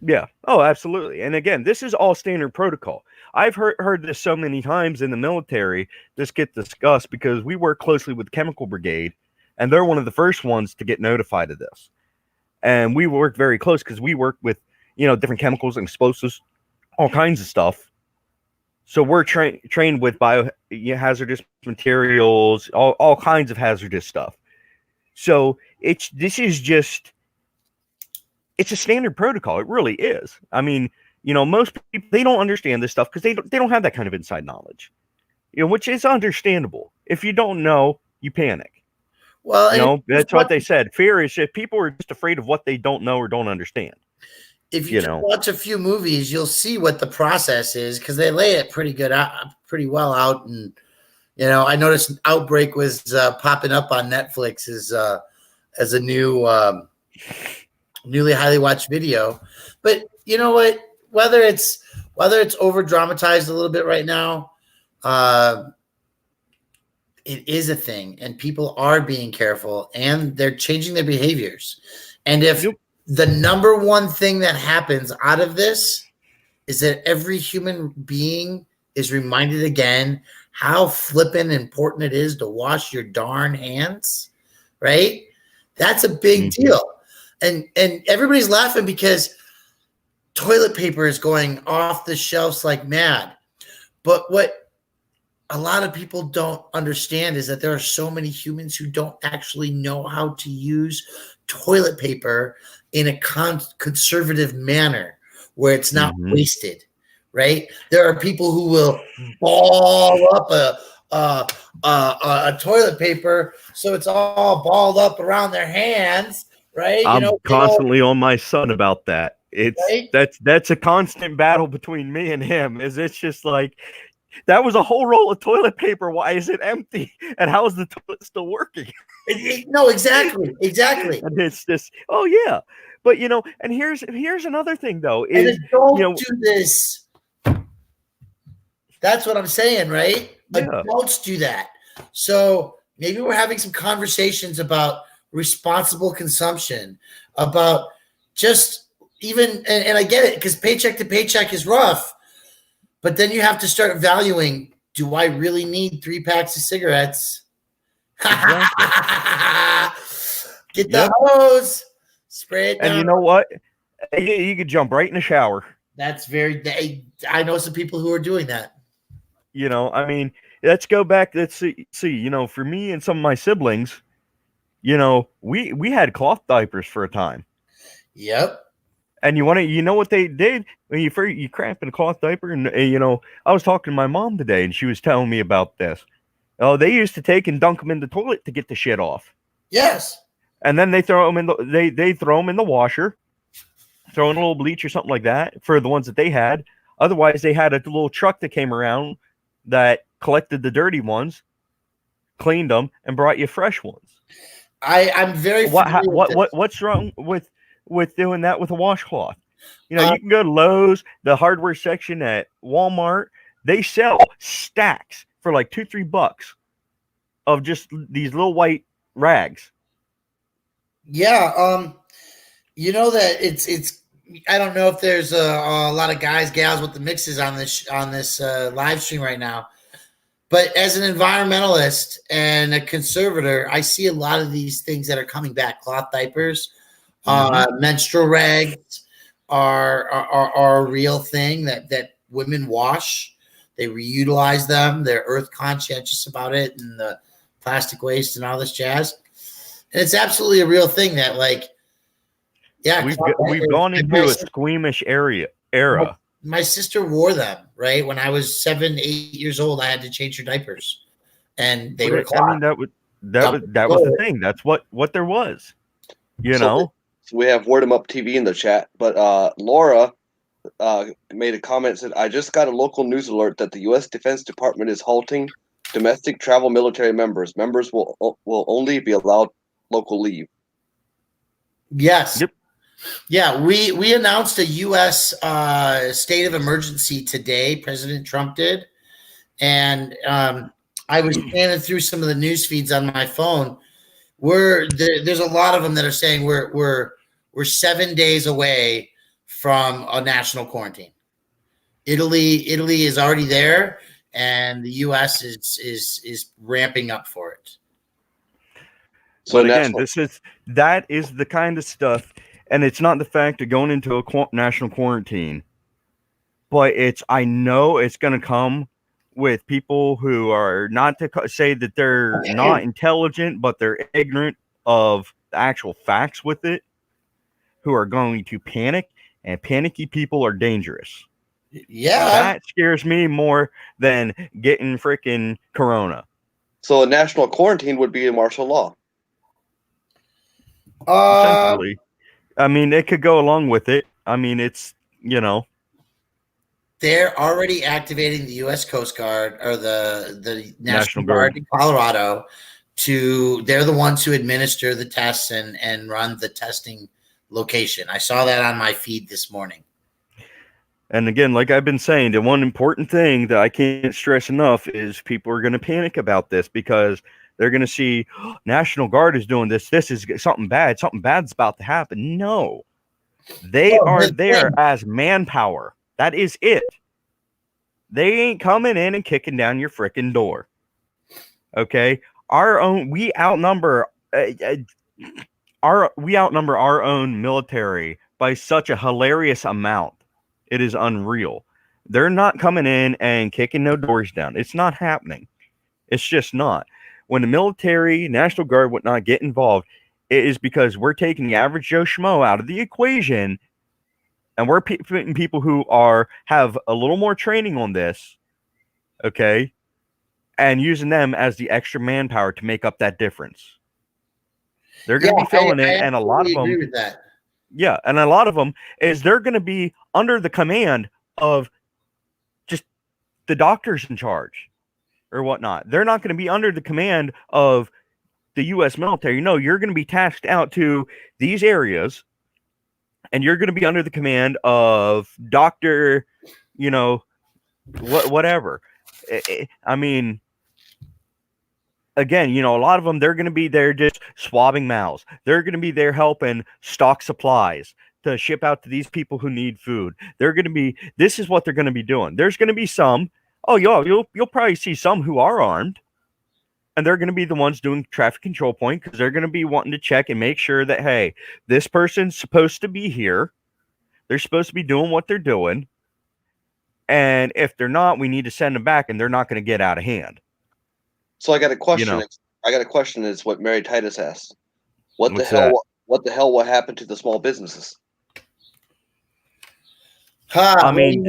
Yeah. Oh, absolutely. And again, this is all standard protocol. I've heard this so many times in the military. This gets discussed because we work closely with the Chemical Brigade, and they're one of the first ones to get notified of this. And we work very close because we work with, different chemicals and explosives, all kinds of stuff. So we're trained with hazardous materials, all kinds of hazardous stuff. So it's a standard protocol. It really is. I mean, most people, they don't understand this stuff because they don't have that kind of inside knowledge, which is understandable. If you don't know, you panic. Well, that's what they said. Fear is if people are just afraid of what they don't know or don't understand. If you watch a few movies, you'll see what the process is because they lay it pretty well out. And I noticed Outbreak was popping up on Netflix as a new newly highly watched video. But you know what? Whether it's over dramatized a little bit right now, it is a thing, and people are being careful, and they're changing their behaviors. And if the number one thing that happens out of this is that every human being is reminded again how flippin' important it is to wash your darn hands, right? That's a big deal. And everybody's laughing because toilet paper is going off the shelves like mad. But what a lot of people don't understand is that there are so many humans who don't actually know how to use toilet paper in a conservative manner where it's not wasted, right? There are people who will ball up a toilet paper so it's all balled up around their hands, right? I'm constantly on my son about that. That's a constant battle between me and him. It's just like, that was a whole roll of toilet paper. Why is it empty? And how is the toilet still working? No, exactly. And it's just, oh yeah. But and here's another thing though, is don't do this. That's what I'm saying, right? Yeah. Adults do that. So maybe we're having some conversations about responsible consumption, about just even, and I get it, because paycheck to paycheck is rough. But then you have to start valuing, do I really need 3 packs of cigarettes? Exactly. Get the hose, spray it down. And you know what? You could jump right in the shower. That's I know some people who are doing that. I mean, let's go back. Let's see, for me and some of my siblings, we had cloth diapers for a time. Yep. And you know what they did when you crap in a cloth diaper? And I was talking to my mom today, and she was telling me about this. Oh, they used to take and dunk them in the toilet to get the shit off. Yes. And then they throw them in they throw them in the washer, throw in a little bleach or something like that for the ones that they had. Otherwise, they had a little truck that came around that collected the dirty ones, cleaned them, and brought you fresh ones. I'm very what's wrong with doing that with a washcloth? You can go to Lowe's, the hardware section at Walmart. They sell stacks for like $2-3 of just these little white rags. Yeah, that it's. I don't know if there's a lot of guys, gals with the mixes on this live stream right now, but as an environmentalist and a conservator, I see a lot of these things that are coming back. Cloth diapers, menstrual rags are a real thing that women wash. They reutilize them. They're earth conscientious about it, and the plastic waste and all this jazz. And it's absolutely a real thing that, we've gone into a squeamish era. My sister wore them, right? When I was 7, 8 years old, I had to change her diapers, and they were cloth. I mean, that was the thing. That's what there was. So we have Word 'em Up TV in the chat, but Laura made a comment, said, I just got a local news alert that the U.S. Defense Department is halting domestic travel military members. Members will only be allowed local leave. Yes. Yep. Yeah, we announced a U.S. State of emergency today. President Trump did. And I was scanning through some of the news feeds on my phone. There's a lot of them that are saying we're 7 days away from a national quarantine. Italy is already there, and the U.S. is ramping up for it. So again, that is the kind of stuff, and it's not the fact of going into a national quarantine, but I know it's going to come with people who are not to say that they're not intelligent, but they're ignorant of the actual facts with it, who are going to panic, and panicky people are dangerous. Yeah. That scares me more than getting freaking corona. So a national quarantine would be a martial law. Essentially, I mean, it could go along with it. I mean, it's they're already activating the U.S. Coast Guard or the National Guard in Colorado. They're the ones who administer the tests and run the testing location. I saw that on my feed this morning. And again, like I've been saying, the one important thing that I can't stress enough is people are going to panic about this because they're going to see National Guard is doing this. This is something bad. Something bad's about to happen. No, they are there as manpower. That is it. They ain't coming in and kicking down your freaking door. Okay, we outnumber our own military by such a hilarious amount. It is unreal. They're not coming in and kicking no doors down. It's not happening. It's just not. When the military, National Guard, whatnot get involved, it is because we're taking the average Joe Schmo out of the equation, and we're putting people who have a little more training on this, okay, and using them as the extra manpower to make up that difference. They're going to be filling it, and a lot of them agree with that. Yeah, and a lot of them is they're going to be under the command of just the doctors in charge or whatnot. They're not going to be under the command of the U.S. military. No, you're going to be tasked out to these areas, and you're going to be under the command of Dr. Whatever. I mean, again, a lot of them, they're going to be there just swabbing mouths. They're going to be there helping stock supplies to ship out to these people who need food. This is what they're going to be doing. There's going to be some, you'll probably see some who are armed, and they're going to be the ones doing traffic control point because they're going to be wanting to check and make sure that, hey, this person's supposed to be here. They're supposed to be doing what they're doing. And if they're not, we need to send them back, and they're not going to get out of hand. So I got a question. I got a question. Is what Mary Titus asked. What the hell will happen to the small businesses? I mean,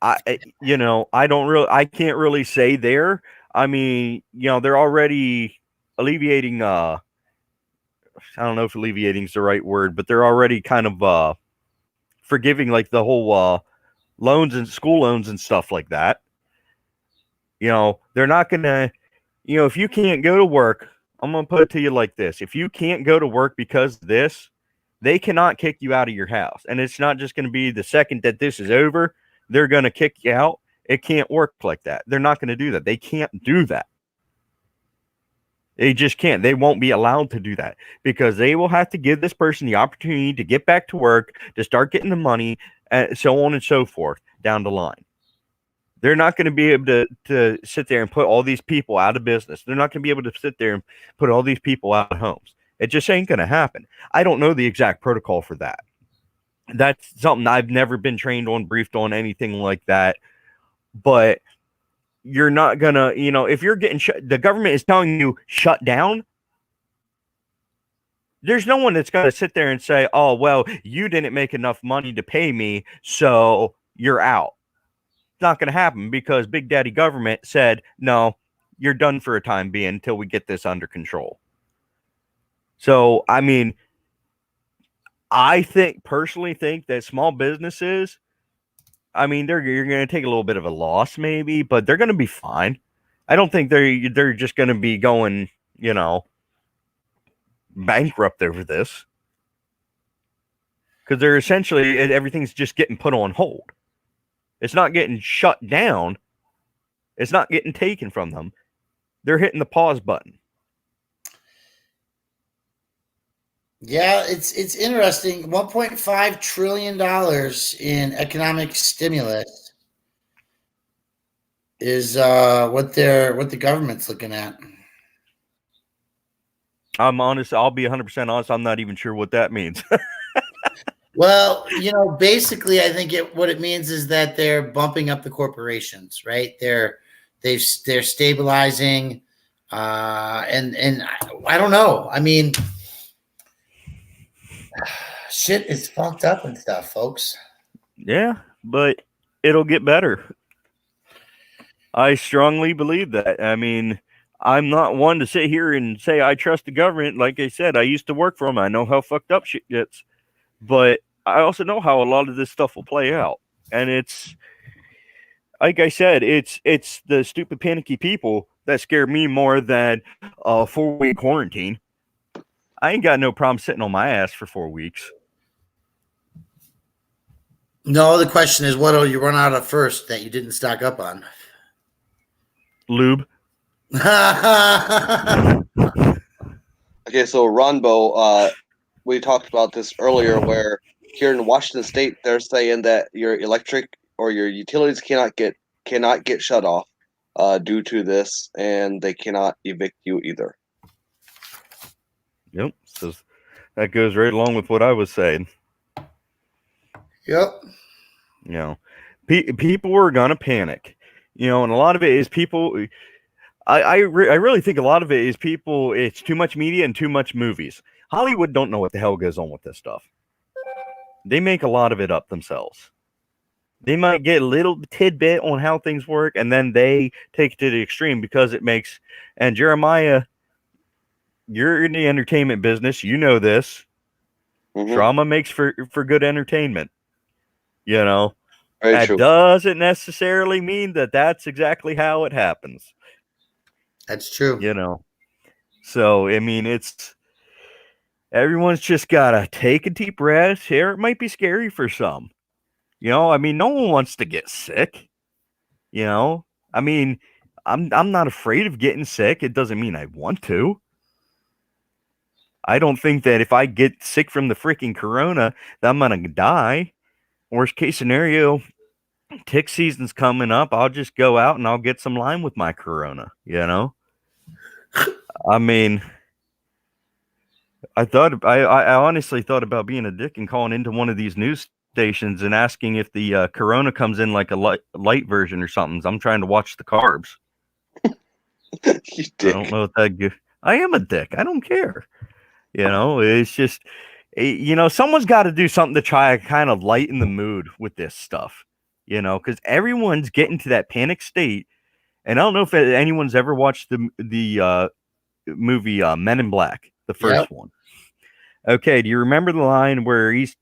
I can't really say there. I mean, they're already alleviating. I don't know if alleviating is the right word, but they're already kind of forgiving like the whole loans and school loans and stuff like that. They're not gonna. If you can't go to work, I'm going to put it to you like this. If you can't go to work because of this, they cannot kick you out of your house. And it's not just going to be the second that this is over, they're going to kick you out. It can't work like that. They're not going to do that. They can't do that. They just can't. They won't be allowed to do that because they will have to give this person the opportunity to get back to work, to start getting the money, and so on and so forth down the line. They're not going to be able to sit there and put all these people out of business. They're not going to be able to sit there and put all these people out of homes. It just ain't going to happen. I don't know the exact protocol for that. That's something I've never been trained on, briefed on, anything like that. But you're not going to, if you're getting the government is telling you shut down, there's no one that's going to sit there and say, oh, well, you didn't make enough money to pay me, so you're out. It's not going to happen because Big Daddy government said, no, you're done for a time being until we get this under control. So, I mean, I personally think that small businesses, I mean, you're going to take a little bit of a loss maybe, but they're going to be fine. I don't think they're just going to be going, bankrupt over this. Because they're essentially, everything's just getting put on hold. It's not getting shut down. It's not getting taken from them. They're hitting the pause button. Yeah, it's interesting. $1.5 trillion in economic stimulus is what the government's looking at. I'm honest. I'll be 100% honest. I'm not even sure what that means. Well, basically, I think what it means is that they're bumping up the corporations, right? They're stabilizing, and I don't know. I mean, shit is fucked up and stuff, folks. Yeah, but it'll get better. I strongly believe that. I mean, I'm not one to sit here and say I trust the government. Like I said, I used to work for them. I know how fucked up shit gets. But I also know how a lot of this stuff will play out. And it's, like I said, it's the stupid panicky people that scare me more than a 4-week quarantine. I ain't got no problem sitting on my ass for 4 weeks. No, the question is, what will you run out of first that you didn't stock up on? Lube. Okay, so Ronbo, we talked about this earlier where here in Washington State, they're saying that your electric or your utilities cannot get shut off due to this, and they cannot evict you either. Yep. So that goes right along with what I was saying. Yep. You know, people are gonna panic. You know, and a lot of it is people. I really think a lot of it is people. It's too much media and too much movies. Hollywood don't know what the hell goes on with this stuff. They make a lot of it up themselves. They might get a little tidbit on how things work, and then they take it to the extreme because it makes. And Jeremiah, you're in the entertainment business. You know this. Mm-hmm. Drama makes for good entertainment. You know, Very that true. doesn't necessarily mean that that's exactly how it happens. That's true. You know, so I mean, it's everyone's just gotta take a deep breath. Here, it might be scary for some. You know, I mean, no one wants to get sick. You know, I mean, I'm not afraid of getting sick. It doesn't mean I want to. I don't think that if I get sick from the freaking corona, that I'm gonna die. Worst case scenario, tick season's coming up. I'll just go out and I'll get some lime with my corona. You know, I mean, I honestly thought about being a dick and calling into one of these news stations and asking if the corona comes in like a light version or something. I'm trying to watch the carbs. You dick. I don't know if that. I am a dick. I don't care. You know, it's just, you know, someone's got to do something to try to kind of lighten the mood with this stuff. You know, because everyone's getting to that panic state. And I don't know if anyone's ever watched the movie Men in Black, the first one. Okay, do you remember the line where he's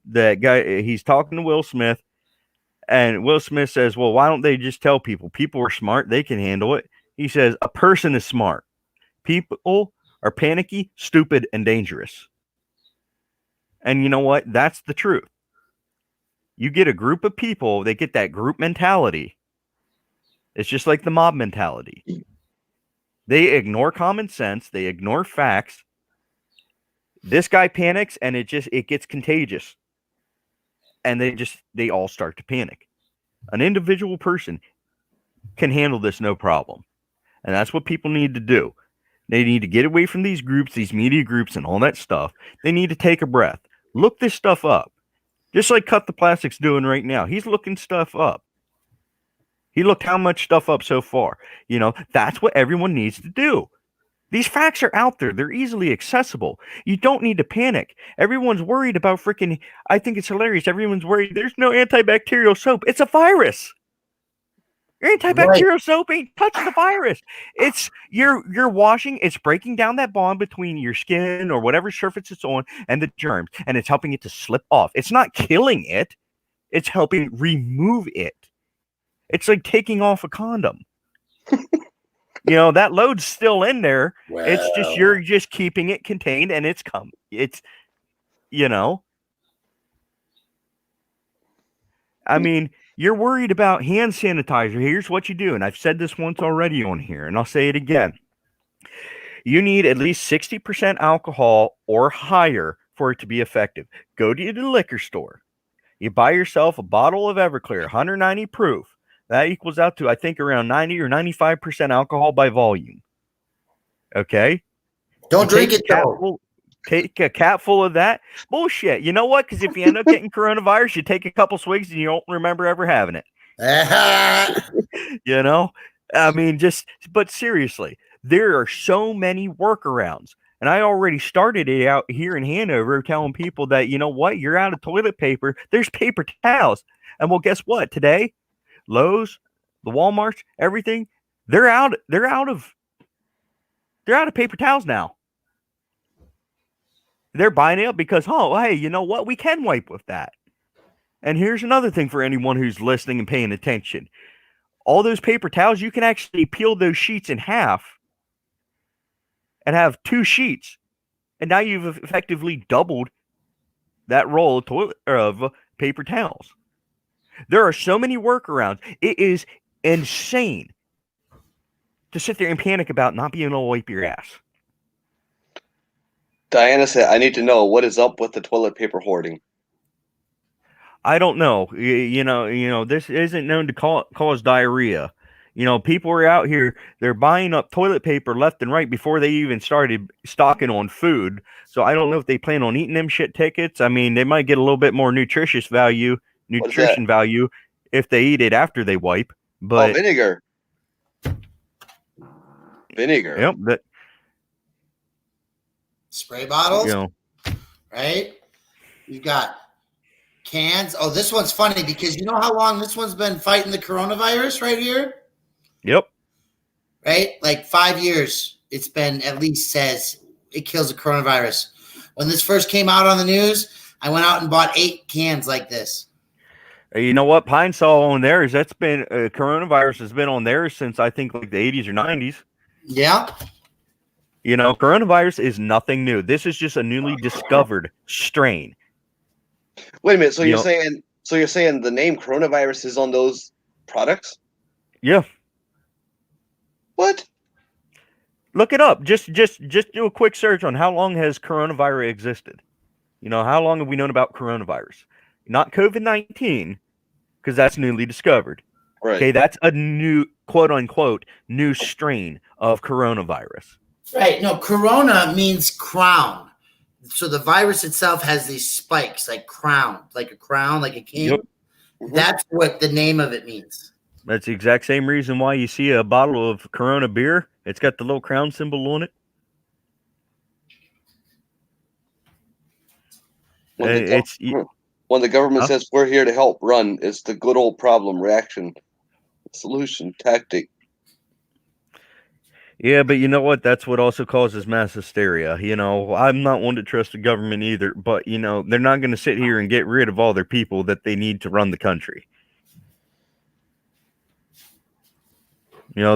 talking to Will Smith, and Will Smith says, "Well, why don't they just tell people? People are smart; they can handle it." He says, "A person is smart. People are panicky, stupid, and dangerous." And you know what? That's the truth. You get a group of people, they get that group mentality. It's just like the mob mentality. They ignore common sense, they ignore facts. This guy panics and it gets contagious. And they all start to panic. An individual person can handle this no problem. And that's what people need to do. They need to get away from these groups, these media groups and all that stuff. They need to take a breath. Look this stuff up. Just like Cut the Plastic's doing right now. He's looking stuff up. He looked how much stuff up so far. You know, that's what everyone needs to do. These facts are out there. They're easily accessible. You don't need to panic. Everyone's worried about freaking, I think it's hilarious. Everyone's worried there's no antibacterial soap. It's a virus. Your antibacterial soap ain't touching the virus. It's you're washing, it's breaking down that bond between your skin or whatever surface it's on and the germs, and it's helping it to slip off. It's not killing it. It's helping remove it. It's like taking off a condom. You know, that load's still in there. Wow. It's just you're just keeping it contained, and it's you know. I mean, you're worried about hand sanitizer. Here's what you do, and I've said this once already on here, and I'll say it again. You need at least 60% alcohol or higher for it to be effective. Go to the liquor store. You buy yourself a bottle of Everclear, 190 proof. That equals out to, I think, around 90 or 95% alcohol by volume. Okay? Don't drink it, though. Take a cap full of that. Bullshit. You know what? Because if you end up getting coronavirus, you take a couple swigs and you don't remember ever having it. You know? I mean, but seriously, there are so many workarounds. And I already started it out here in Hanover telling people that, you know what? You're out of toilet paper. There's paper towels. And well, guess what? Today, Lowe's, the Walmarts, everything, they're out of They're out of paper towels now. They're buying it up because, oh, hey, you know what? We can wipe with that. And here's another thing for anyone who's listening and paying attention. All those paper towels, you can actually peel those sheets in half and have 2 sheets. And now you've effectively doubled that roll of paper towels. There are so many workarounds. It is insane to sit there and panic about not being able to wipe your ass. Diana said, I need to know what is up with the toilet paper hoarding. I don't know. You know, this isn't known to cause diarrhea. You know, people are out here, they're buying up toilet paper left and right before they even started stocking on food. So I don't know if they plan on eating them shit tickets. I mean, they might get a little bit more nutrition value if they eat it after they wipe. But vinegar. Vinegar. Yep. That spray bottles, you know, right? You've got cans. Oh, this one's funny because you know how long this one's been fighting the coronavirus right here? Yep. Right? Like 5 years it's been, at least says it kills the coronavirus. When this first came out on the news, I went out and bought 8 cans like this. You know what? Pine Sol on theirs, that's been, coronavirus has been on theirs since I think like the 80s or 90s. Yeah. You know, coronavirus is nothing new. This is just a newly discovered strain. Wait a minute. So you're saying the name coronavirus is on those products? Yeah. What? Look it up. Just do a quick search on how long has coronavirus existed. You know, how long have we known about coronavirus? Not COVID-19, because that's newly discovered. Right. Okay, that's a new, quote unquote, new strain of coronavirus. Right. No, corona means crown. So the virus itself has these spikes, like crown, like a crown, like a king. Yep. That's what the name of it means. That's the exact same reason why you see a bottle of Corona beer. It's got the little crown symbol on it. When the government says we're here to help run, it's the good old problem, reaction, solution, tactic. Yeah, but you know what? That's what also causes mass hysteria. You know, I'm not one to trust the government either, but, you know, they're not going to sit here and get rid of all their people that they need to run the country. You know,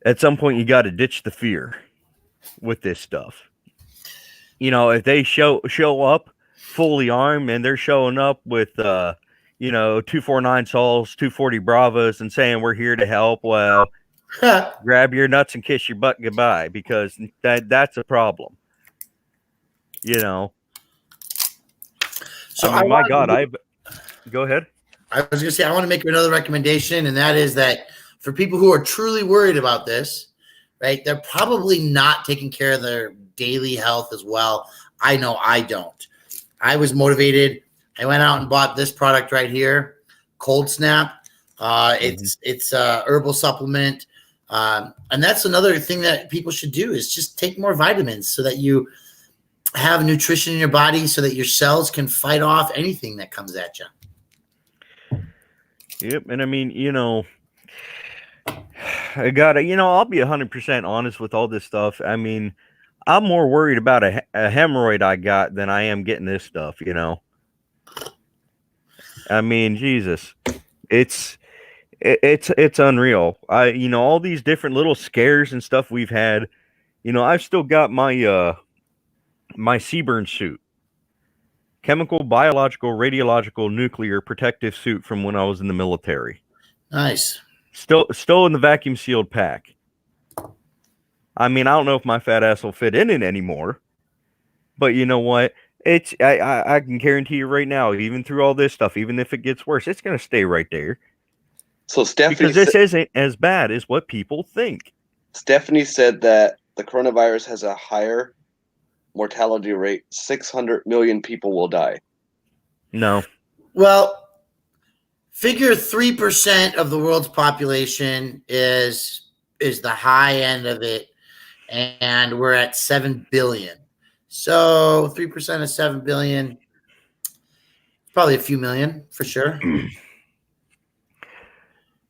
at some point, you got to ditch the fear with this stuff. You know, if they show up fully armed and they're showing up with, 249 Sauls, 240 Bravos and saying we're here to help, well, grab your nuts and kiss your butt goodbye, because that's a problem. You know. So I mean, go ahead. I was going to say, I want to make another recommendation, and that is that for people who are truly worried about this, right, they're probably not taking care of their daily health as well. I know I don't. I was motivated. I went out and bought this product right here, Cold Snap. It's a herbal supplement. And that's another thing that people should do is just take more vitamins so that you have nutrition in your body so that your cells can fight off anything that comes at you. Yep. And I mean, you know, I'll be 100% honest with all this stuff. I mean, I'm more worried about a hemorrhoid I got than I am getting this stuff, you know. I mean, Jesus, it's unreal. All these different little scares and stuff we've had, you know, I've still got my my CBRN suit. Chemical, biological, radiological, nuclear protective suit from when I was in the military. Nice. Still in the vacuum sealed pack. I mean, I don't know if my fat ass will fit in it anymore, but you know what? I can guarantee you right now, even through all this stuff, even if it gets worse, it's going to stay right there. So Stephanie, because this isn't as bad as what people think. Stephanie said that the coronavirus has a higher mortality rate. 600 million people will die. No. Well, figure 3% of the world's population is the high end of it, and we're at 7 billion. So 3% of 7 billion, probably a few million for sure.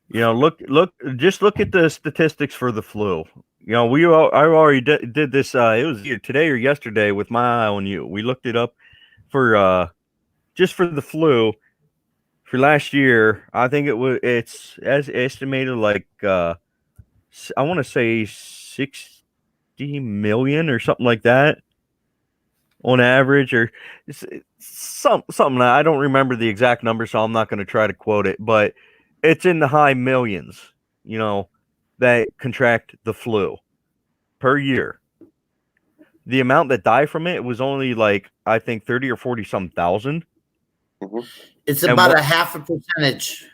You know, look at the statistics for the flu. I already did this. It was either today or yesterday with my eye on you. We looked it up for just for the flu for last year. I think it's as estimated like I want to say 60 million or something like that on average, or something. I don't remember the exact number, so I'm not going to try to quote it, but it's in the high millions. That contract the flu per year. The amount that die from it was only like I think 30 or 40 some thousand. Mm-hmm. It's about a 0.5%.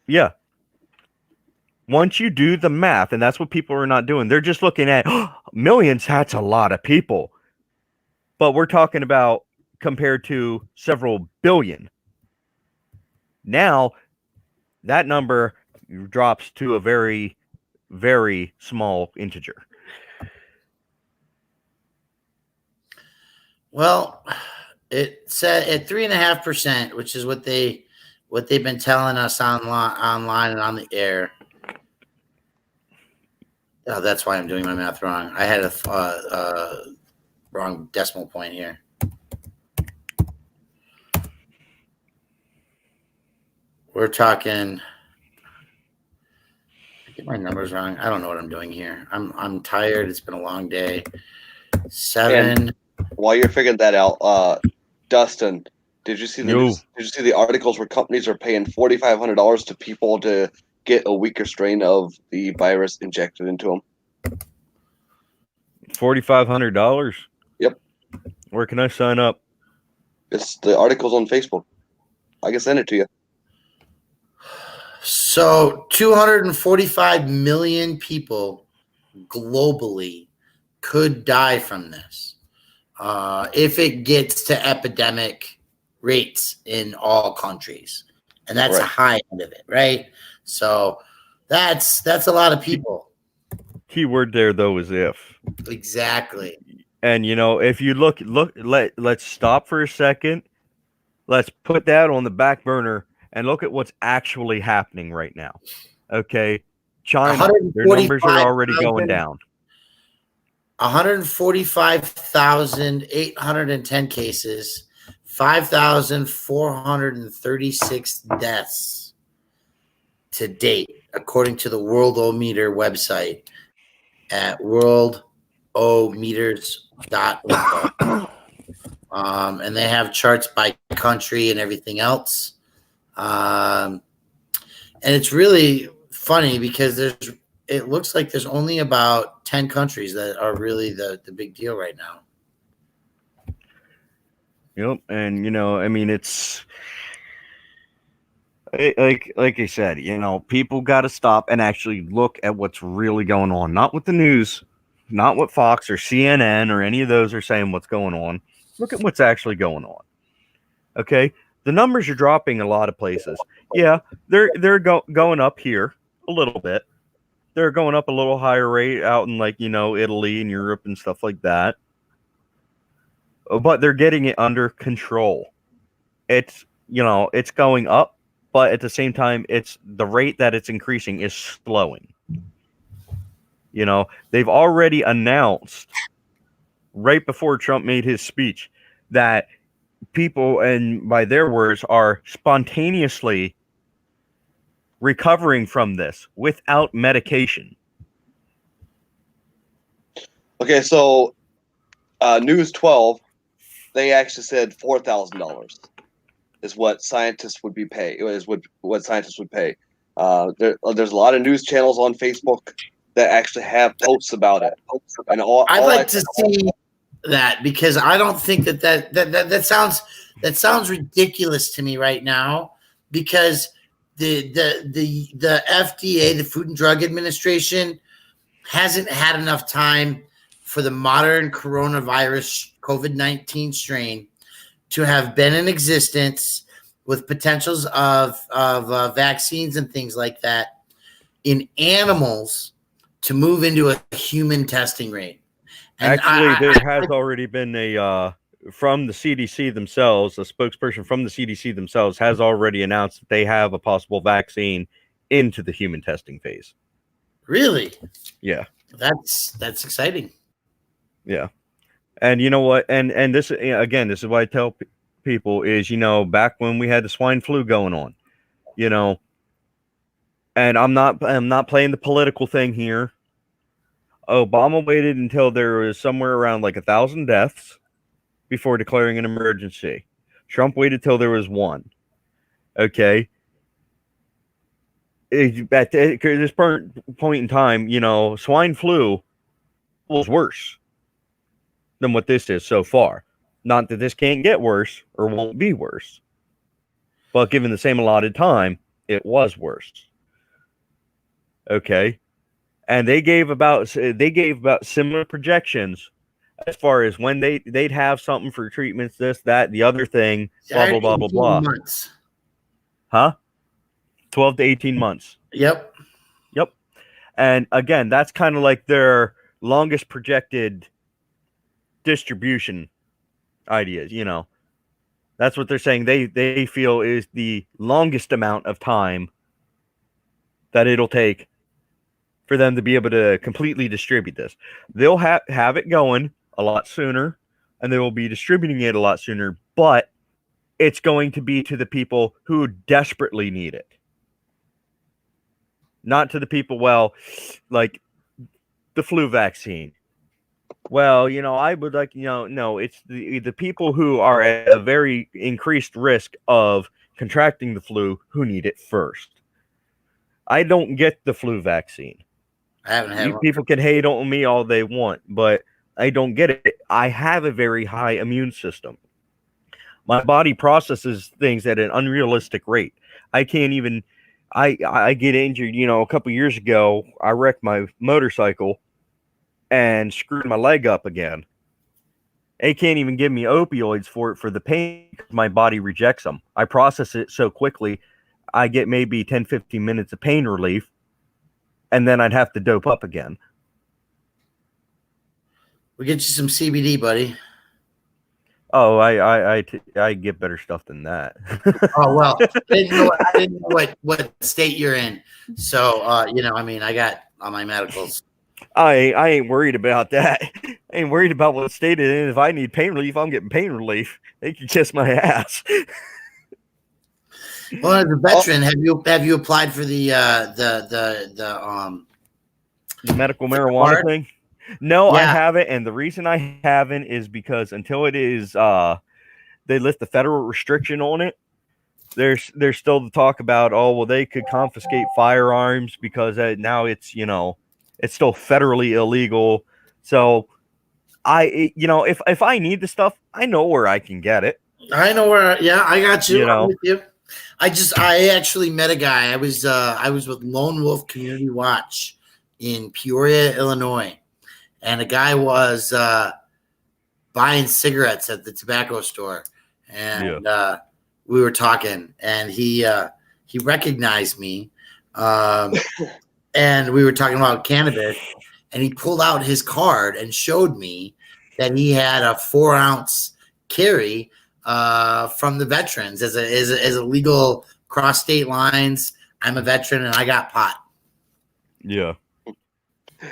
Yeah. Once you do the math, and that's what people are not doing, they're just looking at millions. That's a lot of people, but we're talking about compared to several billion. Now that number drops to a very, very small integer. Well, it said at 3.5%, which is what they've been telling us online and on the air. Oh, that's why I'm doing my math wrong. I had a wrong decimal point here. We're talking. I get my numbers wrong. I don't know what I'm doing here. I'm tired. It's been a long day. 7. And while you're figuring that out, Dustin, did you see the articles where companies are paying $4,500 to people to get a weaker strain of the virus injected into them? $4,500. Yep. Where can I sign up? It's the articles on Facebook. I can send it to you. So 245 million people globally could die from this if it gets to epidemic rates in all countries, and that's a high end of it, right? So that's a lot of people. Key word there though is if. Exactly. And if you let's stop for a second. Let's put that on the back burner and look at what's actually happening right now. Okay. China, their numbers are already going down. 145,810 cases, 5,436 deaths to date, according to the Worldometer website at worldometers.info. And they have charts by country and everything else. And it's really funny because it looks like there's only about 10 countries that are really the big deal right now. Yep. And, I mean, it's like I said, people got to stop and actually look at what's really going on. Not with the news, not what Fox or CNN or any of those are saying what's going on. Look at what's actually going on. Okay. The numbers are dropping a lot of places. Yeah. They're going up here a little bit. They're going up a little higher rate out in Italy and Europe and stuff like that. But they're getting it under control. It's going up, but at the same time, it's the rate that it's increasing is slowing. They've already announced right before Trump made his speech that people, and by their words, are spontaneously recovering from this without medication. Okay, so News 12, they actually said $4,000 is what scientists would be paid. Is what scientists would pay. There's a lot of news channels on Facebook that actually have posts about it. And I'd like to see that, because I don't think that sounds ridiculous to me right now, because the FDA, the Food and Drug Administration, hasn't had enough time for the modern coronavirus COVID-19 strain to have been in existence with potentials of vaccines and things like that in animals to move into a human testing rate. And actually, there has already been from the CDC themselves, a spokesperson from the CDC themselves has already announced that they have a possible vaccine into the human testing phase. Really? Yeah. That's exciting. Yeah. And you know what? And this again, this is what I tell people is, back when we had the swine flu going on, and I'm not playing the political thing here. Obama waited until there was somewhere around like 1,000 deaths before declaring an emergency. Trump waited till there was one. Okay. At this point in time, swine flu was worse than what this is so far. Not that this can't get worse or won't be worse, but given the same allotted time, it was worse. Okay. And they gave about similar projections as far as when they'd have something for treatments, this, that, the other thing, blah, blah, blah, blah, blah. Months. Huh? 12 to 18 months. Yep. And again, that's kind of like their longest projected distribution ideas, That's what they're saying they feel is the longest amount of time that it'll take for them to be able to completely distribute this. They'll have it going a lot sooner, and they will be distributing it a lot sooner, but it's going to be to the people who desperately need it. Not to the people, like the flu vaccine. Well, I would like, no, it's the people who are at a very increased risk of contracting the flu who need it first. I don't get the flu vaccine. I haven't had one. People can hate on me all they want, but I don't get it. I have a very high immune system. My body processes things at an unrealistic rate. I can't even. I get injured. A couple years ago, I wrecked my motorcycle and screwed my leg up again. They can't even give me opioids for the pain because my body rejects them. I process it so quickly, I get maybe 10, 15 minutes of pain relief, and then I'd have to dope up again. We'll get you some CBD, buddy. Oh, I get better stuff than that. Oh, well, I didn't know what state you're in. So, I got all my medicals. I ain't worried about that. I ain't worried about what state it is. If I need pain relief, I'm getting pain relief. They can kiss my ass. Well, as a veteran, have you applied for the medical marijuana thing? No, Yeah. I haven't, and the reason I haven't is because until it is they lift the federal restriction on it, there's still the talk about they could confiscate firearms because now it's it's still federally illegal. So if I need the stuff, I know where I can get it. I know where. Yeah, I got you. I'm with you. I actually met a guy. I was with Lone Wolf Community Watch in Peoria, Illinois, and a guy was buying cigarettes at the tobacco store, and we were talking, and he recognized me, and we were talking about cannabis, and he pulled out his card and showed me that he had a 4-ounce carry from the veterans as a legal cross state lines. I'm a veteran and I got pot. Yeah.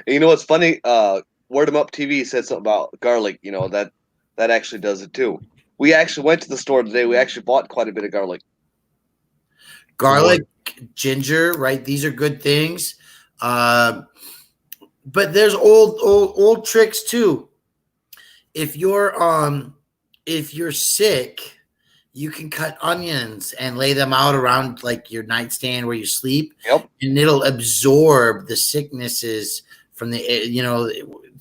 You know what's funny? Word 'em Up TV said something about garlic. That actually does it too. We actually went to the store today. We actually bought quite a bit of garlic. Garlic, ginger, right? These are good things. But there's old tricks too. If you're sick, you can cut onions and lay them out around like your nightstand where you sleep. Yep. And it'll absorb the sicknesses from the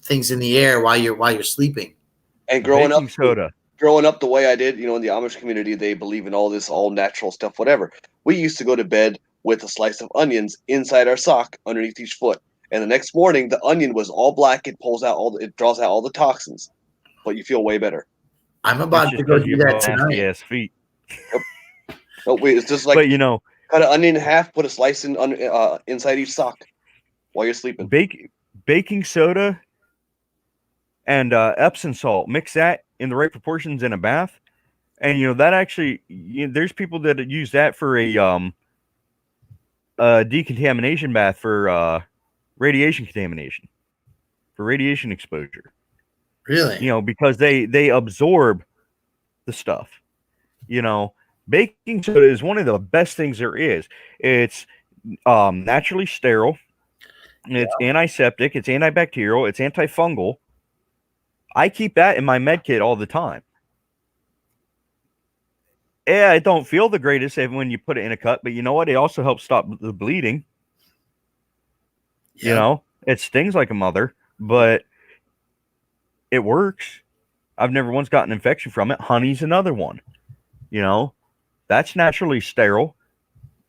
things in the air while you're sleeping. And growing up the way I did, in the Amish community, they believe in all this all natural stuff, whatever. We used to go to bed with a slice of onions inside our sock underneath each foot. And the next morning, the onion was all black. It draws out all the toxins, but you feel way better. I'm about to go do that tonight. Ass feet. Yep. No, wait, it's just like, but cut an onion in half, put a slice inside each sock while you're sleeping. Baking soda and Epsom salt, mix that in the right proportions in a bath, and that actually, there's people that use that for a decontamination bath for radiation contamination. for radiation exposure. Really? You know, because they absorb the stuff. You know, baking soda is one of the best things there is. It's naturally sterile. It's antiseptic. It's antibacterial. It's antifungal. I keep that in my med kit all the time. Yeah, it don't feel the greatest when you put it in a cut, but you know what? It also helps stop the bleeding. You know, it stings like a mother, but it works. I've never once gotten an infection from it. Honey's another one. You know, that's naturally sterile.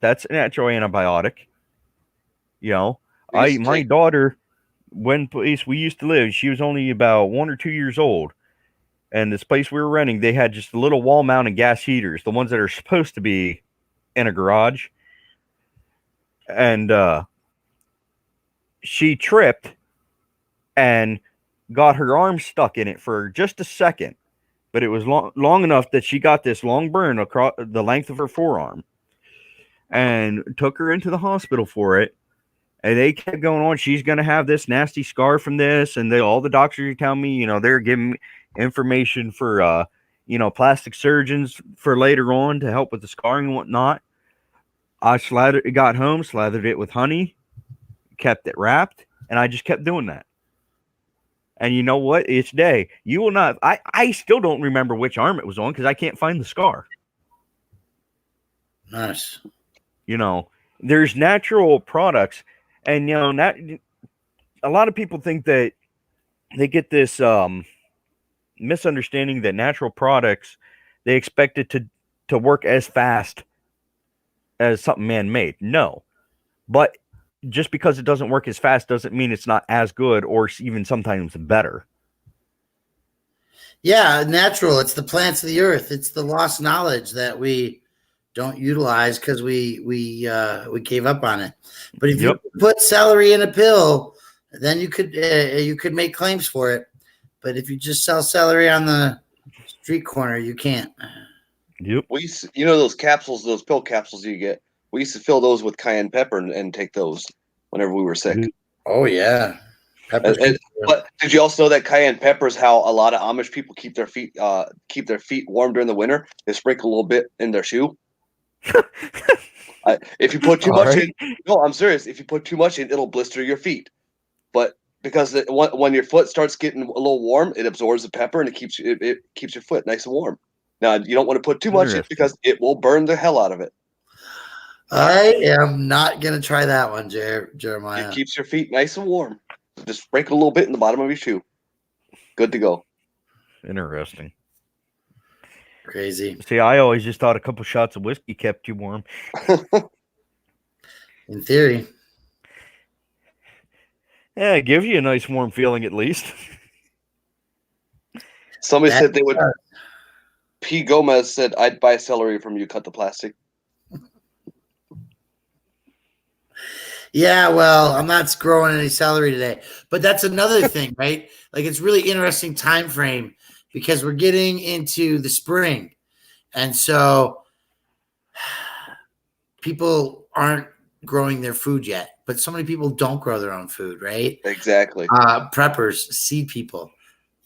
That's a natural antibiotic. You know, my daughter, when place we used to live, she was only about 1 or 2 years old. And this place we were renting, they had just little wall-mounted gas heaters, the ones that are supposed to be in a garage. And she tripped and got her arm stuck in it for just a second. But it was long enough that she got this long burn across the length of her forearm. And took her into the hospital for it. And they kept going on. She's going to have this nasty scar from this. And all the doctors are telling me, you know, they're giving me information for, you know, plastic surgeons for later on to help with the scarring and whatnot. I got home, slathered it with honey, kept it wrapped, and I just kept doing that. And you know what? Each day, you will not. I still don't remember which arm it was on because I can't find the scar. Nice. You know, there's natural products. And, you know, a lot of people think that they get this misunderstanding that natural products, they expect it to work as fast as something man-made. No. But just because it doesn't work as fast doesn't mean it's not as good or even sometimes better. Yeah, natural. It's the plants of the earth. It's the lost knowledge that we don't utilize because we gave up on it. But if you put celery in a pill, then you could make claims for it. But if you just sell celery on the street corner, you can't. Yep. You know those capsules, those pill capsules you get. We used to fill those with cayenne pepper and take those whenever we were sick. Oh yeah. But did you also know that cayenne pepper is how a lot of Amish people keep their feet warm during the winter? They sprinkle a little bit in their shoe. If you put too much in, no, I'm serious. If you put too much in, it'll blister your feet. But because when your foot starts getting a little warm, it absorbs the pepper and it keeps your foot nice and warm. Now you don't want to put too much in because it will burn the hell out of it. I am not gonna try that one, Jeremiah. It keeps your feet nice and warm. So just sprinkle a little bit in the bottom of your shoe. Good to go. Interesting. Crazy. See, I always just thought a couple shots of whiskey kept you warm. In theory. Yeah, it gives you a nice warm feeling at least. Somebody said they would. P. Gomez said, "I'd buy celery from you. Cut the plastic." Yeah, well, I'm not growing any celery today, but that's another thing, right? Like it's really interesting time frame because we're getting into the spring, and so people aren't growing their food yet. But so many people don't grow their own food, right? Exactly. Preppers, seed people.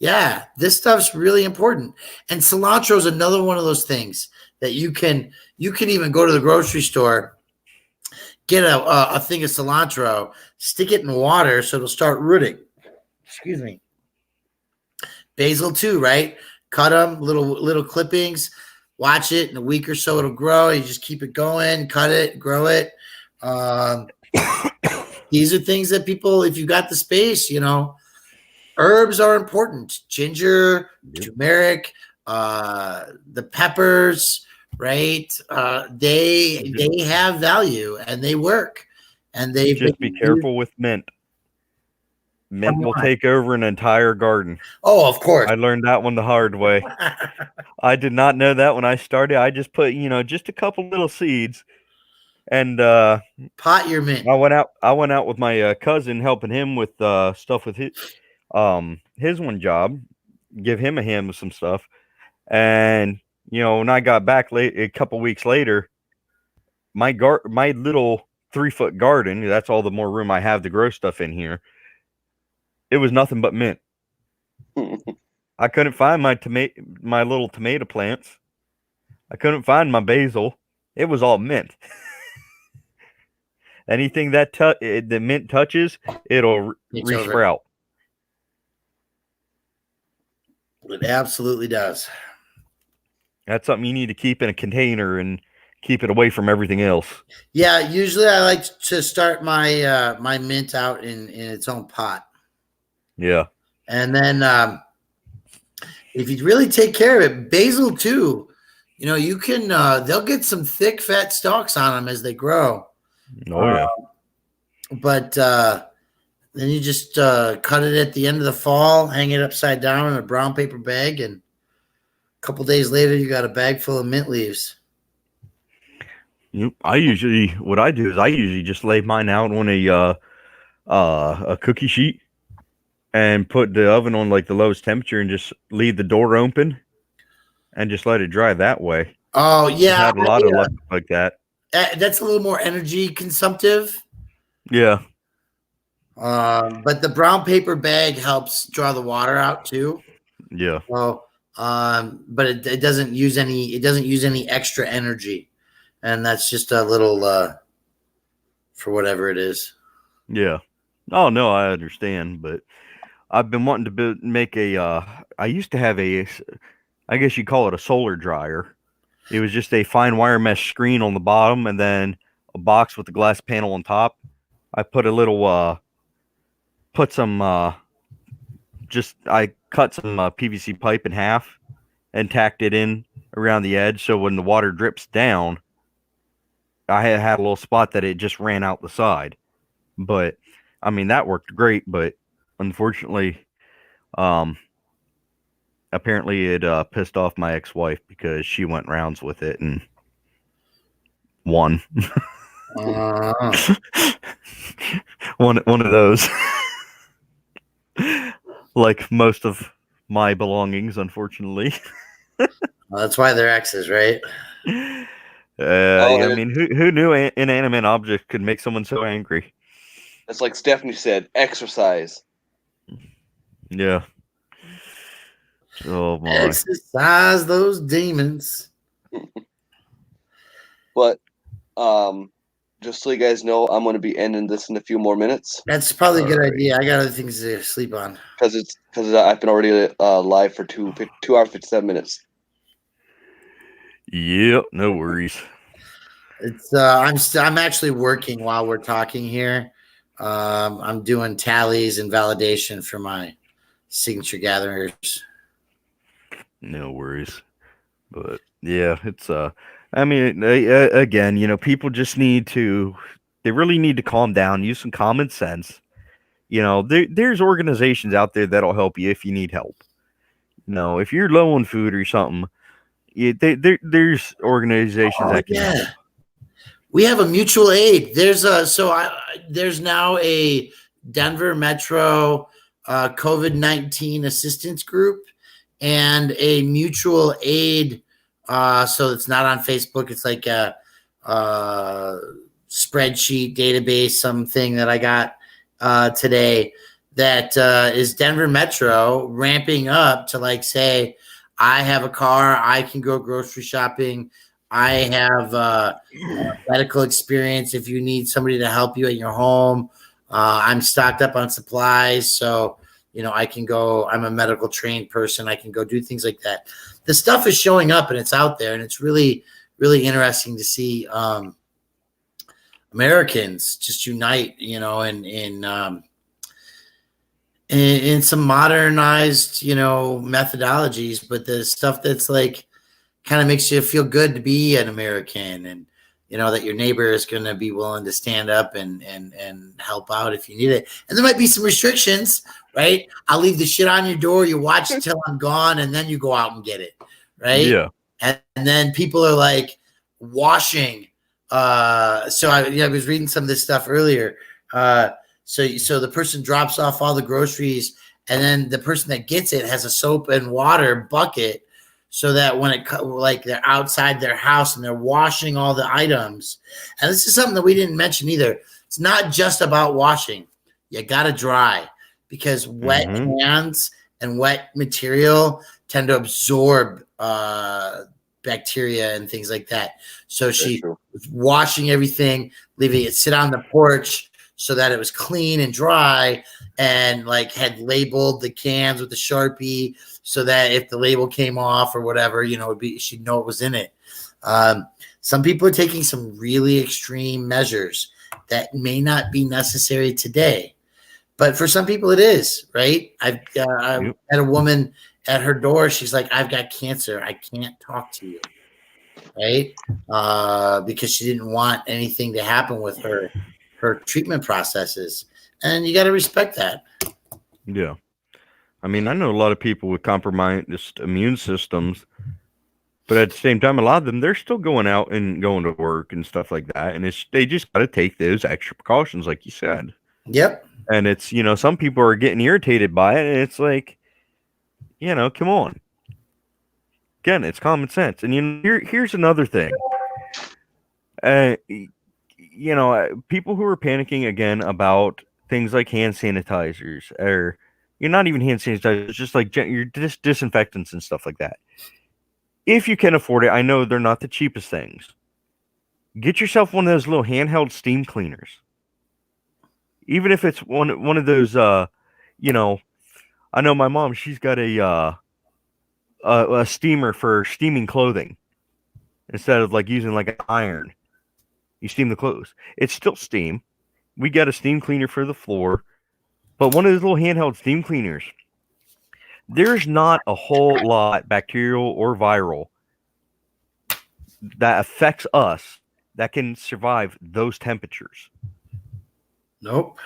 Yeah, this stuff's really important. And cilantro is another one of those things that you can even go to the grocery store, get a thing of cilantro, stick it in water so it'll start rooting. Excuse me. Basil too, right? Cut them, little clippings. Watch it in a week or so, it'll grow. You just keep it going, cut it, grow it. These are things that people, if you got the space, you know, herbs are important. Ginger, turmeric, the peppers, right? They have value and they work. And they just be careful with mint. Mint will take over an entire garden. Oh, of course. I learned that one the hard way. I did not know that when I started. I just put, just a couple little seeds. And pot your mint. I went out with my cousin, helping him with stuff with his one job, give him a hand with some stuff. And when I got back a couple weeks later, my little 3-foot garden, that's all the more room I have to grow stuff in here, it was nothing but mint. I couldn't find my little tomato plants. I couldn't find my basil. It was all mint. Anything that the mint touches, it'll resprout. It absolutely does. That's something you need to keep in a container and keep it away from everything else. Yeah, usually I like to start my my mint out in its own pot. Yeah. And then if you really take care of it, basil too, you know, you can they'll get some thick fat stalks on them as they grow. Oh yeah. But then you just cut it at the end of the fall, hang it upside down in a brown paper bag, and a couple days later you got a bag full of mint leaves. What I do is I usually just lay mine out on a cookie sheet and put the oven on like the lowest temperature and just leave the door open and just let it dry that way. Oh yeah, I've had a lot of luck like that. That's a little more energy consumptive. Yeah. But the brown paper bag helps draw the water out too. Yeah. Well, but it doesn't use any extra energy, and that's just a little for whatever it is. Yeah. Oh no, I understand, but I've been wanting to make a. I used to have I guess you call it a solar dryer. It was just a fine wire mesh screen on the bottom, and then a box with a glass panel on top. I put a little, I cut some PVC pipe in half and tacked it in around the edge. So when the water drips down, I had a little spot that it just ran out the side. But I mean, that worked great. But unfortunately, apparently it pissed off my ex-wife because she went rounds with it and won. One of those. Like most of my belongings, unfortunately. Well, that's why they're exes, right? I mean, who knew an inanimate object could make someone so angry? It's like Stephanie said, exercise. Yeah. Oh my. Exercise those demons. But just so you guys know, I'm going to be ending this in a few more minutes. That's probably a good idea. I got other things to sleep on. Because I've been already live for 2 hours 57 minutes. Yep, no worries. It's I'm actually working while we're talking here. I'm doing tallies and validation for my signature gatherers. No worries. But yeah, it's I mean, again, you know, people just they really need to calm down, use some common sense. You know, there's organizations out there that'll help you if you need help. You know, if you're low on food or something, there's organizations that can help. We have a mutual aid. There's now a Denver Metro COVID-19 assistance group and a mutual aid. So it's not on Facebook. It's like a spreadsheet database, something that I got today that is Denver Metro ramping up to like say, I have a car, I can go grocery shopping. I have medical experience. If you need somebody to help you at your home, I'm stocked up on supplies. So, you know, I can go, I'm a medical trained person. I can go do things like that. The stuff is showing up and it's out there, and it's really, really interesting to see Americans just unite, you know, in some modernized, you know, methodologies, but the stuff that's like kind of makes you feel good to be an American, and you know that your neighbor is going to be willing to stand up and help out if you need it. And there might be some restrictions, right? I'll leave the shit on your door. You watch it till I'm gone, and then you go out and get it, right? Yeah. And then people are like washing. So I was reading some of this stuff earlier. So the person drops off all the groceries, and then the person that gets it has a soap and water bucket, so that when they're outside their house and they're washing all the items. And this is something that we didn't mention either. It's not just about washing. You got to dry, because wet hands and wet material tend to absorb bacteria and things like that. So she was washing everything, leaving it sit on the porch so that it was clean and dry, and like had labeled the cans with the Sharpie so that if the label came off or whatever, you know, it'd be, she'd know it was in it. Some people are taking some really extreme measures that may not be necessary today, but for some people it is, right? I had a woman at her door. She's like, I've got cancer. I can't talk to you, right? Because she didn't want anything to happen with her treatment processes. And you got to respect that. Yeah. I mean, I know a lot of people with compromised immune systems, but at the same time, a lot of them, they're still going out and going to work and stuff like that. And they just got to take those extra precautions, like you said. Yep. And it's, you know, some people are getting irritated by it. And it's like, you know, come on. Again, it's common sense. And, you know, here's another thing. You know, people who are panicking again about things like hand sanitizers, or you're not even hand sanitizers, just like your disinfectants and stuff like that. If you can afford it, I know they're not the cheapest things. Get yourself one of those little handheld steam cleaners. Even if it's one of those, you know, I know my mom, she's got a steamer for steaming clothing. Instead of like using like an iron, you steam the clothes. It's still steam. We got a steam cleaner for the floor, but one of those little handheld steam cleaners, there's not a whole lot bacterial or viral that affects us that can survive those temperatures. Nope.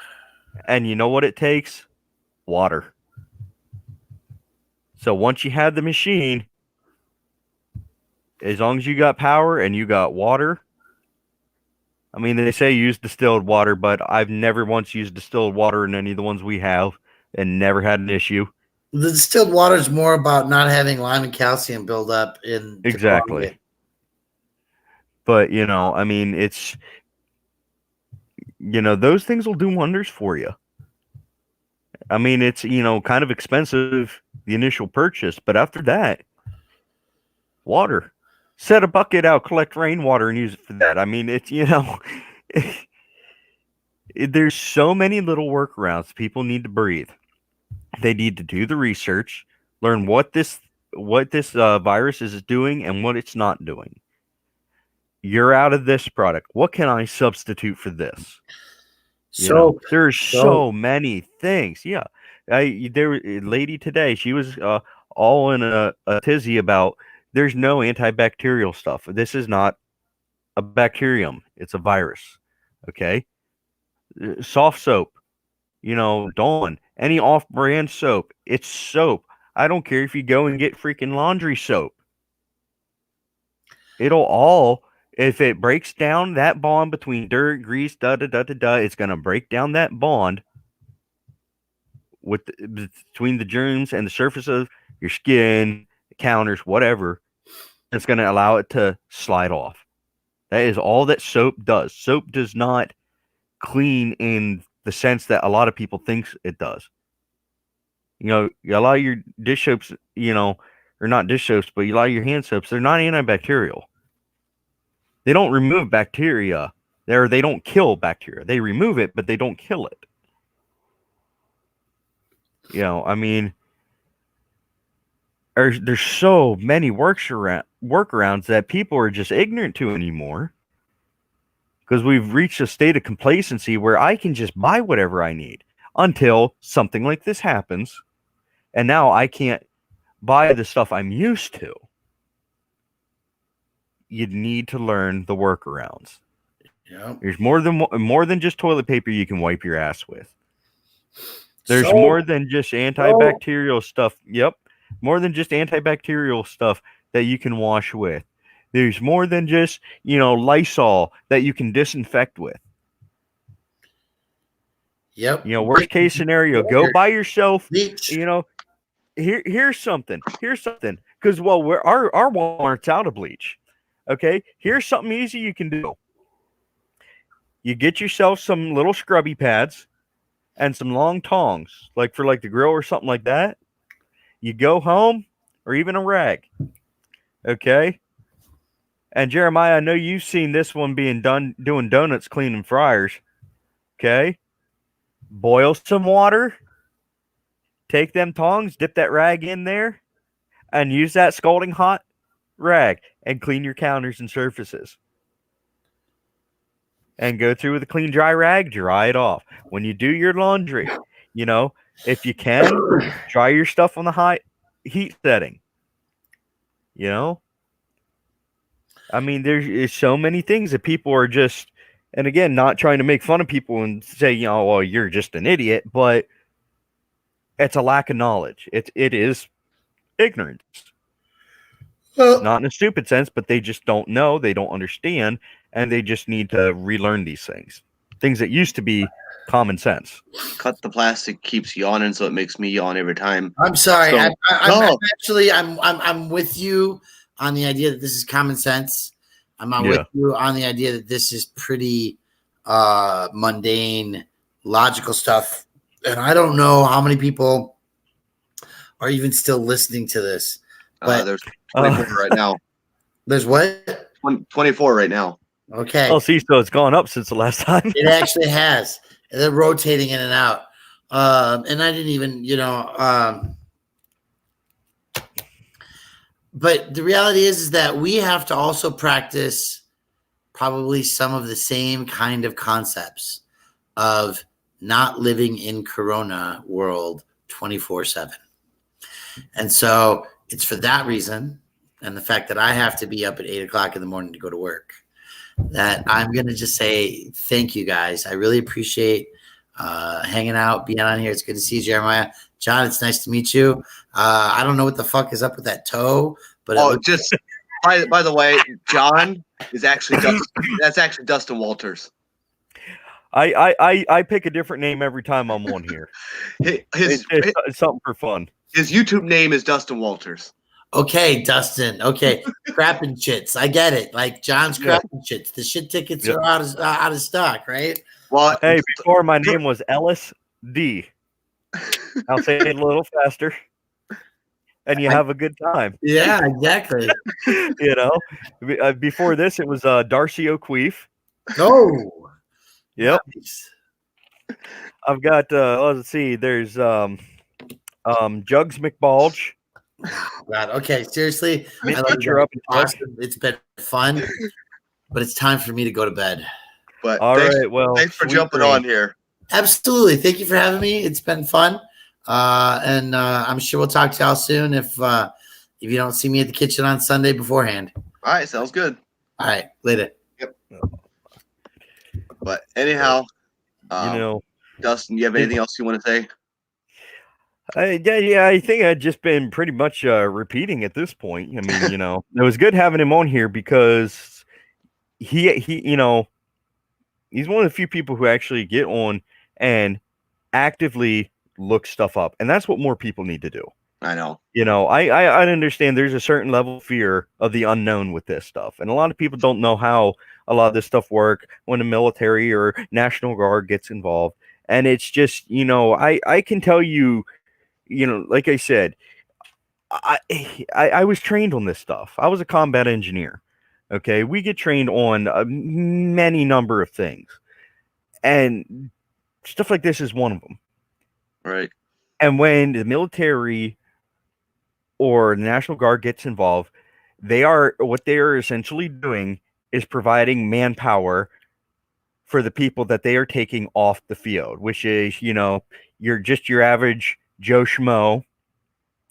And you know what it takes? Water. So once you have the machine, as long as you got power and you got water, I mean, they say use distilled water, but I've never once used distilled water in any of the ones we have and never had an issue. The distilled water is more about not having lime and calcium build up in exactly. But, you know, I mean, it's, you know, those things will do wonders for you. I mean, it's, you know, kind of expensive, the initial purchase, but after that, water. Set a bucket out, collect rainwater, and use it for that. I mean, it's, you know, there's so many little workarounds people need to breathe. They need to do the research, learn what this virus is doing and what it's not doing. You're out of this product. What can I substitute for this? You know, there's so many things. Yeah. There was a lady today, she was all in a tizzy about there's no antibacterial stuff. This is not a bacterium. It's a virus. Okay. Soft soap, you know, Dawn, any off-brand soap. It's soap. I don't care if you go and get freaking laundry soap. It'll all, if it breaks down that bond between dirt, grease, it's going to break down that bond between the germs and the surface of your skin, the counters, whatever. It's going to allow it to slide off. That is all that soap does. Soap does not clean in the sense that a lot of people think it does. You know, a lot of your dish soaps, you know, or not dish soaps, but a lot of your hand soaps, they're not antibacterial. They don't remove bacteria. They don't kill bacteria. They remove it, but they don't kill it. You know, I mean, there's so many workarounds that people are just ignorant to anymore, because we've reached a state of complacency where I can just buy whatever I need until something like this happens, and now I can't buy the stuff I'm used to. You need to learn the workarounds. Yeah. There's more than just toilet paper you can wipe your ass with. There's more than just antibacterial stuff. Yep. More than just antibacterial stuff that you can wash with. There's more than just, you know, Lysol that you can disinfect with. Yep. You know, worst case scenario, go buy yourself, you know, here's something. Because, well, our Walmart's out of bleach. Okay? Here's something easy you can do. You get yourself some little scrubby pads. and some long tongs, like for like the grill or something like that. You go home, or even a rag. Okay. And Jeremiah, I know you've seen this one being done doing donuts, cleaning fryers. Okay. Boil some water. Take them tongs, dip that rag in there, and use that scalding hot rag and clean your counters and surfaces. And go through with a clean, dry rag, dry it off. When you do your laundry, if you can, dry your stuff on the high heat setting. I mean, there's so many things that people are just, and again, not trying to make fun of people and say, well, you're just an idiot, but it's a lack of knowledge. It is ignorance. Well, not in a stupid sense, but they just don't know, they don't understand, and they just need to relearn these things that used to be common sense. Cut the plastic keeps yawning, so it makes me yawn every time. I'm sorry. So, I'm with you on the idea that this is common sense. I'm not with you on the idea that this is pretty mundane, logical stuff. And I don't know how many people are even still listening to this. But there's 24 right now. There's what? 24 right now. Okay. Oh, see, so it's gone up since the last time. It actually has. They're rotating in and out. And I didn't even, but the reality is that we have to also practice probably some of the same kind of concepts of not living in Corona world 24/7. And so it's for that reason, and the fact that I have to be up at 8 o'clock in the morning to go to work, that I'm going to just say thank you guys. I really appreciate hanging out, being on here. It's good to see you, Jeremiah. John, it's nice to meet you. I don't know what the fuck is up with that toe, but by the way, John is actually that's actually Dustin Walters. I pick a different name every time I'm on here. It's something for fun. His YouTube name is Dustin Walters. Okay, Dustin. Okay, crapping shits. I get it. Like John's crapping shits. The shit tickets are out of stock, right? Well, hey, before my name was Ellis D. I'll say it a little faster, and you have a good time. Yeah, exactly. Before this, it was Darcy O'Queef. Oh, yep. Nice. I've got. Let's see. There's Jugs McBalge. God. Okay, seriously. Awesome. It's been fun, but it's time for me to go to bed. But all right. Well, thanks for jumping on here. Absolutely. Thank you for having me. It's been fun. And I'm sure we'll talk to y'all soon if you don't see me at the kitchen on Sunday beforehand. All right, sounds good. All right, later. Yep. But anyhow, Dustin, you have anything else you want to say? Yeah, I think I've just been pretty much repeating at this point. I mean, it was good having him on here because he he's one of the few people who actually get on and actively look stuff up, and that's what more people need to do. I know. I understand there's a certain level of fear of the unknown with this stuff, and a lot of people don't know how a lot of this stuff work when the military or National Guard gets involved, and it's just I can tell you. Like I said, I was trained on this stuff. I was a combat engineer. Okay, we get trained on many number of things, and stuff like this is one of them. Right. And when the military or the National Guard gets involved, what they are essentially doing is providing manpower for the people that they are taking off the field, which is your average Joe Schmo.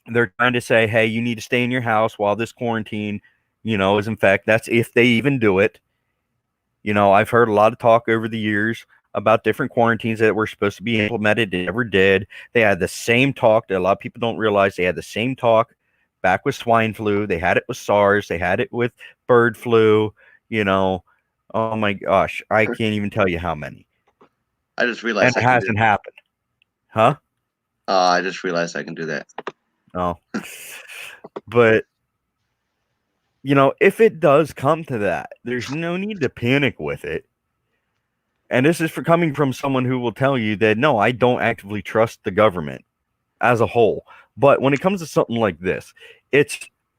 They're trying to say, hey, you need to stay in your house while this quarantine, is in fact. That's if they even do it. I've heard a lot of talk over the years about different quarantines that were supposed to be implemented. They never did. They had the same talk that a lot of people don't realize. They had the same talk back with swine flu. They had it with SARS. They had it with bird flu. Oh my gosh, I can't even tell you how many. I just realized it hasn't happened. Huh? I just realized I can do that. Oh, but if it does come to that, there's no need to panic with it. And this is for coming from someone who will tell you that, no, I don't actively trust the government as a whole. But when it comes to something like this,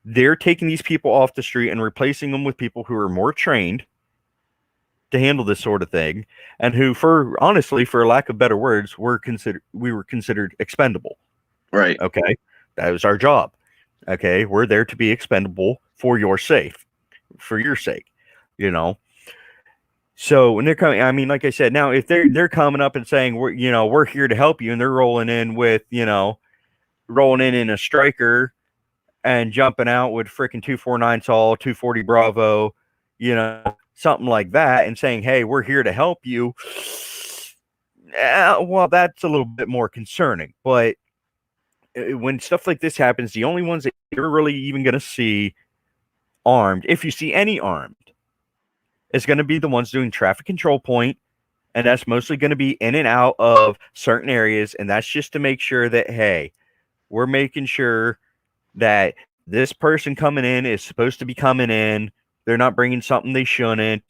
they're taking these people off the street and replacing them with people who are more trained to handle this sort of thing, and who, honestly, for lack of better words, we were considered expendable. Right. Okay. That was our job. Okay. We're there to be expendable for your sake. So when they're coming, I mean, like I said, now if they're coming up and saying we're here to help you, and they're rolling in in a striker and jumping out with freaking 249 Saul, 240 Bravo, something like that, and saying, hey, we're here to help you. Well, that's a little bit more concerning. But when stuff like this happens, the only ones that you're really even going to see armed, if you see any armed, is going to be the ones doing traffic control point, and that's mostly going to be in and out of certain areas, and that's just to make sure that, hey, we're making sure that this person coming in is supposed to be coming in. They're not bringing something they shouldn't.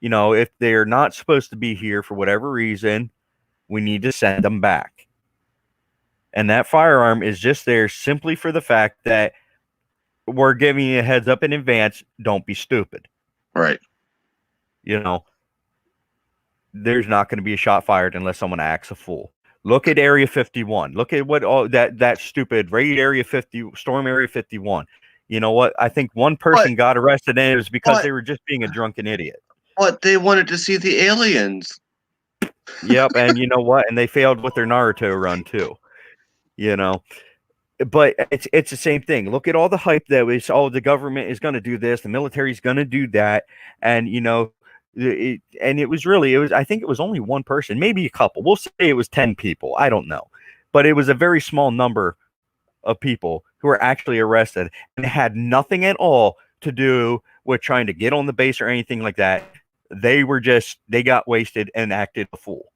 If they're not supposed to be here for whatever reason, we need to send them back. And that firearm is just there simply for the fact that we're giving you a heads up in advance. Don't be stupid. Right. There's not going to be a shot fired unless someone acts a fool. Look at Area 51. Look at what all that stupid raid Area 50, storm Area 51. You know what? I think one person got arrested, and it was because they were just being a drunken idiot. But they wanted to see the aliens. Yep, and you know what? And they failed with their Naruto run too. But it's the same thing. Look at all the hype that was, the government is going to do this, the military is going to do that, and it was I think it was only one person, maybe a couple. We'll say it was 10 people. I don't know, but it was a very small number of people who were actually arrested, and it had nothing at all to do with trying to get on the base or anything like that. They got wasted and acted a fool.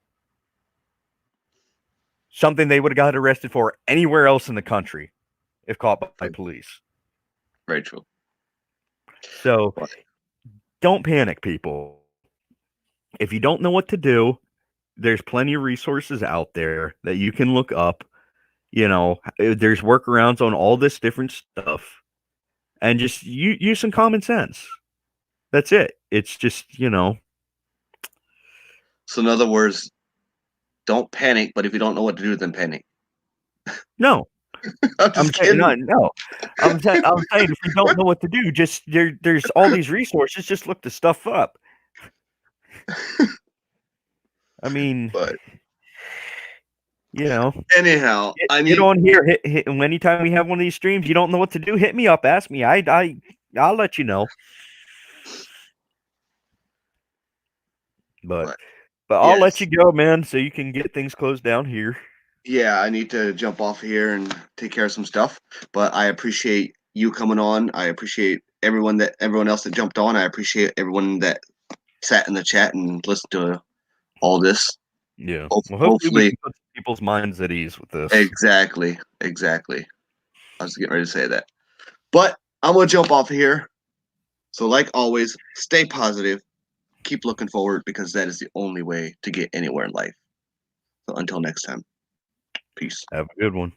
Something they would have got arrested for anywhere else in the country if caught by police. Very true. So don't panic, people. If you don't know what to do, there's plenty of resources out there that you can look up. There's workarounds on all this different stuff. And just use some common sense. That's it. It's just, So in other words, don't panic, but if you don't know what to do, then panic. No. I'm kidding. No. I'm saying if you don't know what to do, just there's all these resources, just look the stuff up. I mean, but anyhow, get on here. Hit anytime we have one of these streams, you don't know what to do, hit me up, ask me. I'll let you know. But I'll let you go, man, so you can get things closed down here. Yeah, I need to jump off here and take care of some stuff. But I appreciate you coming on. I appreciate everyone else that jumped on. I appreciate everyone that sat in the chat and listened to all this. Yeah. Hopefully we can put people's minds at ease with this. Exactly. I was getting ready to say that. But I'm going to jump off here. So like always, stay positive. Keep looking forward, because that is the only way to get anywhere in life. So until next time, peace. Have a good one.